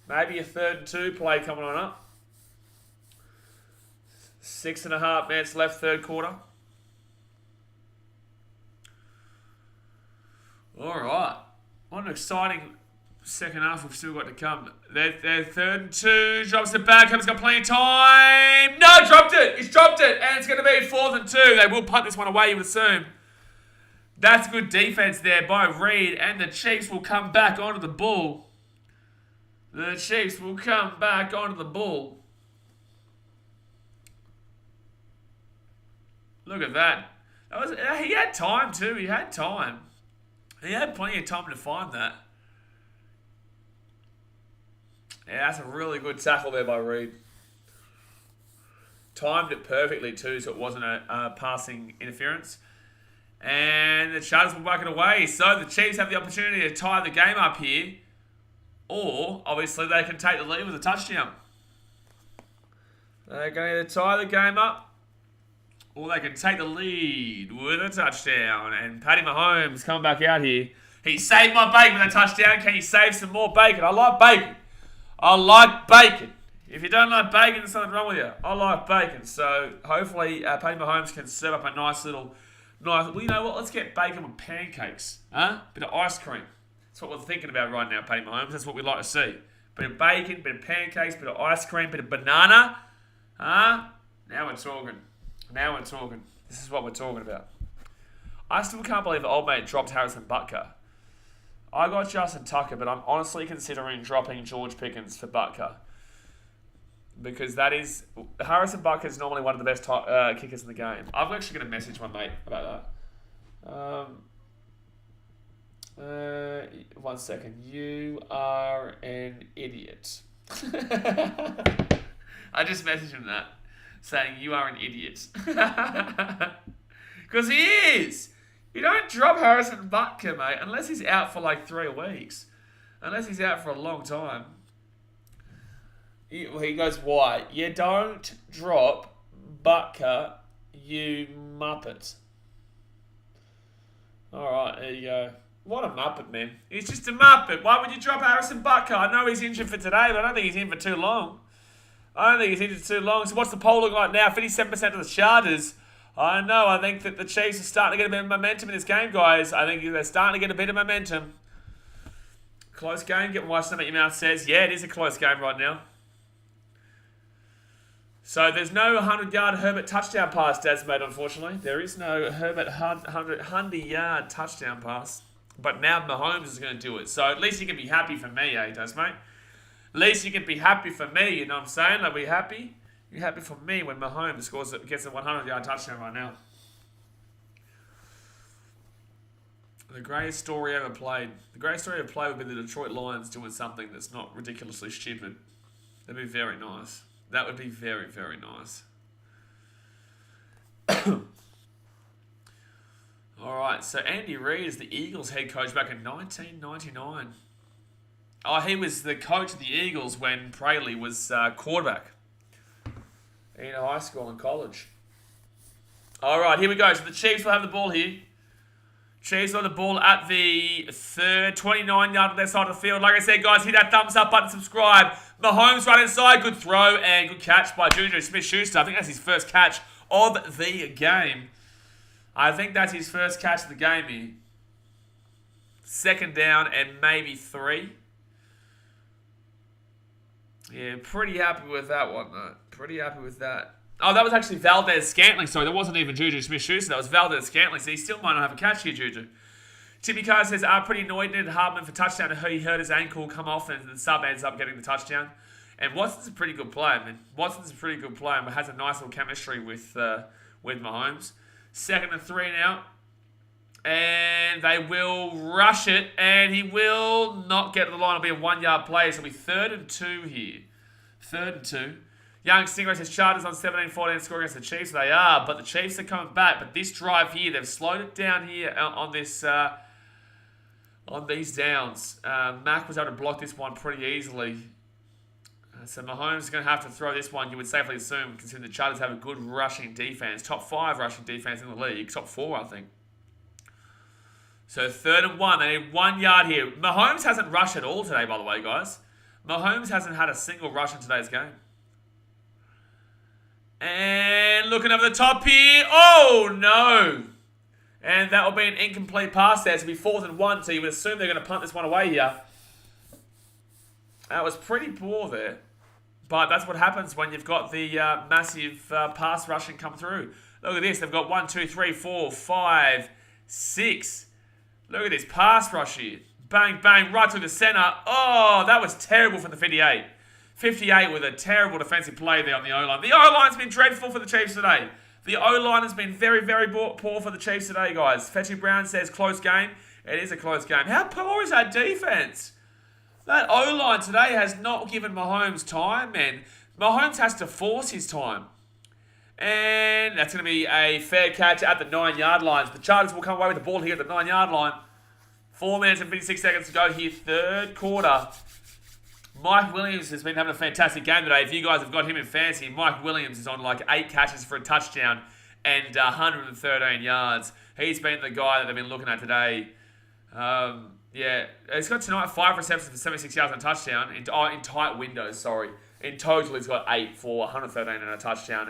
Maybe a 3rd and 2 play coming on up. 6.5 minutes left, third quarter. All right. What an exciting second half we've still got to come. They're 3rd and 2. Drops it back. He's got plenty of time. No, dropped it. He's dropped it. And it's going to be 4th and 2. They will punt this one away, you would assume. That's good defense there by Reed. And the Chiefs will come back onto the ball. The Chiefs will come back onto the ball. Look at that. He had time too. He had time. He had plenty of time to find that. Yeah, that's a really good tackle there by Reed. Timed it perfectly too, so it wasn't a passing interference. And the Chargers will whack it away. So the Chiefs have the opportunity to tie the game up here. Or, obviously, they can take the lead with a touchdown. They're going to tie the game up. Or they can take the lead with a touchdown. And Patty Mahomes coming back out here. He saved my bacon with a touchdown. Can he save some more bacon? I like bacon. I like bacon. If you don't like bacon, there's something wrong with you. I like bacon. So hopefully Patty Mahomes can serve up a nice little... Well, you know what? Let's get bacon with pancakes. Bit of ice cream. That's what we're thinking about right now, Patty Mahomes. That's what we like to see. Bit of bacon, bit of pancakes, bit of ice cream, bit of banana. Now we're talking. Now we're talking. This is what we're talking about. I still can't believe the old mate dropped Harrison Butker. I got Justin Tucker, but I'm honestly considering dropping George Pickens for Butker. Because Harrison Butker is normally one of the best kickers in the game. I'm actually going to message my mate about that. 1 second. You are an idiot. I just messaged him that, saying you are an idiot. Because he is. You don't drop Harrison Butker, mate, unless he's out for like 3 weeks. Unless he's out for a long time. He goes, why? You don't drop Butker, you muppet. Alright, there you go. What a muppet, man. He's just a muppet. Why would you drop Harrison Butker? I know he's injured for today, but I don't think he's in for too long. So what's the poll look like now? 57% of the Chargers. I know. I think that the Chiefs are starting to get a bit of momentum in this game, guys. I think they're starting to get a bit of momentum. Close game. Get watching what your mouth says. Yeah, it is a close game right now. So there's no 100-yard Herbert touchdown pass, Desmond, unfortunately. There is no Herbert 100-yard touchdown pass. But now Mahomes is going to do it. So at least you can be happy for me, Desmond? At least you can be happy for me, you know what I'm saying? Are we happy? You're happy for me when Mahomes gets a 100-yard touchdown right now. The greatest story ever played. The greatest story ever played would be the Detroit Lions doing something that's not ridiculously stupid. That'd be very nice. That would be very, very nice. Alright, so Andy Reid is the Eagles head coach back in 1999. Oh, he was the coach of the Eagles when Praley was quarterback in high school and college. Alright, here we go. So the Chiefs will have the ball here. Chiefs will have the ball at the 29-yard on their side of the field. Like I said, guys, hit that thumbs up button, subscribe. Mahomes right inside. Good throw and good catch by Juju Smith-Schuster. I think that's his first catch of the game. I think that's his first catch of the game here. 2nd down and maybe 3. Yeah, pretty happy with that one, though. Pretty happy with that. Oh, that was actually Valdez-Scantling. Sorry, that wasn't even Juju Smith-Schuster. That was Valdez-Scantling. So he still might not have a catch here, Juju. Timmy Carr says, pretty annoyed at Hardman for touchdown. He hurt his ankle, come off, and the sub ends up getting the touchdown. And Watson's a pretty good player, man. Watson's a pretty good player and has a nice little chemistry with Mahomes. 2nd and 3 now. And they will rush it. And he will not get to the line. It'll be a 1-yard play. So it'll be 3rd and 2 here. 3rd and 2. Young Stingray says Chargers on 17-14 score against the Chiefs. They are, but the Chiefs are coming back. But this drive here, they've slowed it down here on this on these downs. Mack was able to block this one pretty easily. So Mahomes is going to have to throw this one, you would safely assume, considering the Chargers have a good rushing defense. Top 5 rushing defense in the league. Top 4, I think. So 3rd and 1. They need 1 yard here. Mahomes hasn't rushed at all today, by the way, guys. Mahomes hasn't had a single rush in today's game. And looking over the top here. Oh, no. And that will be an incomplete pass there. So it'll be 4th and 1. So you would assume they're going to punt this one away here. That was pretty poor there. But that's what happens when you've got the massive pass rushing come through. Look at this. They've got 1, 2, 3, 4, 5, 6. Look at this pass rush here. Bang, bang, right to the centre. Oh, that was terrible for the 58. 58 with a terrible defensive play there on the O-line. The O-line's been dreadful for the Chiefs today. The O-line has been very, very poor for the Chiefs today, guys. Fetchy Brown says close game. It is a close game. How poor is that defense? That O-line today has not given Mahomes time, man. Mahomes has to force his time. And that's going to be a fair catch at the 9-yard line. The Chargers will come away with the ball here at the 9-yard line. 4 minutes and 56 seconds to go here, third quarter. Mike Williams has been having a fantastic game today. If you guys have got him in fantasy, Mike Williams is on like 8 catches for a touchdown and 113 yards. He's been the guy that they've been looking at today. Yeah, he's got tonight 5 receptions for 76 yards and a touchdown. In tight windows, sorry. In total, he's got 8 for 113 and a touchdown.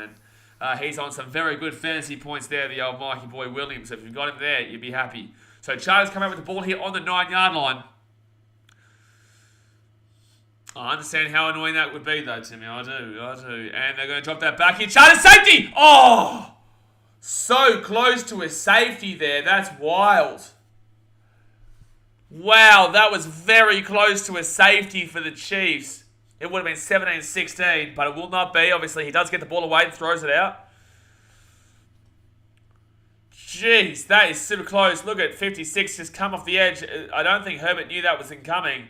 And he's on some very good fantasy points there, the old Mikey boy Williams. So if you've got him there, you'd be happy. So Chargers come out with the ball here on the 9-yard line. I understand how annoying that would be, though, Timmy. I do. And they're going to drop that back here. Chargers safety! Oh! So close to a safety there. That's wild. Wow, that was very close to a safety for the Chiefs. It would have been 17-16, but it will not be. Obviously, he does get the ball away and throws it out. Jeez, that is super close. Look at 56 just come off the edge. I don't think Herbert knew that was incoming.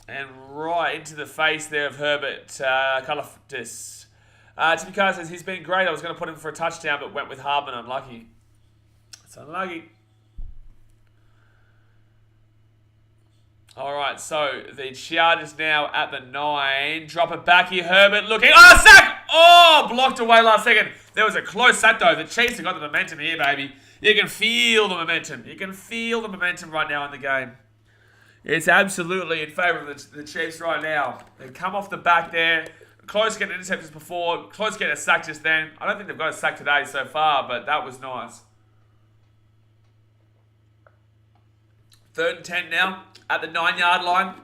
And right into the face there of Herbert. Kalafdis. Timmy Carr says, he's been great. I was going to put him for a touchdown, but went with Hardman. Unlucky. It's unlucky. Alright, so the Chargers now at the 9. Drop it back here. Herbert looking. Oh, sack! Oh, blocked away last second. There was a close sack, though. The Chiefs have got the momentum here, baby. You can feel the momentum. You can feel the momentum right now in the game. It's absolutely in favour of the Chiefs right now. They've come off the back there. Close getting interceptions before. Close getting a sack just then. I don't think they've got a sack today so far, but that was nice. 3rd and 10 now at the 9-yard line.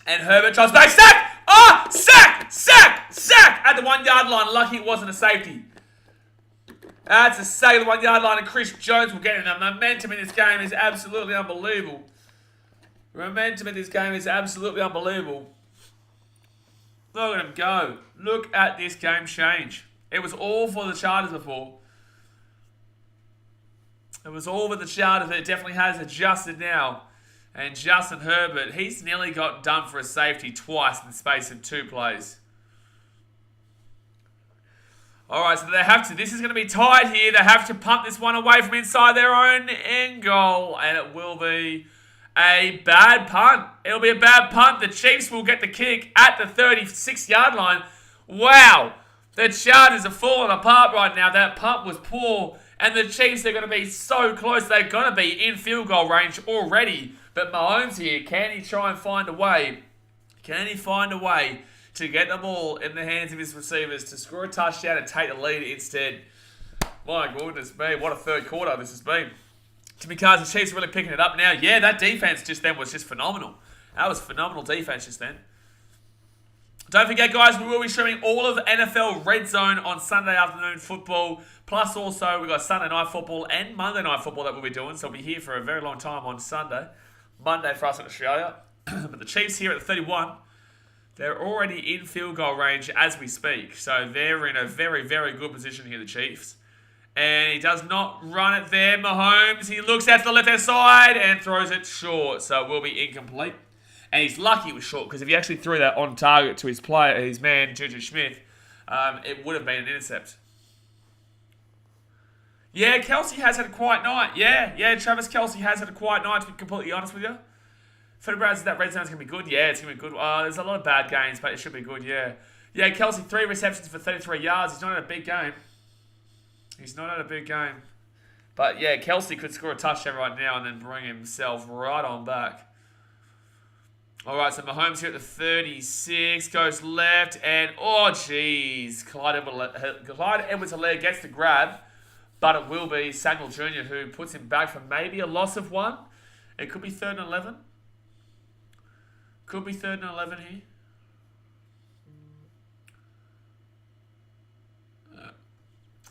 And Herbert tries back. Sack! Oh! Sack! Sack! Sack! At the 1-yard line. Lucky it wasn't a safety. That's a sack at the 1-yard line. And Chris Jones will get in. The momentum in this game is absolutely unbelievable. Momentum in this game is absolutely unbelievable. Look at him go. Look at this game change. It was all for the Chargers before. It was all for the Chargers, but it definitely has adjusted now. And Justin Herbert, he's nearly got done for a safety twice in the space of 2 plays. Alright, so they have to, this is going to be tight here. They have to punt this one away from inside their own end goal. And it will be a bad punt. It'll be a bad punt. The Chiefs will get the kick at the 36-yard line. Wow. The Chargers are falling apart right now. That punt was poor. And the Chiefs are going to be so close. They're going to be in field goal range already. But Mahomes here, can he try and find a way? Can he find a way to get the ball in the hands of his receivers to score a touchdown and take the lead instead? My goodness me, what a third quarter this has been. Timmy Carr, the Chiefs are really picking it up now. Yeah, that defense just then was just phenomenal. That was phenomenal defense just then. Don't forget, guys, we will be streaming all of NFL Red Zone on Sunday afternoon football. Plus, also, we've got Sunday night football and Monday night football that we'll be doing. So we'll be here for a very long time on Sunday. Monday for us in Australia. But the Chiefs here at the 31, they're already in field goal range as we speak. So they're in a very, very good position here, the Chiefs. And he does not run it there. Mahomes, he looks out to the left-hand side and throws it short. So it will be incomplete. And he's lucky it was short, because if he actually threw that on target to his player, his man, Juju Smith, it would have been an intercept. Yeah, Kelsey has had a quiet night. Yeah, Travis Kelsey has had a quiet night, to be completely honest with you. Fred Brad says that red zone's going to be good. Yeah, it's going to be good. There's a lot of bad games, but it should be good, yeah. Yeah, Kelsey, 3 receptions for 33 yards. He's not had a big game. But yeah, Kelsey could score a touchdown right now and then bring himself right on back. Alright, so Mahomes here at the 36, goes left, and oh jeez, Clyde Edwards-Helaire gets the grab, But it will be Samuel Jr. who puts him back for maybe a loss of 1. It could be 3rd and 11. Could be 3rd and 11 here.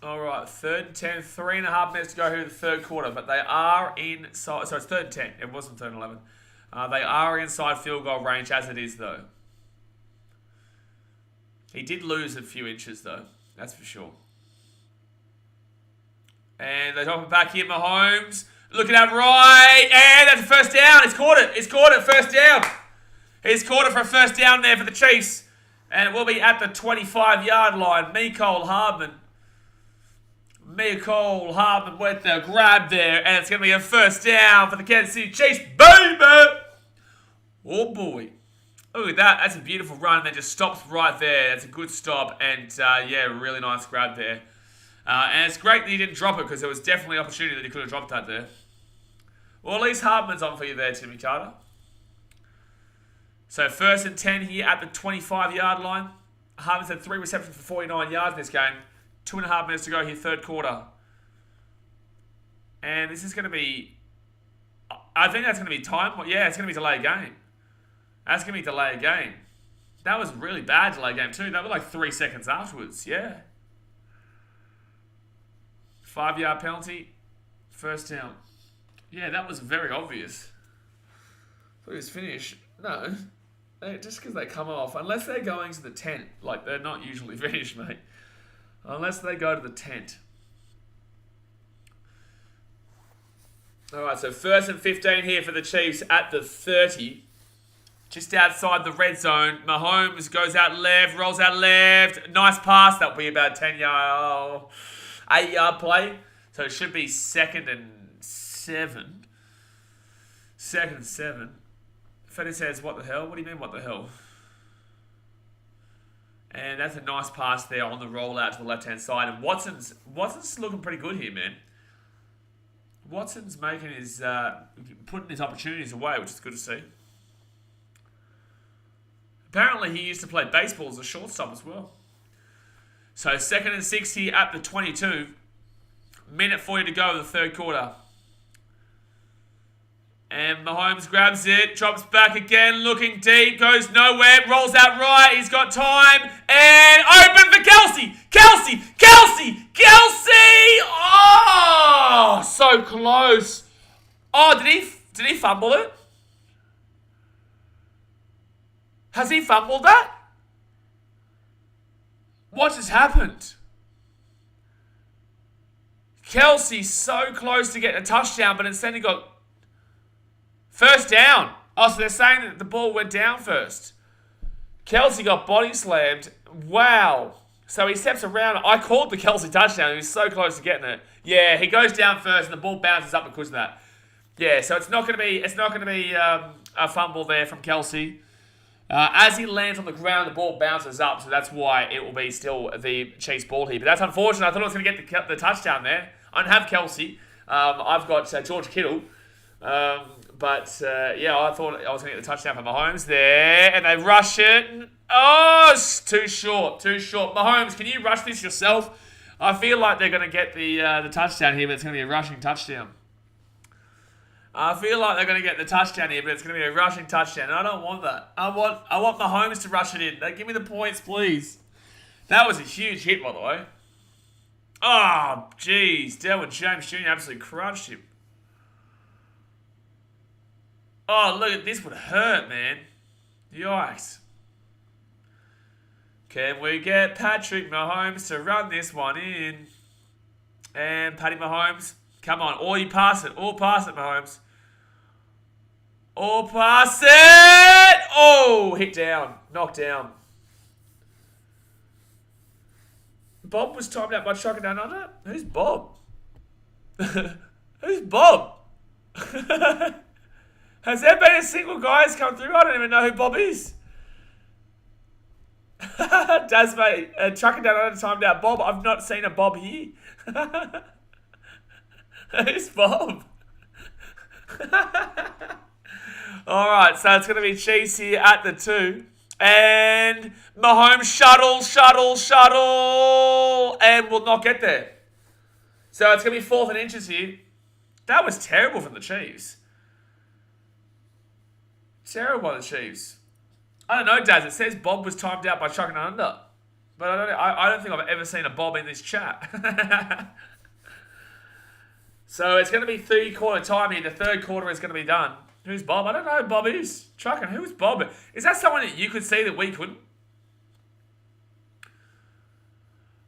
All right, 3rd and 10. 3.5 minutes to go here in the third quarter. But they are inside. So it's 3rd and 10. It wasn't 3rd and 11. They are inside field goal range as it is, though. He did lose a few inches, though. That's for sure. And they drop it back here, Mahomes. Looking up right. And that's a first down. He's caught it. He's caught it. First down. He's caught it for a first down there for the Chiefs. And it will be at the 25-yard line. Mecole Hardman with the grab there. And it's going to be a first down for the Kansas City Chiefs. Baby! Oh, boy. Look at that. That's a beautiful run. And then just stops right there. That's a good stop. And, yeah, really nice grab there. And it's great that he didn't drop it because there was definitely an opportunity that he could have dropped that there. Well, at least Hardman's on for you there, Timmy Carter. So 1st and 10 here at the 25-yard line. Hardman's had 3 receptions for 49 yards in this game. 2.5 minutes to go here, third quarter. And this is going to be... I think that's going to be time. Yeah, it's going to be delay game. That's going to be delay game. That was really bad delay game too. That was like 3 seconds afterwards. Yeah. 5-yard penalty. First down. Yeah, that was very obvious. Thought he was finished. No. Just because they come off. Unless they're going to the tent. Like, they're not usually finished, mate. Unless they go to the tent. Alright, so 1st and 15 here for the Chiefs at the 30. Just outside the red zone. Mahomes goes out left, rolls out left. Nice pass. That'll be about 10-yard, 8-yard play. So it should be 2nd and 7. 2nd and 7. Fetty says, what the hell? What do you mean, what the hell? And that's a nice pass there on the rollout to the left-hand side. And Watson's looking pretty good here, man. Watson's making his putting his opportunities away, which is good to see. Apparently, he used to play baseball as a shortstop as well. So 2nd and 6 here at the 22. Minute 40 to go in the third quarter. And Mahomes grabs it, drops back again, looking deep, goes nowhere, rolls out right, he's got time, and open for Kelsey! Kelsey! Kelsey! Kelsey! Oh, so close. Oh, did he fumble it? Has he fumbled that? What just happened? Kelsey's so close to getting a touchdown, but instead he got first down. Oh, so they're saying that the ball went down first. Kelsey got body slammed. Wow. So he steps around. I called the Kelsey touchdown. He was so close to getting it. Yeah, he goes down first, and the ball bounces up because of that. Yeah, so it's not going to be a fumble there from Kelsey. As he lands on the ground, the ball bounces up, so that's why it will be still the Chiefs ball here. But that's unfortunate. I thought I was going to get the touchdown there. I don't have Kelsey. I've got George Kittle. But yeah, I thought I was going to get the touchdown for Mahomes there. And they rush it. Oh, it's too short. Too short. Mahomes, can you rush this yourself? I feel like they're going to get the touchdown here, but it's going to be a rushing touchdown. I feel like they're going to get the touchdown here, but it's going to be a rushing touchdown. And I don't want that. I want Mahomes to rush it in. Give me the points, please. That was a huge hit, by the way. Oh, jeez. Derwin James Jr. absolutely crushed him. Oh, look at this. Would hurt, man. Yikes. Can we get Patrick Mahomes to run this one in? And Patty Mahomes. Come on. Or you pass it. Or pass it, Mahomes. Or pass it! Oh, hit down. Knocked down. Bob was timed out by Chuck Down Under? Who's Bob? Who's Bob? Has there been a single guy who's come through? I don't even know who Bob is. Daz, mate, Chuck Down Under timed out Bob. I've not seen a Bob here. Who's Bob? Alright, so it's going to be Chiefs here at the 2. And Mahomes shuttle, and will not get there. So it's going to be 4th and inches here. That was terrible from the Chiefs. Terrible by the Chiefs. I don't know, Daz. It says Bob was timed out by chucking it under. But I don't think I've ever seen a Bob in this chat. So it's going to be 3-quarter time here. The third quarter is going to be done. Who's Bob? I don't know who Bob is. Chucking. Who's Bob? Is that someone that you could see that we couldn't?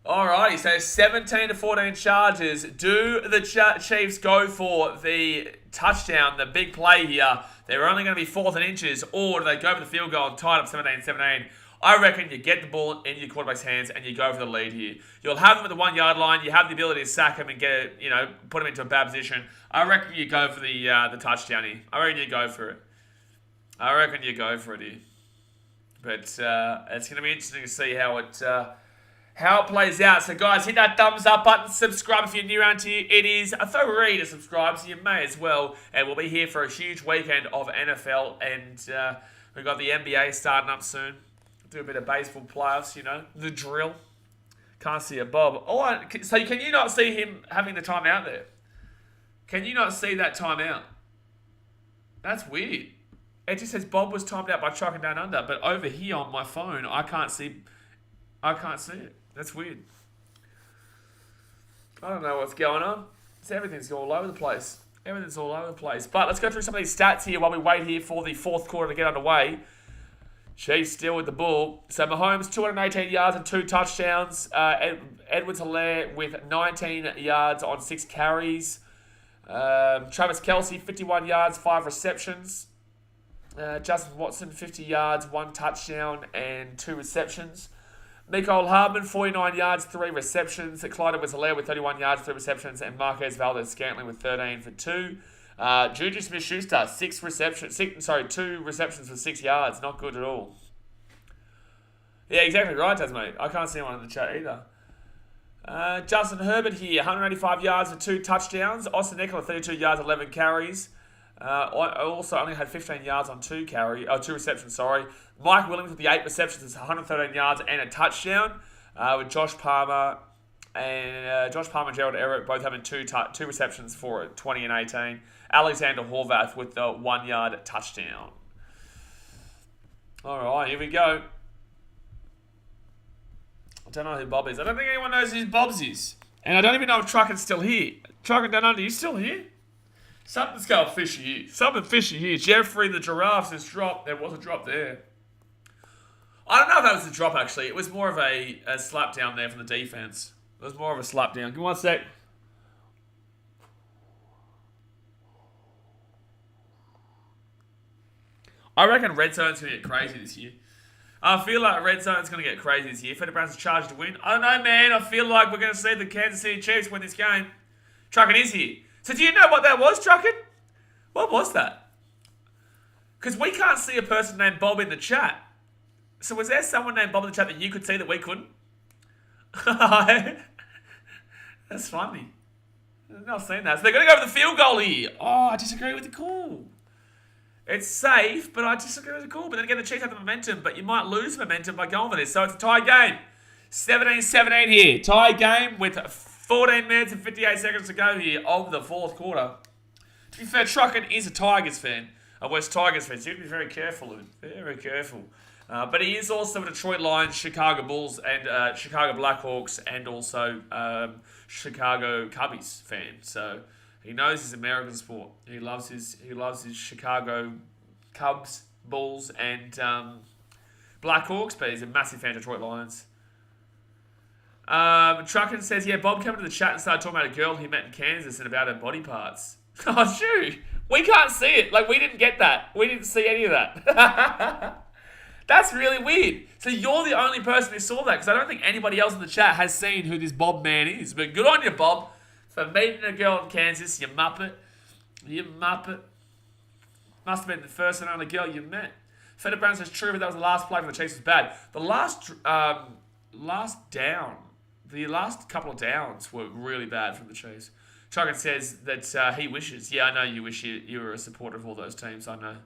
Alrighty, so 17-14 Chargers. Do the Chiefs go for the touchdown, the big play here? They're only going to be 4th and inches, or do they go for the field goal and tie it up 17-17? I reckon you get the ball in your quarterback's hands and you go for the lead here. You'll have them at the 1 yard line. You have the ability to sack him and get it, put him into a bad position. I reckon you go for the touchdown here. I reckon you go for it. Here. But it's going to be interesting to see how it plays out. So guys, hit that thumbs up button, subscribe if you're new around here. It is free to subscribe, so you may as well. And we'll be here for a huge weekend of NFL, and we've got the NBA starting up soon. Do a bit of baseball playoffs, the drill. Can't see a Bob. So can you not see him having the timeout there? Can you not see that timeout? That's weird. It just says Bob was timed out by chucking down under, but over here on my phone, I can't see it. That's weird. I don't know what's going on. Everything's all over the place. But let's go through some of these stats here while we wait here for the 4th quarter to get underway. Chiefs still with the ball. So Mahomes, 218 yards and 2 touchdowns. Edwards-Helaire with 19 yards on 6 carries. Travis Kelce, 51 yards, 5 receptions. Justin Watson, 50 yards, 1 touchdown and 2 receptions. Mecole Hardman, 49 yards, 3 receptions. Clyde Edwards-Helaire with 31 yards, 3 receptions. And Marquez Valdes-Scantling with 13 for 2. Juju Smith-Schuster, 2 receptions for 6 yards. Not good at all. Yeah, exactly right, mate. I can't see one in the chat either. Justin Herbert here, 185 yards for 2 touchdowns. Austin Eckler, 32 yards, 11 carries. I also only had 15 yards on 2 receptions, Mike Williams with the 8 receptions, 113 yards and a touchdown. With Josh Palmer and Gerald Everett both having 2 receptions for 20 and 18. Alexander Horvath with the 1 yard touchdown. All right, here we go. I don't know who Bob is. I don't think anyone knows who Bob's is. And I don't even know if Trucken's still here. Trucken down under, you still here? Something's going fishy here. Something fishy here. Jeffrey the Giraffes has dropped. There was a drop there. I don't know if that was a drop, actually. It was more of a slap down there from the defense. It was more of a slap down. Give me 1 sec. I reckon Red Zone's going to get crazy this year. I feel like Red Zone's going to get crazy this year. Fed Browns are charged to win. I don't know, man. I feel like we're going to see the Kansas City Chiefs win this game. Trucken is here. So do you know what that was, Trucken? What was that? Because we can't see a person named Bob in the chat. So was there someone named Bob in the chat that you could see that we couldn't? That's funny. I've not seen that. So they're going to go for the field goal here. Oh, I disagree with the call. It's safe, but I disagree with the call. But then again, the Chiefs have the momentum, but you might lose momentum by going for this. So it's a tie game. 17-17 here. Tie game with 14 minutes and 58 seconds to go here of the 4th quarter. To be fair, Trucken is a Tigers fan, a West Tigers fan, so you have to be very careful, Lou. Very careful. But he is also a Detroit Lions, Chicago Bulls, and Chicago Blackhawks, and also Chicago Cubbies fan. So he knows his American sport. He loves his Chicago Cubs, Bulls, and Blackhawks, but he's a massive fan of Detroit Lions. Trucken says, yeah, Bob came into the chat and started talking about a girl he met in Kansas and about her body parts. Oh, shoot. We can't see it. Like, we didn't get that. We didn't see any of that. That's really weird. So you're the only person who saw that, because I don't think anybody else in the chat has seen who this Bob man is. But good on you, Bob, for meeting a girl in Kansas, you muppet. You muppet. Must have been the first and only girl you met. Feder Brown says, true, but that was the last play for the Chiefs was bad. The last couple of downs were really bad from the Chiefs. Trucken says that he wishes. Yeah, I know you wish you were a supporter of all those teams. I know.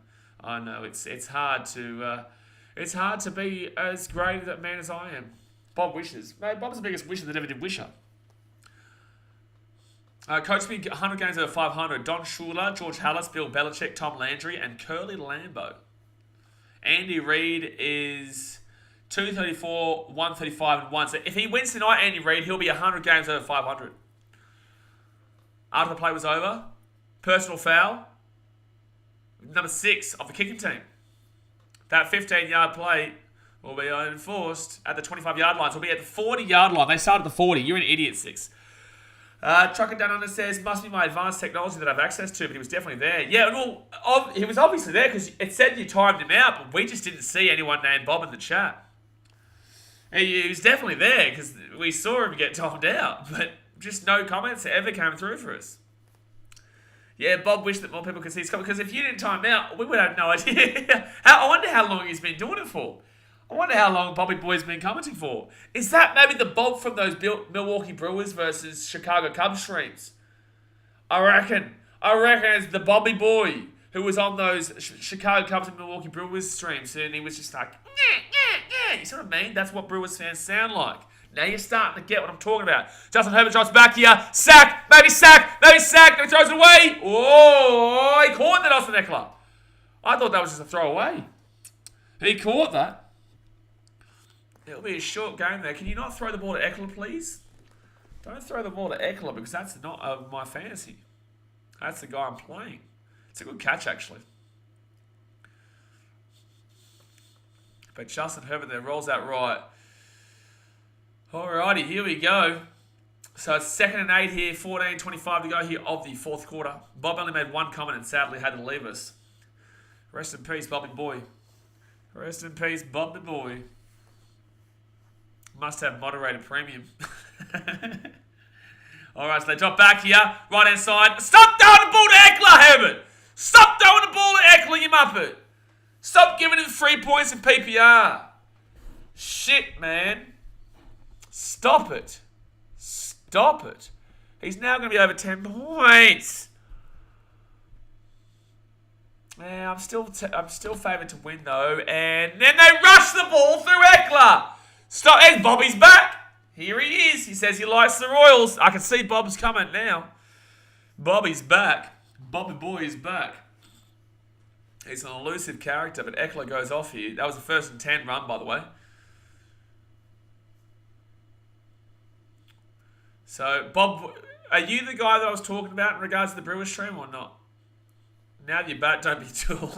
It's hard to be as great a man as I am. Bob wishes. Mate, Bob's the biggest wisher that ever did wisher. Coach me 100 games over 500. Don Shula, George Hallis, Bill Belichick, Tom Landry, and Curly Lambeau. Andy Reid is 234, 135, and 1. So if he wins tonight, Andy Reid, he'll be 100 games over 500. After the play was over, personal foul, number 6 of the kicking team. That 15-yard play will be enforced at the 25-yard line. So it'll be at the 40-yard line. They started at the 40. You're an idiot, 6. Trucker down under says, must be my advanced technology that I have access to, but he was definitely there. Yeah, well, he was obviously there because it said you timed him out, but we just didn't see anyone named Bob in the chat. He was definitely there because we saw him get timed out, but just no comments ever came through for us. Yeah, Bob wished that more people could see his comment, because if you didn't time out, we would have no idea. I wonder how long he's been doing it for. I wonder how long Bobby Boy's been commenting for. Is that maybe the Bob from those Milwaukee Brewers versus Chicago Cubs streams? I reckon it's the Bobby Boy who was on those Chicago Cubs and Milwaukee Brewers streams, and he was just like, yeah. You see what I mean? That's what Brewers fans sound like. Now you're starting to get what I'm talking about. Justin Herbert drops back here. Sack, maybe sack. Then he throws it away. Oh, he caught that, Austin Eckler. I thought that was just a throwaway. He caught that. It'll be a short game there. Can you not throw the ball to Eckler, please? Don't throw the ball to Eckler, because that's not my fantasy. That's the guy I'm playing. It's a good catch, actually. But Justin Herbert there rolls out right. Alrighty, here we go. So it's 2nd and 8 here, 14:25 to go here of the 4th quarter. Bob only made one comment and sadly had to leave us. Rest in peace, Bobby Boy. Rest in peace, Bobby Boy. Must have moderated premium. Alright, so they drop back here. Right hand side. Stop throwing the ball to Eckler, Herbert! Stop throwing the ball to Eckler, you muppet! Stop giving him 3 points in PPR. Shit, man. Stop it. Stop it. He's now going to be over 10 points. Yeah, I'm still favoured to win, though. And then they rush the ball through Eckler. Stop. And Bobby's back. Here he is. He says he likes the Royals. I can see Bob's coming now. Bobby's back. Bobby Boy is back. He's an elusive character, but Eckler goes off here. That was the 1st and 10 run, by the way. So, Bob, are you the guy that I was talking about in regards to the Brewers stream or not? Now that you're back, don't be a tool.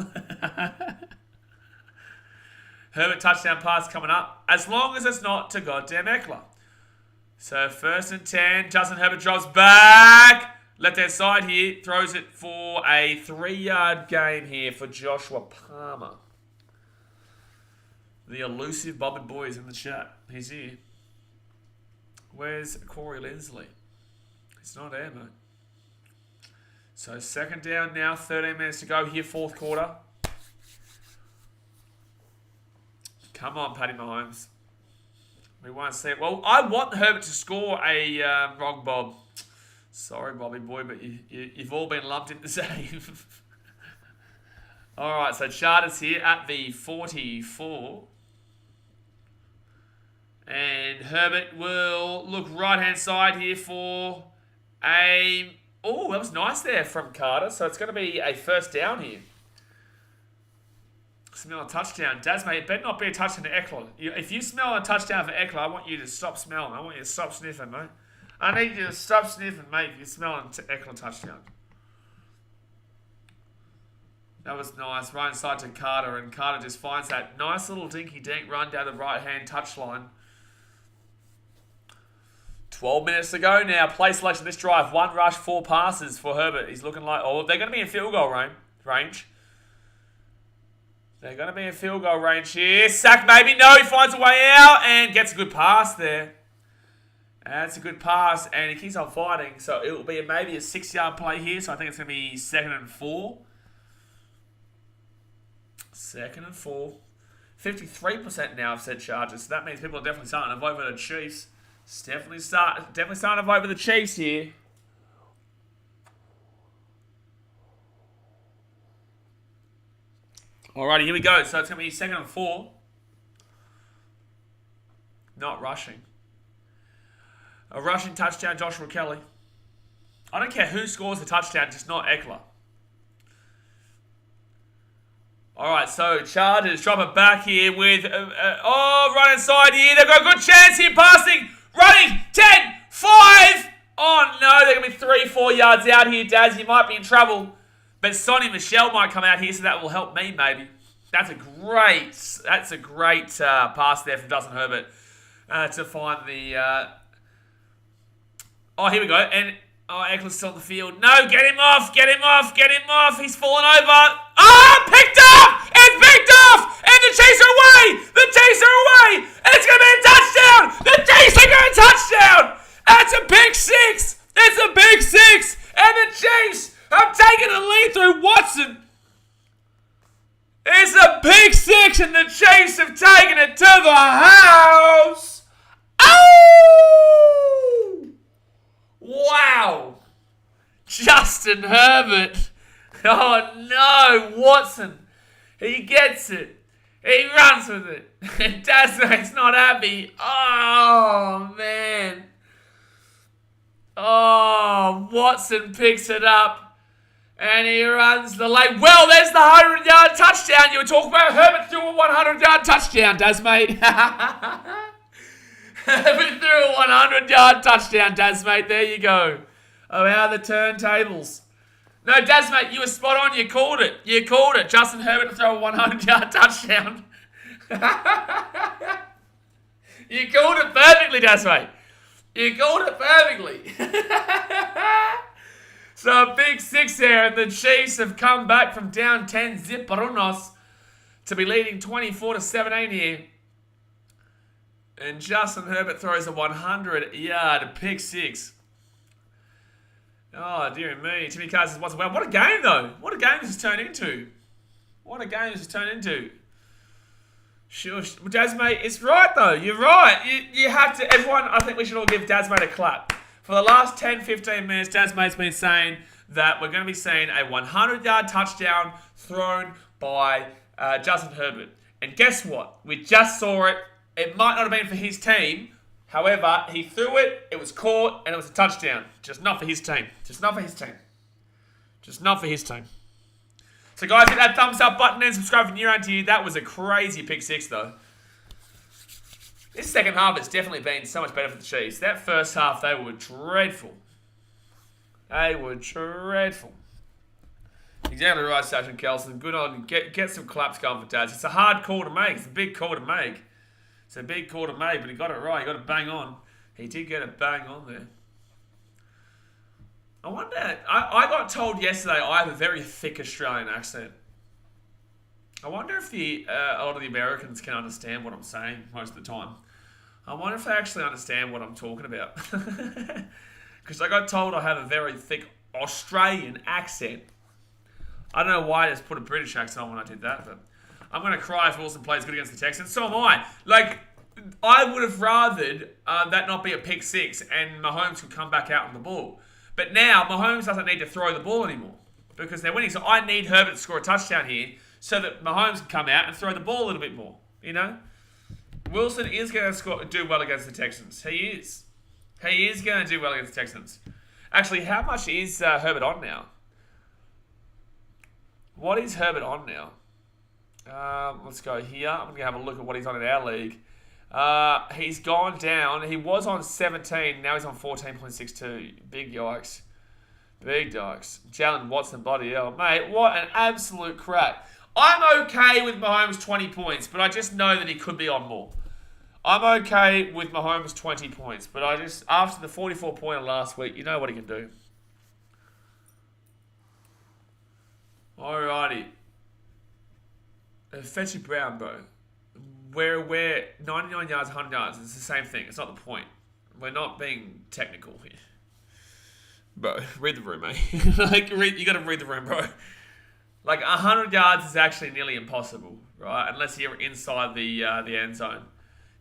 Herbert touchdown pass coming up, as long as it's not to goddamn Eckler. So 1st and 10, Justin Herbert drops back. Left hand side here, throws it for a 3-yard gain here for Joshua Palmer. The elusive Bobby Boy is in the chat. He's here. Where's Corey Lindsley? He's not there, mate. So 2nd down now, 13 minutes to go here, 4th quarter. Come on, Paddy Mahomes. We won't see it. Well, I want Herbert to score a wrong Bob. Sorry, Bobby Boy, but you've all been lumped into the same. All right, so Charters here at the 44. And Herbert will look right-hand side here for a... Oh, that was nice there from Carter. So it's going to be a 1st down here. Smell a touchdown. Dasmay, it better not be a touchdown to Eckler. If you smell a touchdown for Eckler, I want you to stop smelling. I want you to stop sniffing, mate. I need you to stop sniffing, mate, if you're smelling Eckler touchdown. That was nice. Right inside to Carter, and Carter just finds that nice little dinky-dink run down the right-hand touchline. 12 minutes to go now. Play selection this drive. 1 rush, 4 passes for Herbert. He's looking like... Oh, they're going to be in field goal range. They're going to be in field goal range here. Sack maybe. No, he finds a way out and gets a good pass there. That's a good pass, and he keeps on fighting. So it will be maybe a 6-yard play here. So I think it's going to be 2nd and 4. 2nd and 4. 53% now have said Chargers. So that means people are definitely starting to vote for the Chiefs. It's definitely starting to vote for the Chiefs here. Alrighty, here we go. So it's going to be 2nd and 4. Not rushing. A rushing touchdown, Joshua Kelly. I don't care who scores the touchdown, just not Eckler. Alright, so Chargers drop it back here with... right inside here. They've got a good chance here. Passing. Running. 10. 5. Oh, no. They're going to be 3-4 yards out here, Daz. You might be in trouble. But Sonny Michel might come out here, so that will help me, maybe. That's a great pass there from Justin Herbert to find the... here we go. And... Eckler's still on the field. No, get him off. Get him off. Get him off. He's fallen over. Picked up. It's picked off. And the Chiefs are away. The Chiefs are away. And it's going to be a touchdown. The Chiefs are going to touchdown. That's a big six. It's a big six. And the Chiefs have taken the lead through Watson. It's a big six. And the Chiefs have taken it to the house. Oh! Wow. Justin Herbert. Oh no, Watson. He gets it. He runs with it. And Dasmate's not happy. Oh man. Oh, Watson picks it up. And he runs the lane. Well, there's the 100-yard touchdown. You were talking about Herbert threw a 100-yard touchdown, Dasmate. Herbert threw a 100-yard touchdown, Dasmate. There you go. Oh, how the turntables. No, Dasmate, you were spot on. You called it. You called it. Justin Herbert to throw a 100-yard touchdown. You called it perfectly, Dasmate. You called it perfectly. So a big six there, and the Chiefs have come back from down 10 ziparunos to be leading 24-17 here. And Justin Herbert throws a 100-yard pick six. Oh, dear me. Timmy Carr says, what a game, though. What a game this has turned into. What a game this has turned into. Sure. Dasmate, it's right, though. You're right. You have to... Everyone, I think we should all give Dasmate a clap. For the last 10-15 minutes, Dasmate's been saying that we're going to be seeing a 100-yard touchdown thrown by Justin Herbert. And guess what? We just saw it. It might not have been for his team. However, he threw it, it was caught, and it was a touchdown. Just not for his team. Just not for his team. Just not for his team. So guys, hit that thumbs up button and subscribe if you're new around here. That was a crazy pick six, though. This second half has definitely been so much better for the Chiefs. That first half, they were dreadful. They were dreadful. Exactly right, Sachin Kelson. Good on. Get some claps going for Daz. It's a hard call to make. It's a big call to make. It's a big call to make, but he got it right. He got it bang on. He did get it bang on there. I wonder... I got told yesterday I have a very thick Australian accent. I wonder if a lot of the Americans can understand what I'm saying most of the time. I wonder if they actually understand what I'm talking about. Because I got told I have a very thick Australian accent. I don't know why I just put a British accent on when I did that, but... I'm going to cry if Wilson plays good against the Texans. So am I. Like, I would have rathered that not be a pick six and Mahomes could come back out on the ball. But now, Mahomes doesn't need to throw the ball anymore because they're winning. So I need Herbert to score a touchdown here so that Mahomes can come out and throw the ball a little bit more. You know? Wilson is going to do well against the Texans. He is. He is going to do well against the Texans. Actually, how much is Herbert on now? What is Herbert on now? Let's go here. I'm going to have a look at what he's on in our league. He's gone down. He was on 17. Now he's on 14.62. Big yikes. Big yikes. Jalen Watson, bloody hell. Mate, what an absolute crap. I'm okay with Mahomes 20 points, but I just know that he could be on more. I'm okay with Mahomes 20 points, but I just, after the 44-pointer last week, you know what he can do. Alrighty. Fetchy Brown, bro. We're 99 yards, 100 yards. It's the same thing. It's not the point. We're not being technical here. Bro, read the room, mate. You got to read the room, bro. 100 yards is actually nearly impossible, right? Unless you're inside the end zone.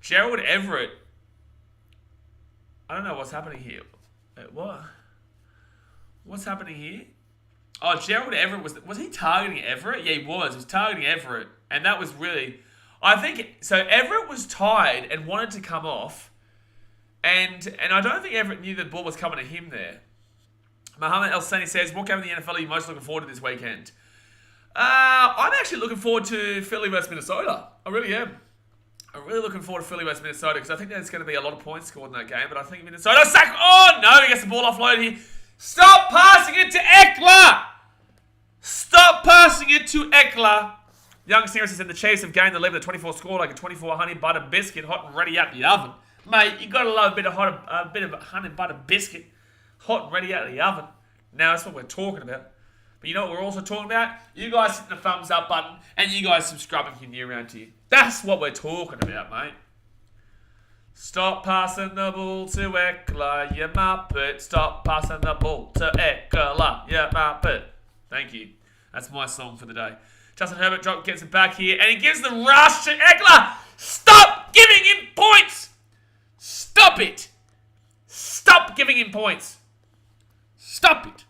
Gerald Everett. I don't know what's happening here. What? What's happening here? Oh, Gerald Everett was he targeting Everett? Yeah, he was. He was targeting Everett. And that was really... I think... So, Everett was tied and wanted to come off. And I don't think Everett knew the ball was coming to him there. Mohammed El Sani says, what game in the NFL are you most looking forward to this weekend? I'm actually looking forward to Philly versus Minnesota. I really am. I'm really looking forward to Philly versus Minnesota because I think there's going to be a lot of points scored in that game. But I think Minnesota... Oh, no! He gets the ball offloaded here. Stop passing it to Eckler! Stop passing it to Eckler. Young Sirius said the Chiefs have gained the lead with a 24 score like a 24 honey butter biscuit hot and ready out the oven. Mate, you got to love a bit of honey butter biscuit hot and ready out of the oven. Now, that's what we're talking about. But you know what we're also talking about? You guys hit the thumbs up button and you guys subscribe if you're new around here. That's what we're talking about, mate. Stop passing the ball to Eckler, you muppet. Stop passing the ball to Eckler, you muppet. Thank you. That's my song for the day. Justin Herbert gets it back here and he gives the rush to Eckler. Stop giving him points. Stop it. Stop giving him points. Stop it.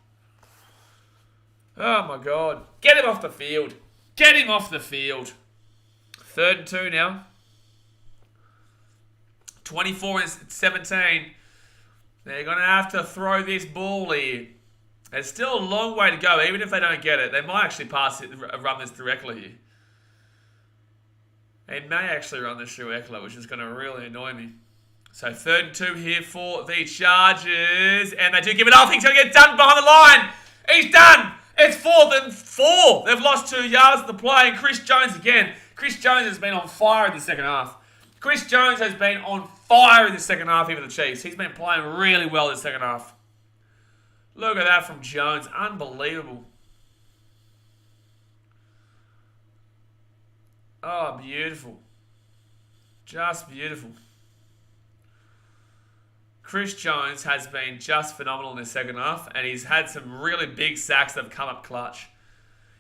Oh my God. Get him off the field. Get him off the field. 3rd and 2 now. 24 and 17. They're going to have to throw this ball here. There's still a long way to go. Even if they don't get it, they might actually run this through Eckler here. They may actually run this through Eckler, which is going to really annoy me. So 3rd and 2 here for the Chargers. And they do give it off. He's going to get done behind the line. He's done. It's 4th and 4. They've lost 2 yards of the play. And Chris Jones again. Chris Jones has been on fire in the second half. Chris Jones has been on fire in the second half here for the Chiefs. He's been playing really well in the second half. Look at that from Jones. Unbelievable. Oh, beautiful. Just beautiful. Chris Jones has been just phenomenal in the second half, and he's had some really big sacks that have come up clutch.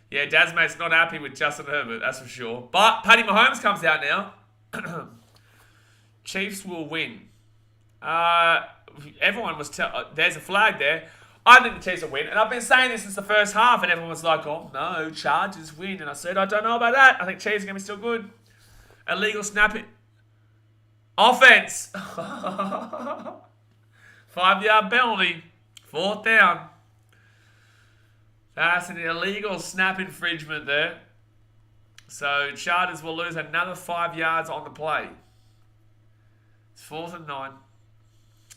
Yeah, Dazmate's not happy with Justin Herbert, that's for sure. But Patty Mahomes comes out now. Chiefs will win. Everyone was... there's a flag there. I think the Chiefs will win. And I've been saying this since the first half, and everyone was like, oh, no, Chargers win. And I said, I don't know about that. I think Chiefs are going to be still good. Illegal snap it. Offense. 5-yard penalty. 4th down. That's an illegal snap infringement there. So Chargers will lose another 5 yards on the play. It's 4th and 9.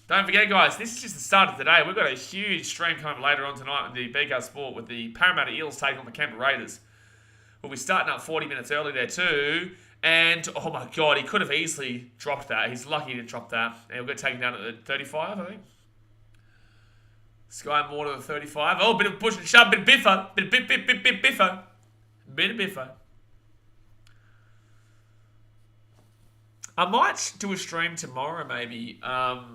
Don't forget, guys, this is just the start of the day. We've got a huge stream coming later on tonight on the BK Sport with the Parramatta Eels taking on the Canberra Raiders. We'll be starting up 40 minutes early there too. And, oh my God, he could have easily dropped that. He's lucky he didn't drop that. And he'll get taken down at the 35, I think. Sky Moore to the 35. Oh, bit of push and shove, bit of biffer. Bit of biffer. Bit of biffer. I might do a stream tomorrow, maybe, of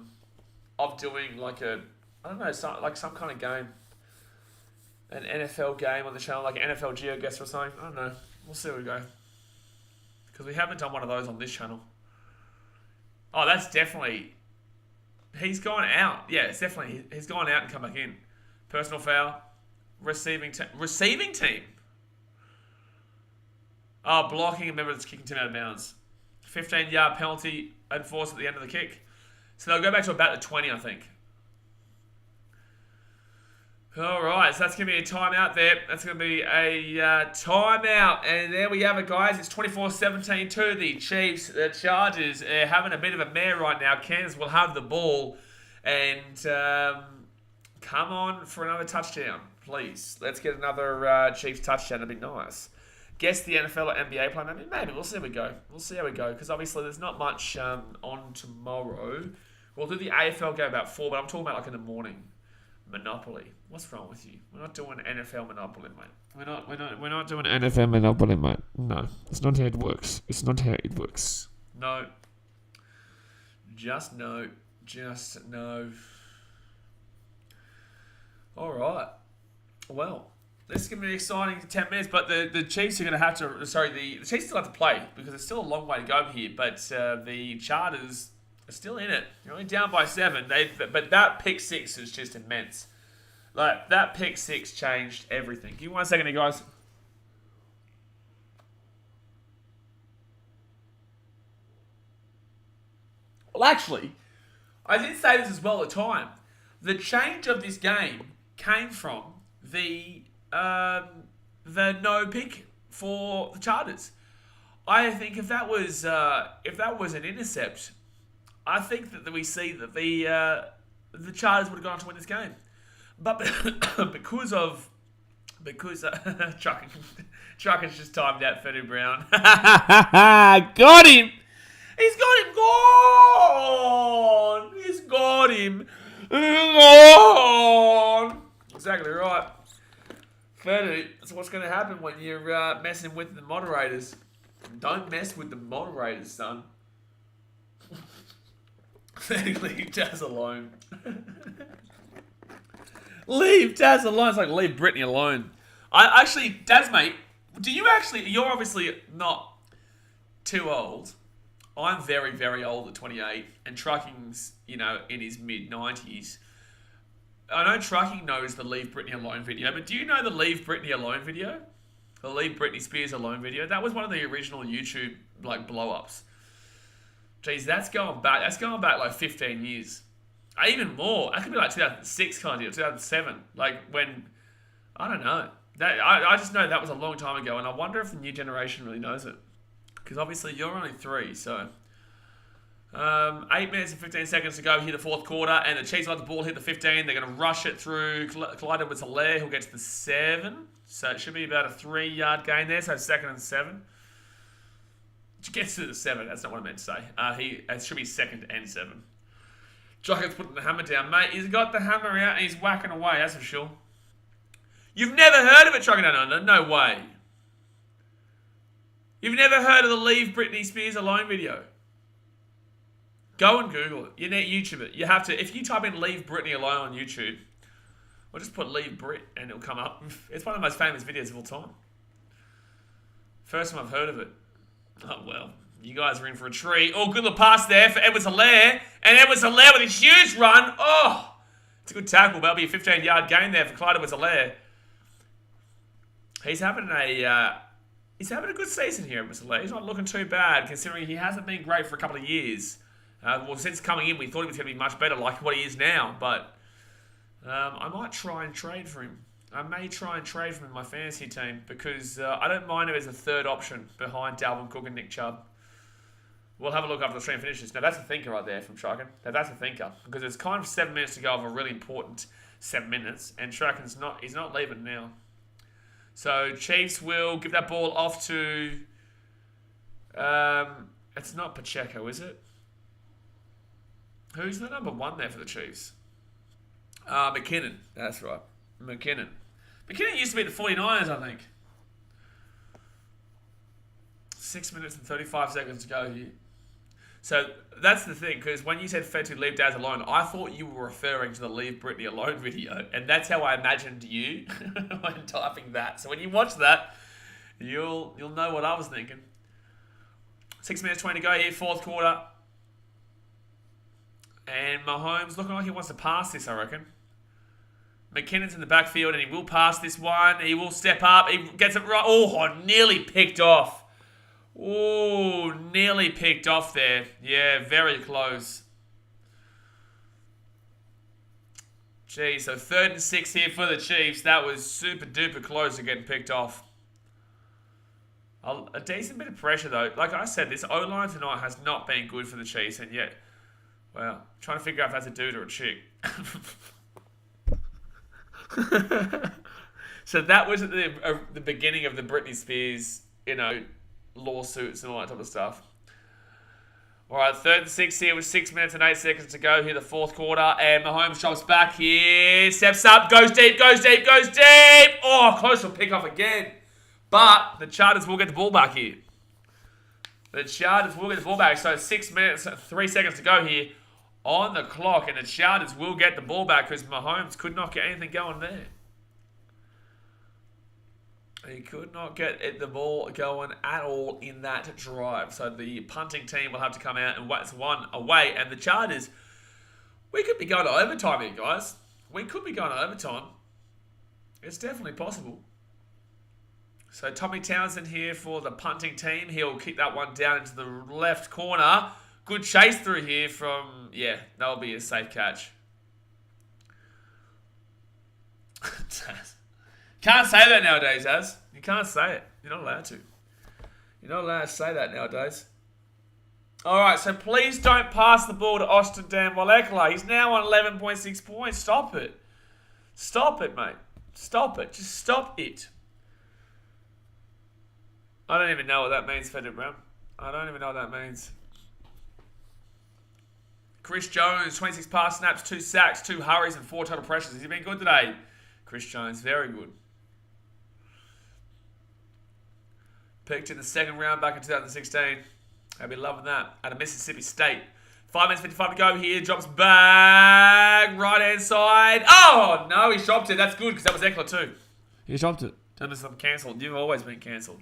doing like a, I don't know, some kind of game. An NFL game on the channel, like an NFL GeoGuess or something. I don't know. We'll see where we go. Because we haven't done one of those on this channel. Oh, that's definitely... He's gone out. Yeah, it's definitely... He's gone out and come back in. Personal foul. Receiving team. Oh, blocking a member that's kicking team out of bounds. 15-yard penalty enforced at the end of the kick. So they'll go back to about the 20, I think. All right, so that's going to be a timeout there. That's going to be a timeout. And there we have it, guys. It's 24-17 to the Chiefs. The Chargers are having a bit of a mare right now. Kansas will have the ball. And come on for another touchdown, please. Let's get another Chiefs touchdown. That'd be nice. Guess the NFL or NBA plan. Maybe. We'll see how we go. Because obviously there's not much on tomorrow. We'll do the AFL game about 4, but I'm talking about like in the morning. Monopoly. What's wrong with you? We're not doing NFL Monopoly, mate. We're not doing NFL Monopoly, mate. No, it's not how it works. No. Just no. All right. Well, this is going to be exciting 10 minutes, but the Chiefs are going to have to... Sorry, the Chiefs still have to play because there's still a long way to go here, but the Chargers are still in it. You're only down by 7. But that pick 6 is just immense. Like, that pick 6 changed everything. Give me 1 second here, guys. Well, actually, I did say this as well at the time. The change of this game came from the no pick for the Chargers. I think if that was an intercept, I think that we see that the Chargers would have gone on to win this game. But because Chuckins just timed out Fenny Brown. Got him! He's got him gone! He's got him gone! Exactly right. Fenny, that's what's going to happen when you're messing with the moderators. Don't mess with the moderators, son. Leave Daz alone. Leave Daz alone. It's like leave Brittany alone. I actually, Daz, mate, you're obviously not too old. I'm very, very old at 28, and Trucking's, in his mid-90s. I know Trucking knows the Leave Britney Alone video, but do you know the Leave Britney Alone video? The Leave Britney Spears Alone video? That was one of the original YouTube, blow-ups. Jeez, that's going back like 15 years. Even more. That could be like 2006 kind of deal, 2007. When, I don't know. I just know that was a long time ago, and I wonder if the new generation really knows it. Because obviously you're only 3, so... 8 minutes and 15 seconds to go here the fourth quarter, and the Chiefs will have the ball hit the 15. They're going to rush it through Clyde Edwards-Helaire, who'll get to the 7. So it should be about a 3-yard gain there, so 2nd and 7. It gets to the 7, that's not what I meant to say. It should be 2nd and 7. Jocket's putting the hammer down, mate. He's got the hammer out and he's whacking away, that's for sure. You've never heard of it, Trucking Down Under? No way. You've never heard of the Leave Britney Spears Alone video? Go and Google it. You need YouTube it. You have to. If you type in Leave Britney Alone on YouTube, or just put Leave Brit and it'll come up. It's one of the most famous videos of all time. First time I've heard of it. Oh, well. You guys are in for a treat. Oh, good little pass there for Edwards-Helaire. And Edwards-Helaire with a huge run. Oh, it's a good tackle. That'll be a 15-yard gain there for Clyde Edwards-Helaire. He's having a good season here, Edwards-Helaire. He's not looking too bad, considering he hasn't been great for a couple of years. Since coming in, we thought he was going to be much better, like what he is now. But I might try and trade for him. I may try and trade for him in my fantasy team because I don't mind him as a third option behind Dalvin Cook and Nick Chubb. We'll have a look after the stream finishes. Now, that's a thinker right there from Trucken. Now, that's a thinker. Because it's kind of 7 minutes to go of a really important 7 minutes. And Trucken's he's not leaving now. So, Chiefs will give that ball off to... it's not Pacheco, is it? Who's the number 1 there for the Chiefs? McKinnon. That's right. McKinnon. McKinnon used to be the 49ers, I think. 6 minutes and 35 seconds to go here. So that's the thing, because when you said fed to Leave Daz Alone, I thought you were referring to the Leave Britney Alone video, and that's how I imagined you when typing that. So when you watch that, you'll know what I was thinking. 6 minutes 20 to go here, fourth quarter. And Mahomes looking like he wants to pass this, I reckon. McKinnon's in the backfield, and he will pass this one. He will step up. He gets it right. Oh, nearly picked off. Oh, nearly picked off there. Yeah, very close. Gee, so 3rd and 6 here for the Chiefs. That was super duper close to getting picked off. A decent bit of pressure though. Like I said, this O-line tonight has not been good for the Chiefs, and yet, well, trying to figure out if that's a dude or a chick. So that was at the beginning of the Britney Spears, lawsuits and all that type of stuff. All right, 3rd and 6 here with 6 minutes and 8 seconds to go here, the fourth quarter. And Mahomes drops back here, steps up, goes deep. Oh, close to pick off again. But the Chargers will get the ball back here. So 6 minutes, 3 seconds to go here on the clock. And the Chargers will get the ball back because Mahomes could not get anything going there. He could not get the ball going at all in that drive. So the punting team will have to come out and wax one away. And the Chargers, we could be going to overtime here, guys. We could be going to overtime. It's definitely possible. So Tommy Townsend here for the punting team. He'll kick that one down into the left corner. Good chase through here from, that'll be a safe catch. Can't say that nowadays, Az. You can't say it. You're not allowed to. You're not allowed to say that nowadays. Alright, so please don't pass the ball to Austin Danwell Eckler. He's now on 11.6 points. Stop it. Stop it, mate. Stop it. Just stop it. I don't even know what that means, Fedor Brown. I don't even know what that means. Chris Jones, 26 pass snaps, 2 sacks, 2 hurries, and 4 total pressures. Has he been good today? Chris Jones, very good. Picked in the second round back in 2016. I'll be loving that. Out of Mississippi State. 5 minutes 55 to go here. Drops back. Right hand side. Oh, no, he dropped it. That's good because that was Eckler too. He dropped it. Tell me I'm cancelled. You've always been cancelled.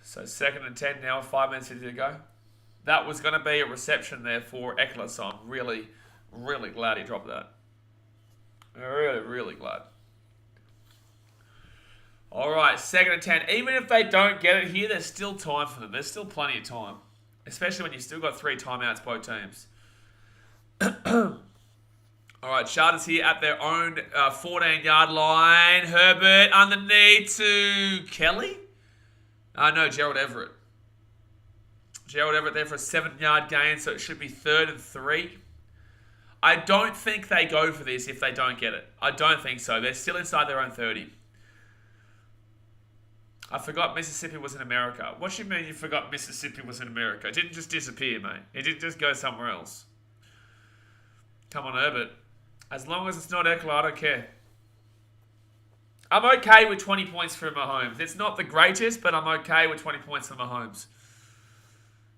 So 2nd and 10 now. 5 minutes 50 to go. That was going to be a reception there for Eckler. So I'm really, really glad he dropped that. Really, really glad. All right, 2nd and 10. Even if they don't get it here, there's still time for them. There's still plenty of time. Especially when you've still got 3 timeouts, both teams. All right, Chargers here at their own 14-yard line. Herbert underneath to Kelly? No, Gerald Everett. Gerald Everett there for a 7-yard gain, so it should be 3rd and 3. I don't think they go for this if they don't get it. I don't think so. They're still inside their own 30. I forgot Mississippi was in America. What do you mean you forgot Mississippi was in America? It didn't just disappear, mate. It didn't just go somewhere else. Come on, Herbert. As long as it's not Eckler, I don't care. I'm okay with 20 points for Mahomes. It's not the greatest, but I'm okay with 20 points for Mahomes.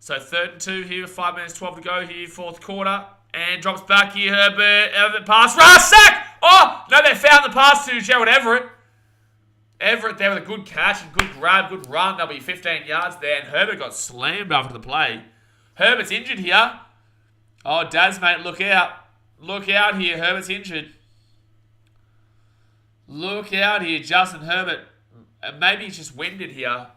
So 3rd and 2 here, 5 minutes 12 to go here, 4th quarter. And drops back here, Herbert. Everett pass. Russ, sack! Oh! No, they found the pass to Gerald Everett. Everett there with a good catch and good grab, good run. That'll be 15 yards there. And Herbert got slammed after the play. Herbert's injured here. Oh, Daz, mate, look out. Look out here. Herbert's injured. Look out here, Justin Herbert. Maybe he's just winded here.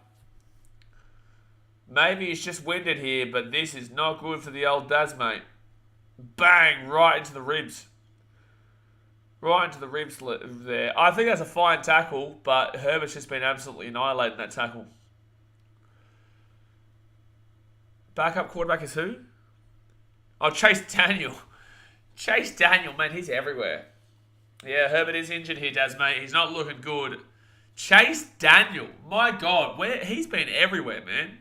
Maybe he's just winded here, but this is not good for the old Daz, mate. Bang, right into the ribs. Right into the ribs there. I think that's a fine tackle, but Herbert's just been absolutely annihilating that tackle. Backup quarterback is who? Oh, Chase Daniel. Chase Daniel, man, he's everywhere. Yeah, Herbert is injured here, Daz, mate. He's not looking good. Chase Daniel, my God, he's been everywhere, man.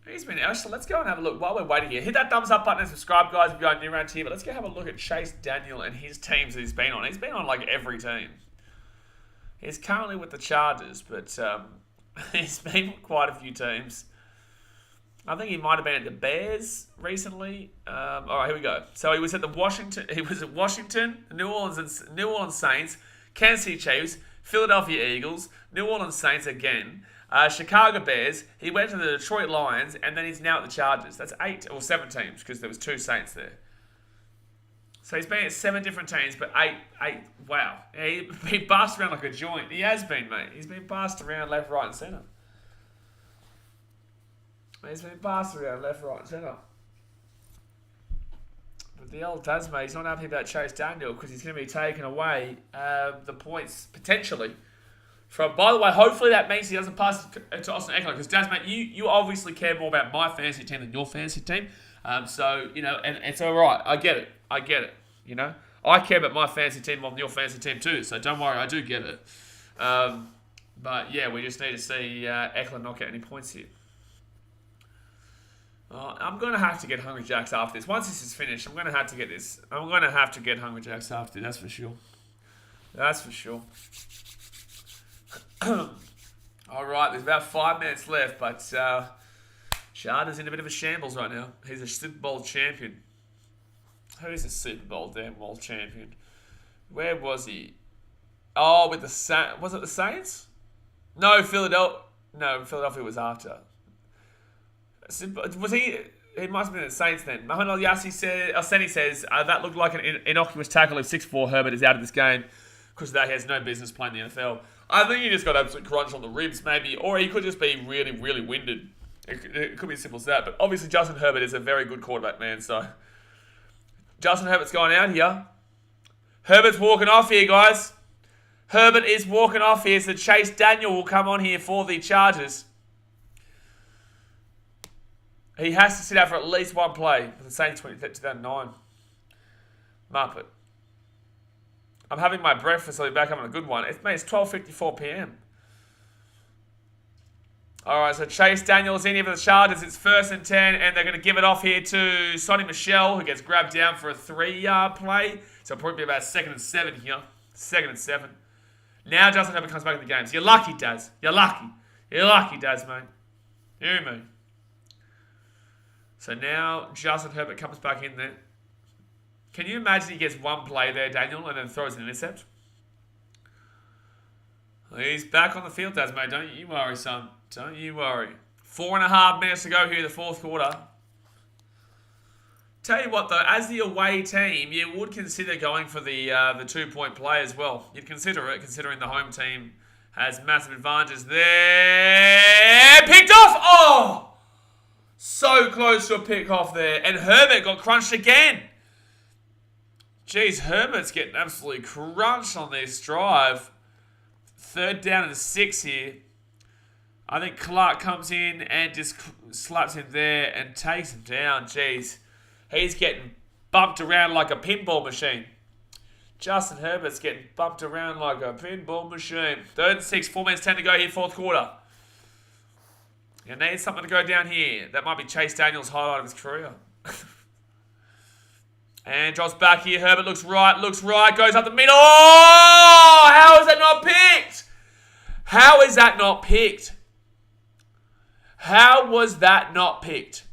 He's been out. So let's go and have a look while we're waiting here. Hit that thumbs up button and subscribe, guys, if you're new around here. But let's go have a look at Chase Daniel and his teams that he's been on. He's been on like every team. He's currently with the Chargers, but he's been with quite a few teams. I think he might have been at the Bears recently. All right, here we go. So he was at Washington, New Orleans Saints, Kansas City Chiefs, Philadelphia Eagles, New Orleans Saints again. Chicago Bears, he went to the Detroit Lions, and then he's now at the Chargers. That's 8 or 7 teams, because there was 2 Saints there. So he's been at 7 different teams, but 8, wow. He's been passed around like a joint. He has been, mate. He's been passed around left, right, and centre. He's been passed around left, right, and centre. But the old Tasman, he's not happy about Chase Daniel, because he's going to be taking away the points, potentially, by the way, hopefully that means he doesn't pass to Austin Eckler, because Daz, mate, you obviously care more about my fantasy team than your fantasy team. So, you know, and it's all right. I get it, you know. I care about my fantasy team more than your fantasy team too, so don't worry, I do get it. But, yeah, we just need to see Eckler not get any points here. I'm going to have to get Hungry Jacks after this. Once this is finished, I'm going to have to get this. I'm going to have to get Hungry Jacks after this, that's for sure. That's for sure. All right, there's about 5 minutes left, but Sharda's in a bit of a shambles right now. He's a Super Bowl champion. Who is a Super Bowl damn well champion? Where was he? Oh, with the Saints. Was it the Saints? No, Philadelphia. No, Philadelphia was after. Was he? He must have been the Saints then. Mohamed Al-Yassini says that looked like an innocuous tackle if 6'4" Herbert is out of this game because that he has no business playing the NFL. I think he just got absolute crunch on the ribs, maybe, or he could just be really, really winded. It could be as simple as that. But obviously, Justin Herbert is a very good quarterback, man. So Justin Herbert's going out here. Herbert's walking off here, guys. Herbert is walking off here, so Chase Daniel will come on here for the Chargers. He has to sit out for at least one play for the Saints 2009. Muppet. I'm having my breakfast. I'll be back on a good one. It's 12:54 p.m. Alright, so Chase Daniels in here for the Chargers. It's 1st and 10, and they're going to give it off here to Sonny Michel, who gets grabbed down for a 3-yard play. So it'll probably be about 2nd and 7 here. 2nd and 7. Now Justin Herbert comes back in the game. So you're lucky, Daz. You're lucky. You're lucky, Daz, mate. Hear me. So now Justin Herbert comes back in there. Can you imagine he gets one play there, Daniel, and then throws an intercept? He's back on the field, Daz, mate. Don't you worry, son. Don't you worry. 4.5 minutes to go here in the 4th quarter. Tell you what, though, as the away team, you would consider going for the 2-point play as well. You'd consider it, considering the home team has massive advantages there. Picked off! Oh! So close to a pick off there. And Herbert got crunched again. Jeez, Herbert's getting absolutely crunched on this drive. 3rd down and 6 here. I think Clark comes in and just slaps him there and takes him down. Jeez. He's getting bumped around like a pinball machine. Justin Herbert's getting bumped around like a pinball machine. 3rd and 6, 4 minutes 10 to go here, 4th quarter. You need something to go down here. That might be Chase Daniels' highlight of his career. And drops back here. Herbert looks right, goes up the middle. Oh! How is that not picked? How is that not picked? How was that not picked?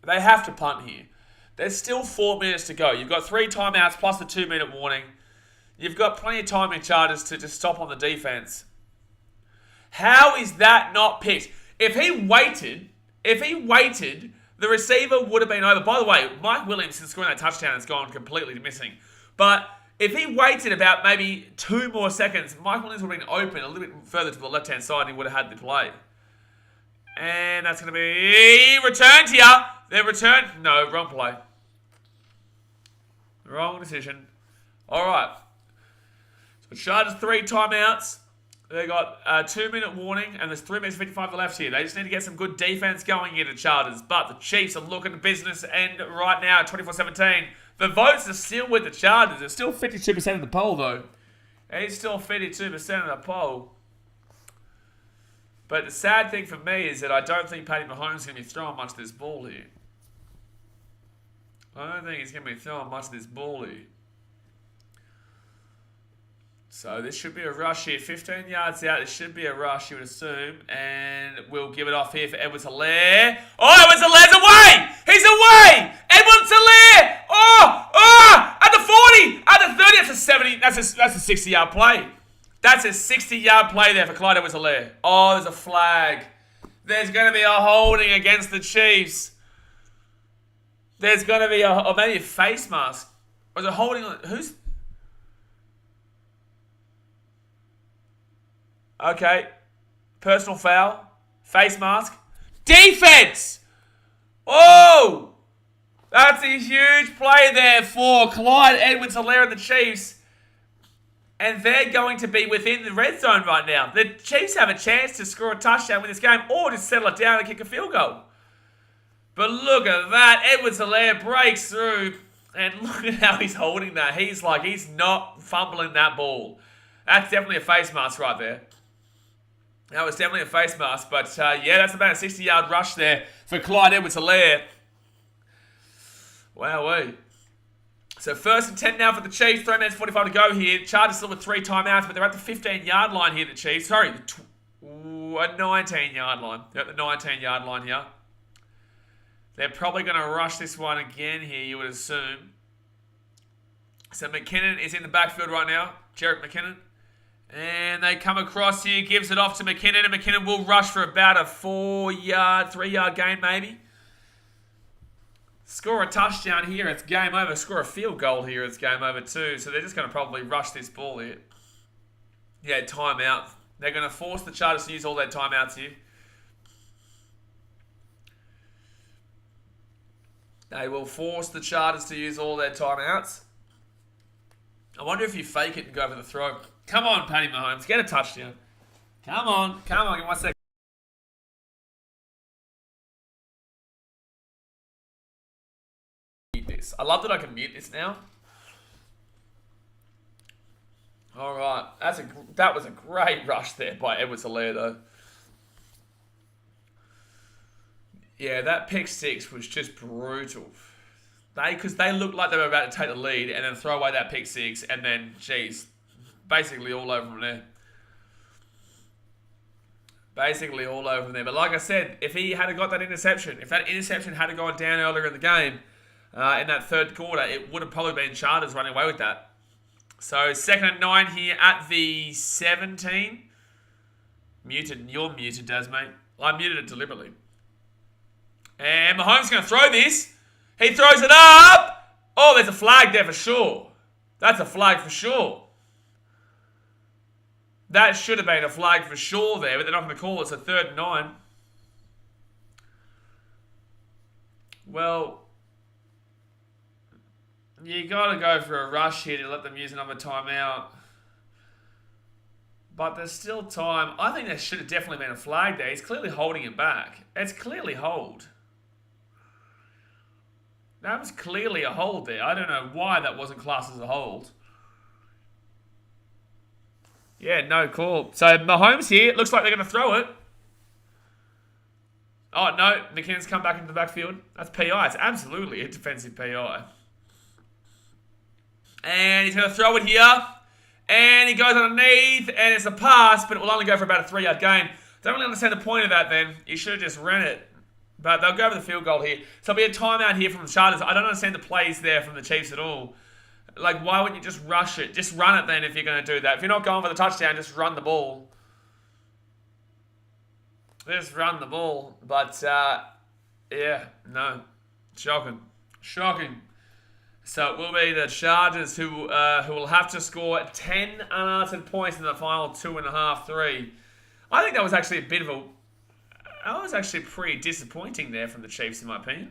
They have to punt here. There's still 4 minutes to go. You've got 3 timeouts plus the 2-minute warning. You've got plenty of time in Chargers to just stop on the defense. How is that not picked? If he waited, the receiver would have been over. By the way, Mike Williams, since scoring that touchdown, has gone completely missing. But if he waited about maybe 2 more seconds, Mike Williams would have been open a little bit further to the left-hand side and he would have had the play. And that's going to be returned here. They're returned. No, wrong play. Wrong decision. All right. So Chargers 3 timeouts. They got a 2-minute warning, and there's 3 minutes 55 left here. They just need to get some good defense going here to Chargers. But the Chiefs are looking at business, and right now, 24-17, the votes are still with the Chargers. It's still 52% of the poll, though. It's still 52% of the poll. But the sad thing for me is that I don't think Patty Mahomes is going to be throwing much of this ball here. I don't think he's going to be throwing much of this ball here. So this should be a rush here. 15 yards out. This should be a rush, you would assume. And we'll give it off here for Edwards-Helaire. Oh, Edwards-Helaire's away! He's away! Edwards-Helaire! Oh! At the 40! At the 30! That's a 70. That's a 60-yard play. That's a 60-yard play there for Clyde Edwards-Helaire. Oh, there's a flag. There's going to be a holding against the Chiefs. There's going to be or maybe a face mask. Or is it holding on? Who's... Okay. Personal foul. Face mask. Defense! Oh! That's a huge play there for Clyde Edwards-Helaire and the Chiefs. And they're going to be within the red zone right now. The Chiefs have a chance to score a touchdown with this game or to settle it down and kick a field goal. But look at that. Edwards-Helaire breaks through. And look at how he's holding that. He's not fumbling that ball. That's definitely a face mask right there. That was definitely a face mask. But yeah, that's about a 60-yard rush there for Clyde Edwards-Helaire. Wowee. So 1st and 10 now for the Chiefs. 3 minutes 45 to go here. Chargers still with 3 timeouts, but they're at the 15-yard line here, the Chiefs. Sorry, a 19-yard line. They're at the 19-yard line here. They're probably going to rush this one again here, you would assume. So McKinnon is in the backfield right now. Jarrett McKinnon. And they come across here, gives it off to McKinnon, and McKinnon will rush for about a 3-yard gain maybe. Score a touchdown here, it's game over. Score a field goal here, it's game over too. So they're just going to probably rush this ball here. Yeah, timeout. They're going to force the Chargers to use all their timeouts here. They will force the Chargers to use all their timeouts. I wonder if you fake it and go for the throw. Come on, Patty Mahomes. Get a touchdown. Come on. Give me 1 second. Mute this. I love that I can mute this now. All right. That was a great rush there by Edwards-Helaire, though. Yeah, that pick six was just brutal. Because they looked like they were about to take the lead and then throw away that pick six and then, geez, basically all over from there. Basically all over from there. But like I said, if he had got that interception, if that interception had gone down earlier in the game, in that third quarter, it would have probably been Chargers running away with that. So 2nd and 9 here at the 17. Muted. You're muted, Daz, mate. I muted it deliberately. And Mahomes is going to throw this. He throws it up. Oh, there's a flag there for sure. That's a flag for sure. That should have been a flag for sure there, but they're not going to call it. So 3rd and 9. Well, you got to go for a rush here to let them use another timeout. But there's still time. I think there should have definitely been a flag there. He's clearly holding it back. It's clearly hold. That was clearly a hold there. I don't know why that wasn't classed as a hold. Yeah, no call. So Mahomes here. It looks like they're going to throw it. Oh, no. McKinnon's come back into the backfield. That's PI. It's absolutely a defensive PI. And he's going to throw it here. And he goes underneath. And it's a pass, but it will only go for about a 3-yard gain. Don't really understand the point of that then. You should have just ran it. But they'll go for the field goal here. So it'll be a timeout here from the Chargers. I don't understand the plays there from the Chiefs at all. Like, why wouldn't you just rush it? Just run it then if you're going to do that. If you're not going for the touchdown, just run the ball. Just run the ball. But, yeah, no. Shocking. So it will be the Chargers who will have to score 10 unanswered points in the final 2.5, 3. I think that was actually a bit of a... That was actually pretty disappointing there from the Chiefs, in my opinion.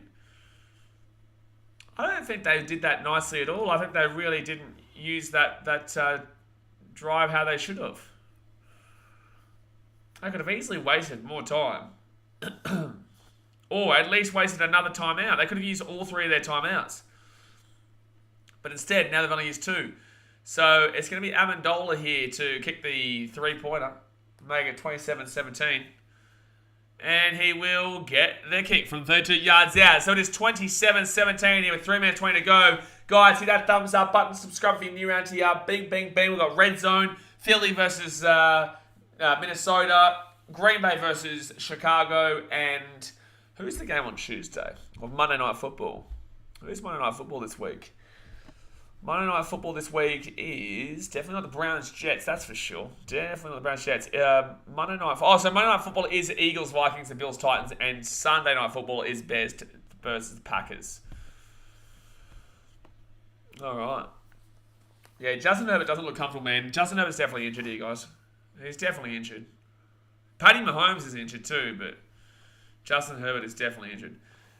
I don't think they did that nicely at all. I think they really didn't use that drive how they should have. They could have easily wasted more time. Or at least wasted another timeout. They could have used all 3 of their timeouts. But instead, now they've only used 2. So it's going to be Amendola here to kick the 3-pointer. Make it 27-17. And he will get the kick from 32 yards out. So it is 27-17 here with 3 minutes 20 to go. Guys, hit that thumbs up button. Subscribe if you're new around here. Bing, bing, bing. We've got Red Zone. Philly versus Minnesota. Green Bay versus Chicago. And who's the game on Tuesday? Of Monday Night Football. Who's Monday Night Football this week? Monday Night Football this week is definitely not the Browns-Jets, that's for sure. Definitely not the Browns-Jets. Monday Night Football is Eagles, Vikings, and Bills, Titans, and Sunday Night Football is Bears versus Packers. All right. Yeah, Justin Herbert doesn't look comfortable, man. Justin Herbert's definitely injured here, guys. He's definitely injured. Patty Mahomes is injured too, but Justin Herbert is definitely injured.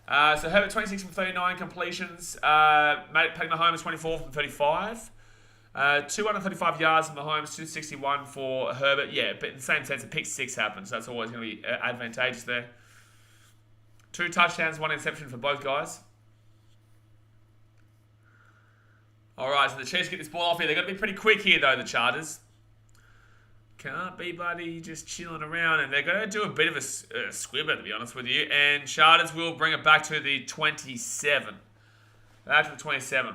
So Herbert 26 from 39 completions. Patty Mahomes 24 from 35. 235 yards from Mahomes, 261 for Herbert. Yeah, but in the same sense, a pick 6 happened, so that's always going to be advantageous there. 2 touchdowns, 1 interception for both guys. All right, so the Chiefs get this ball off here. They're going to be pretty quick here, though, the Chargers. Can't be bloody just chilling around. And they're going to do a bit of a squibber, to be honest with you. And Chargers will bring it back to the 27. Back to the 27.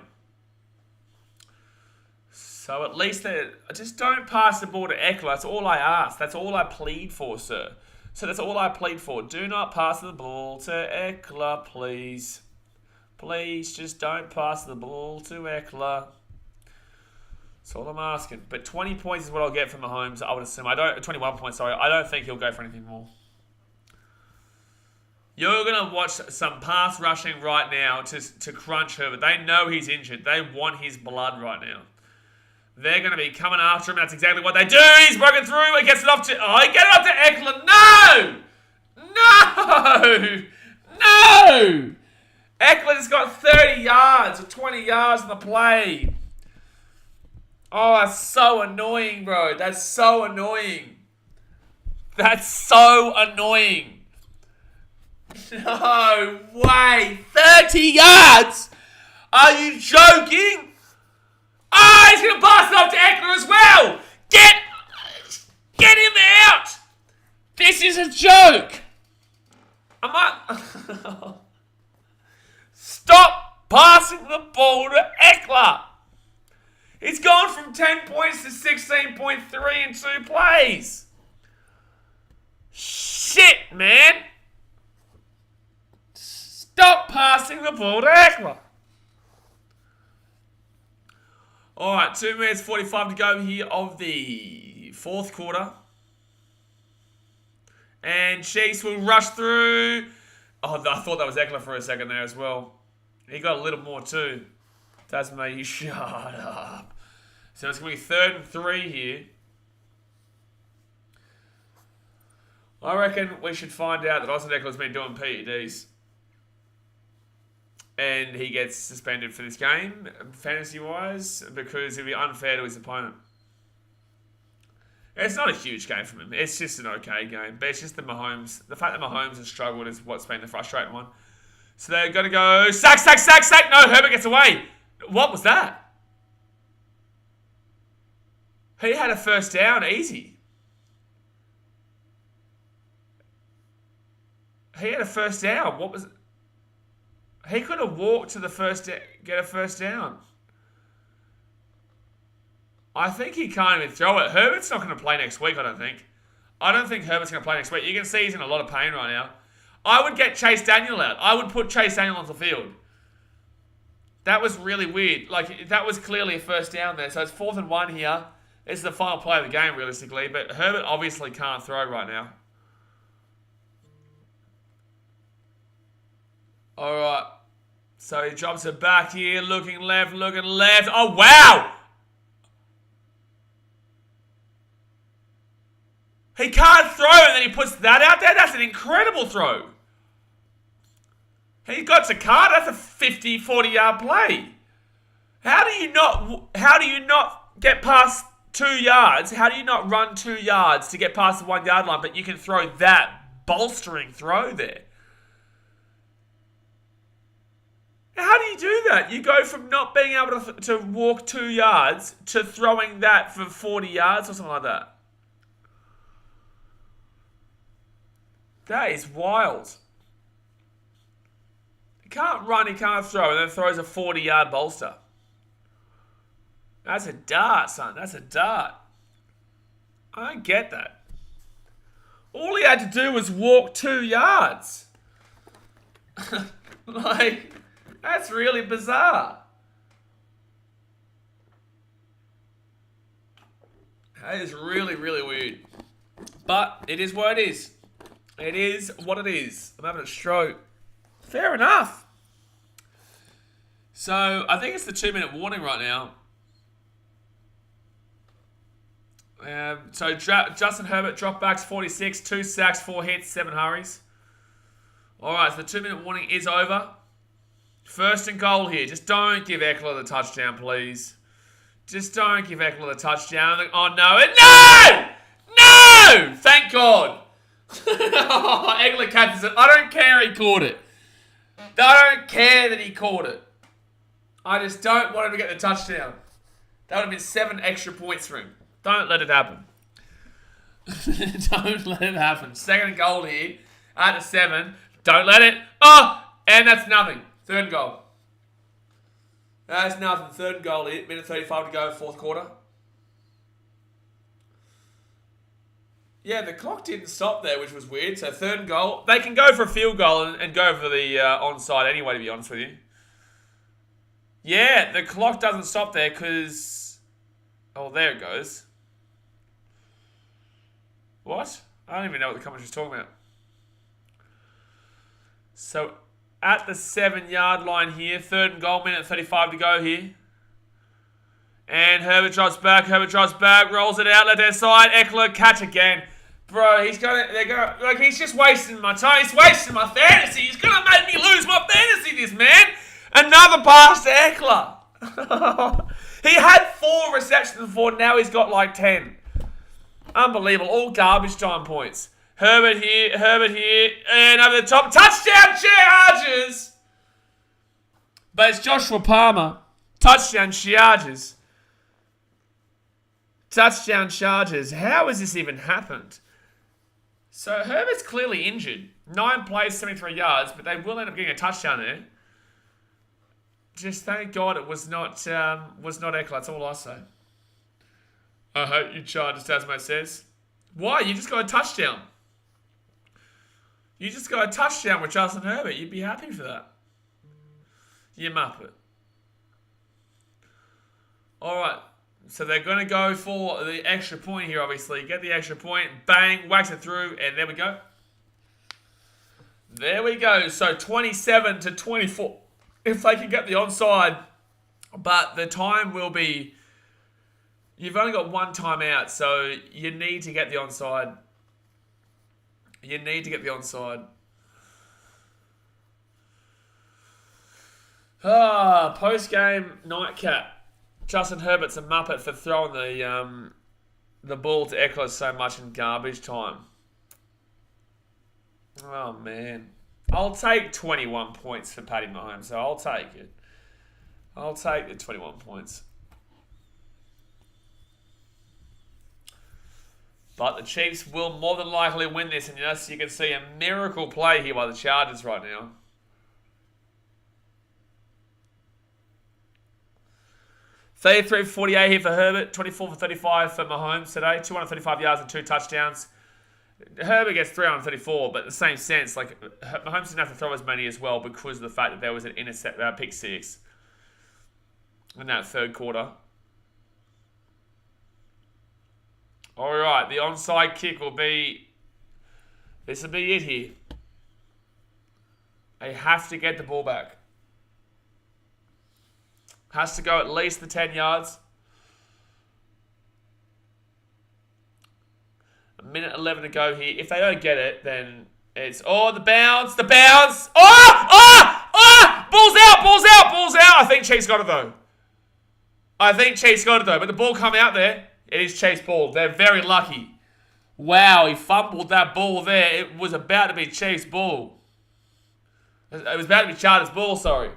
So at least they just don't pass the ball to Eckler. That's all I ask. That's all I plead for, sir. So that's all I plead for. Do not pass the ball to Eckler, please. Please, just don't pass the ball to Eckler. That's all I'm asking. But 20 points is what I'll get from Mahomes, I would assume. 21 points, sorry. I don't think he'll go for anything more. You're going to watch some pass rushing right now to crunch Herbert. They know he's injured. They want his blood right now. They're going to be coming after him. That's exactly what they do. He's broken through. He gets it off to... Oh, he gets it off to Eckler. No! No! Eckler's got 30 yards or 20 yards on the play. Oh, that's so annoying, bro. That's so annoying. That's so annoying. No way. 30 yards? Are you joking? Oh, he's going to pass it off to Eckler as well. Get him out. This is a joke. Stop passing the ball to Eckler. He's gone from 10 points to 16.3 in 2 plays. Shit, man. Stop passing the ball to Eckler. Alright, 2 minutes 45 to go here of the 4th quarter. And Chiefs will rush through. Oh, I thought that was Eckler for a second there as well. He got a little more too. That's me. You shut up. So it's going to be 3rd and 3 here. I reckon we should find out that Austin Eckler's been doing PEDs. And he gets suspended for this game, fantasy-wise, because it'd be unfair to his opponent. It's not a huge game from him. It's just an okay game. But it's just the Mahomes. The fact that Mahomes has struggled is what's been the frustrating one. So they're going to go, sack. No, Herbert gets away. What was that? He had a first down, easy. He had a first down. What was it? He could have walked to the get a first down. I think he can't even throw it. Herbert's not going to play next week, I don't think. I don't think Herbert's going to play next week. You can see he's in a lot of pain right now. I would get Chase Daniel out. I would put Chase Daniel on the field. That was really weird. Like, that was clearly a first down there. So it's 4th and 1 here. This is the final play of the game, realistically. But Herbert obviously can't throw right now. Alright. So he drops it back here. Looking left. Oh, wow! He can't throw and then he puts that out there? That's an incredible throw. He got to Carter. That's a 50, 40-yard play. How do you not get past 2 yards? How do you not run 2 yards to get past the 1 yard line, but you can throw that bolstering throw there? How do you do that? You go from not being able to walk 2 yards to throwing that for 40 yards or something like that. That is wild. He can't run, he can't throw, and then throws a 40-yard bolster. That's a dart, son. That's a dart. I don't get that. All he had to do was walk 2 yards. Like, that's really bizarre. That is really, really weird. But it is what it is. It is what it is. I'm having a stroke. Fair enough. So, I think it's the 2-minute warning right now. Justin Herbert dropbacks 46, 2 sacks, 4 hits, 7 hurries. Alright, so the 2-minute warning is over. 1st and goal here. Just don't give Eckler the touchdown, please. Just don't give Eckler the touchdown. Oh, no. No! No! Thank God. Eckler catches it. I don't care he caught it. I don't care that he caught it. I just don't want him to get the touchdown. That would have been 7 extra points for him. Don't let it happen. Don't let it happen. 2nd and goal here. At the 7. Don't let it. Oh! And that's nothing. 3rd and goal. That's nothing. 3rd and goal here. Minute 35 to go, 4th quarter. Yeah, the clock didn't stop there, which was weird. So 3rd and goal. They can go for a field goal and go for the onside anyway, to be honest with you. Yeah, the clock doesn't stop there because... Oh, there it goes. What? I don't even know what the commentary's talking about. So, at the 7-yard line here, 3rd and goal, minute 35 to go here. And Herbert drops back, rolls it out, left hand side, Eckler, catch again. Bro, he's just wasting my time. He's wasting my fantasy. He's gonna make me lose my fantasy, this man. Another pass to Eckler. He had 4 receptions before, now he's got like 10. Unbelievable. All garbage time points. Herbert here, and over the top. Touchdown Chargers! But it's Joshua Palmer. Touchdown Chargers. Touchdown Chargers. How has this even happened? So Herbert's clearly injured. 9 plays, 73 yards, but they will end up getting a touchdown there. Just thank God it was not Eckler. That's all I say. I hope you Chargers, Tasmate says. Why? You just got a touchdown. You just got a touchdown with Justin Herbert. You'd be happy for that. You muppet. All right. So they're going to go for the extra point here, obviously. Get the extra point. Bang. Wax it through. And there we go. There we go. So 27 to 24. If they can get the onside. But the time will be... You've only got 1 timeout. So you need to get the onside. You need to get the onside. Post-game nightcap. Justin Herbert's a muppet for throwing the ball to Eckler so much in garbage time. Oh, man. I'll take 21 points for Patty Mahomes, so I'll take it. I'll take the 21 points. But the Chiefs will more than likely win this, and yes, you can see a miracle play here by the Chargers right now. $33.48 here for Herbert, 24 for 35 for Mahomes today, 235 yards and 2 touchdowns. Herbert gets 334, but in the same sense, like Mahomes didn't have to throw as many as well because of the fact that there was an pick 6 in that third quarter. All right, the onside kick will be... This will be it here. They have to get the ball back. Has to go at least the 10 yards. 1:11 to go here. If they don't get it, then it's... Oh, the bounce! The bounce! Oh! Ball's out! I think Chase got it, though. But the ball come out there. It is Chase ball. They're very lucky. Wow, he fumbled that ball there. It was about to be Chase ball. It was about to be Chargers ball, sorry.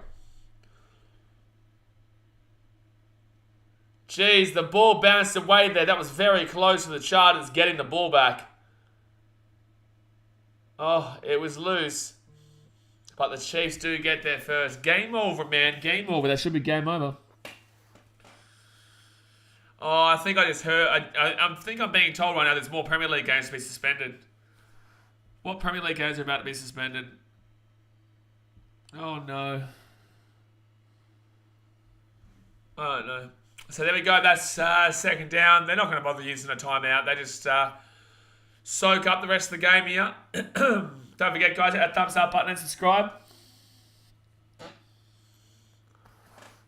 Jeez, the ball bounced away there. That was very close to the Chargers getting the ball back. Oh, it was loose. But the Chiefs do get there first. Game over, man. Game over. That should be game over. Oh, I think I just heard... I think I'm being told right now there's more Premier League games to be suspended. What Premier League games are about to be suspended? Oh, no. I don't know. So there we go. That's second down. They're not going to bother using a timeout. They just soak up the rest of the game here. Don't forget, guys, hit that thumbs up button and subscribe.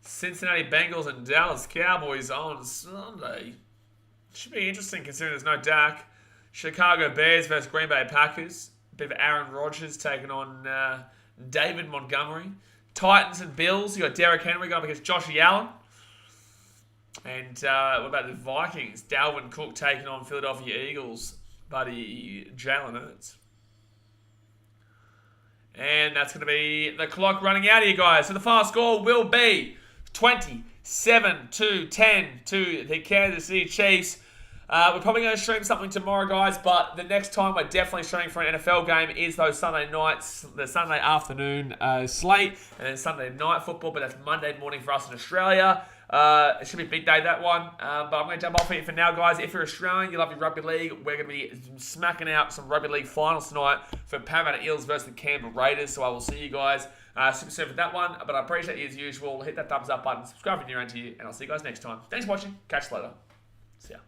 Cincinnati Bengals and Dallas Cowboys on Sunday. Should be interesting considering there's no Dak. Chicago Bears versus Green Bay Packers. A bit of Aaron Rodgers taking on David Montgomery. Titans and Bills. You got Derrick Henry going against Josh Allen. And what about the Vikings? Dalvin Cook taking on Philadelphia Eagles. Buddy Jalen Hurts. And that's going to be the clock running out here, guys. So the final score will be 27-10 to the Kansas City Chiefs. We're probably going to stream something tomorrow, guys, but the next time we're definitely streaming for an NFL game is those Sunday nights, the Sunday afternoon slate, and then Sunday night football, but that's Monday morning for us in Australia. It should be a big day, that one. But I'm going to jump off here for now, guys. If you're Australian, you love your rugby league, we're going to be smacking out some rugby league finals tonight for Parramatta Eels versus the Canberra Raiders. So I will see you guys super soon for that one. But I appreciate you as usual. Hit that thumbs up button, subscribe if you're new around here, and I'll see you guys next time. Thanks for watching. Catch you later. See ya.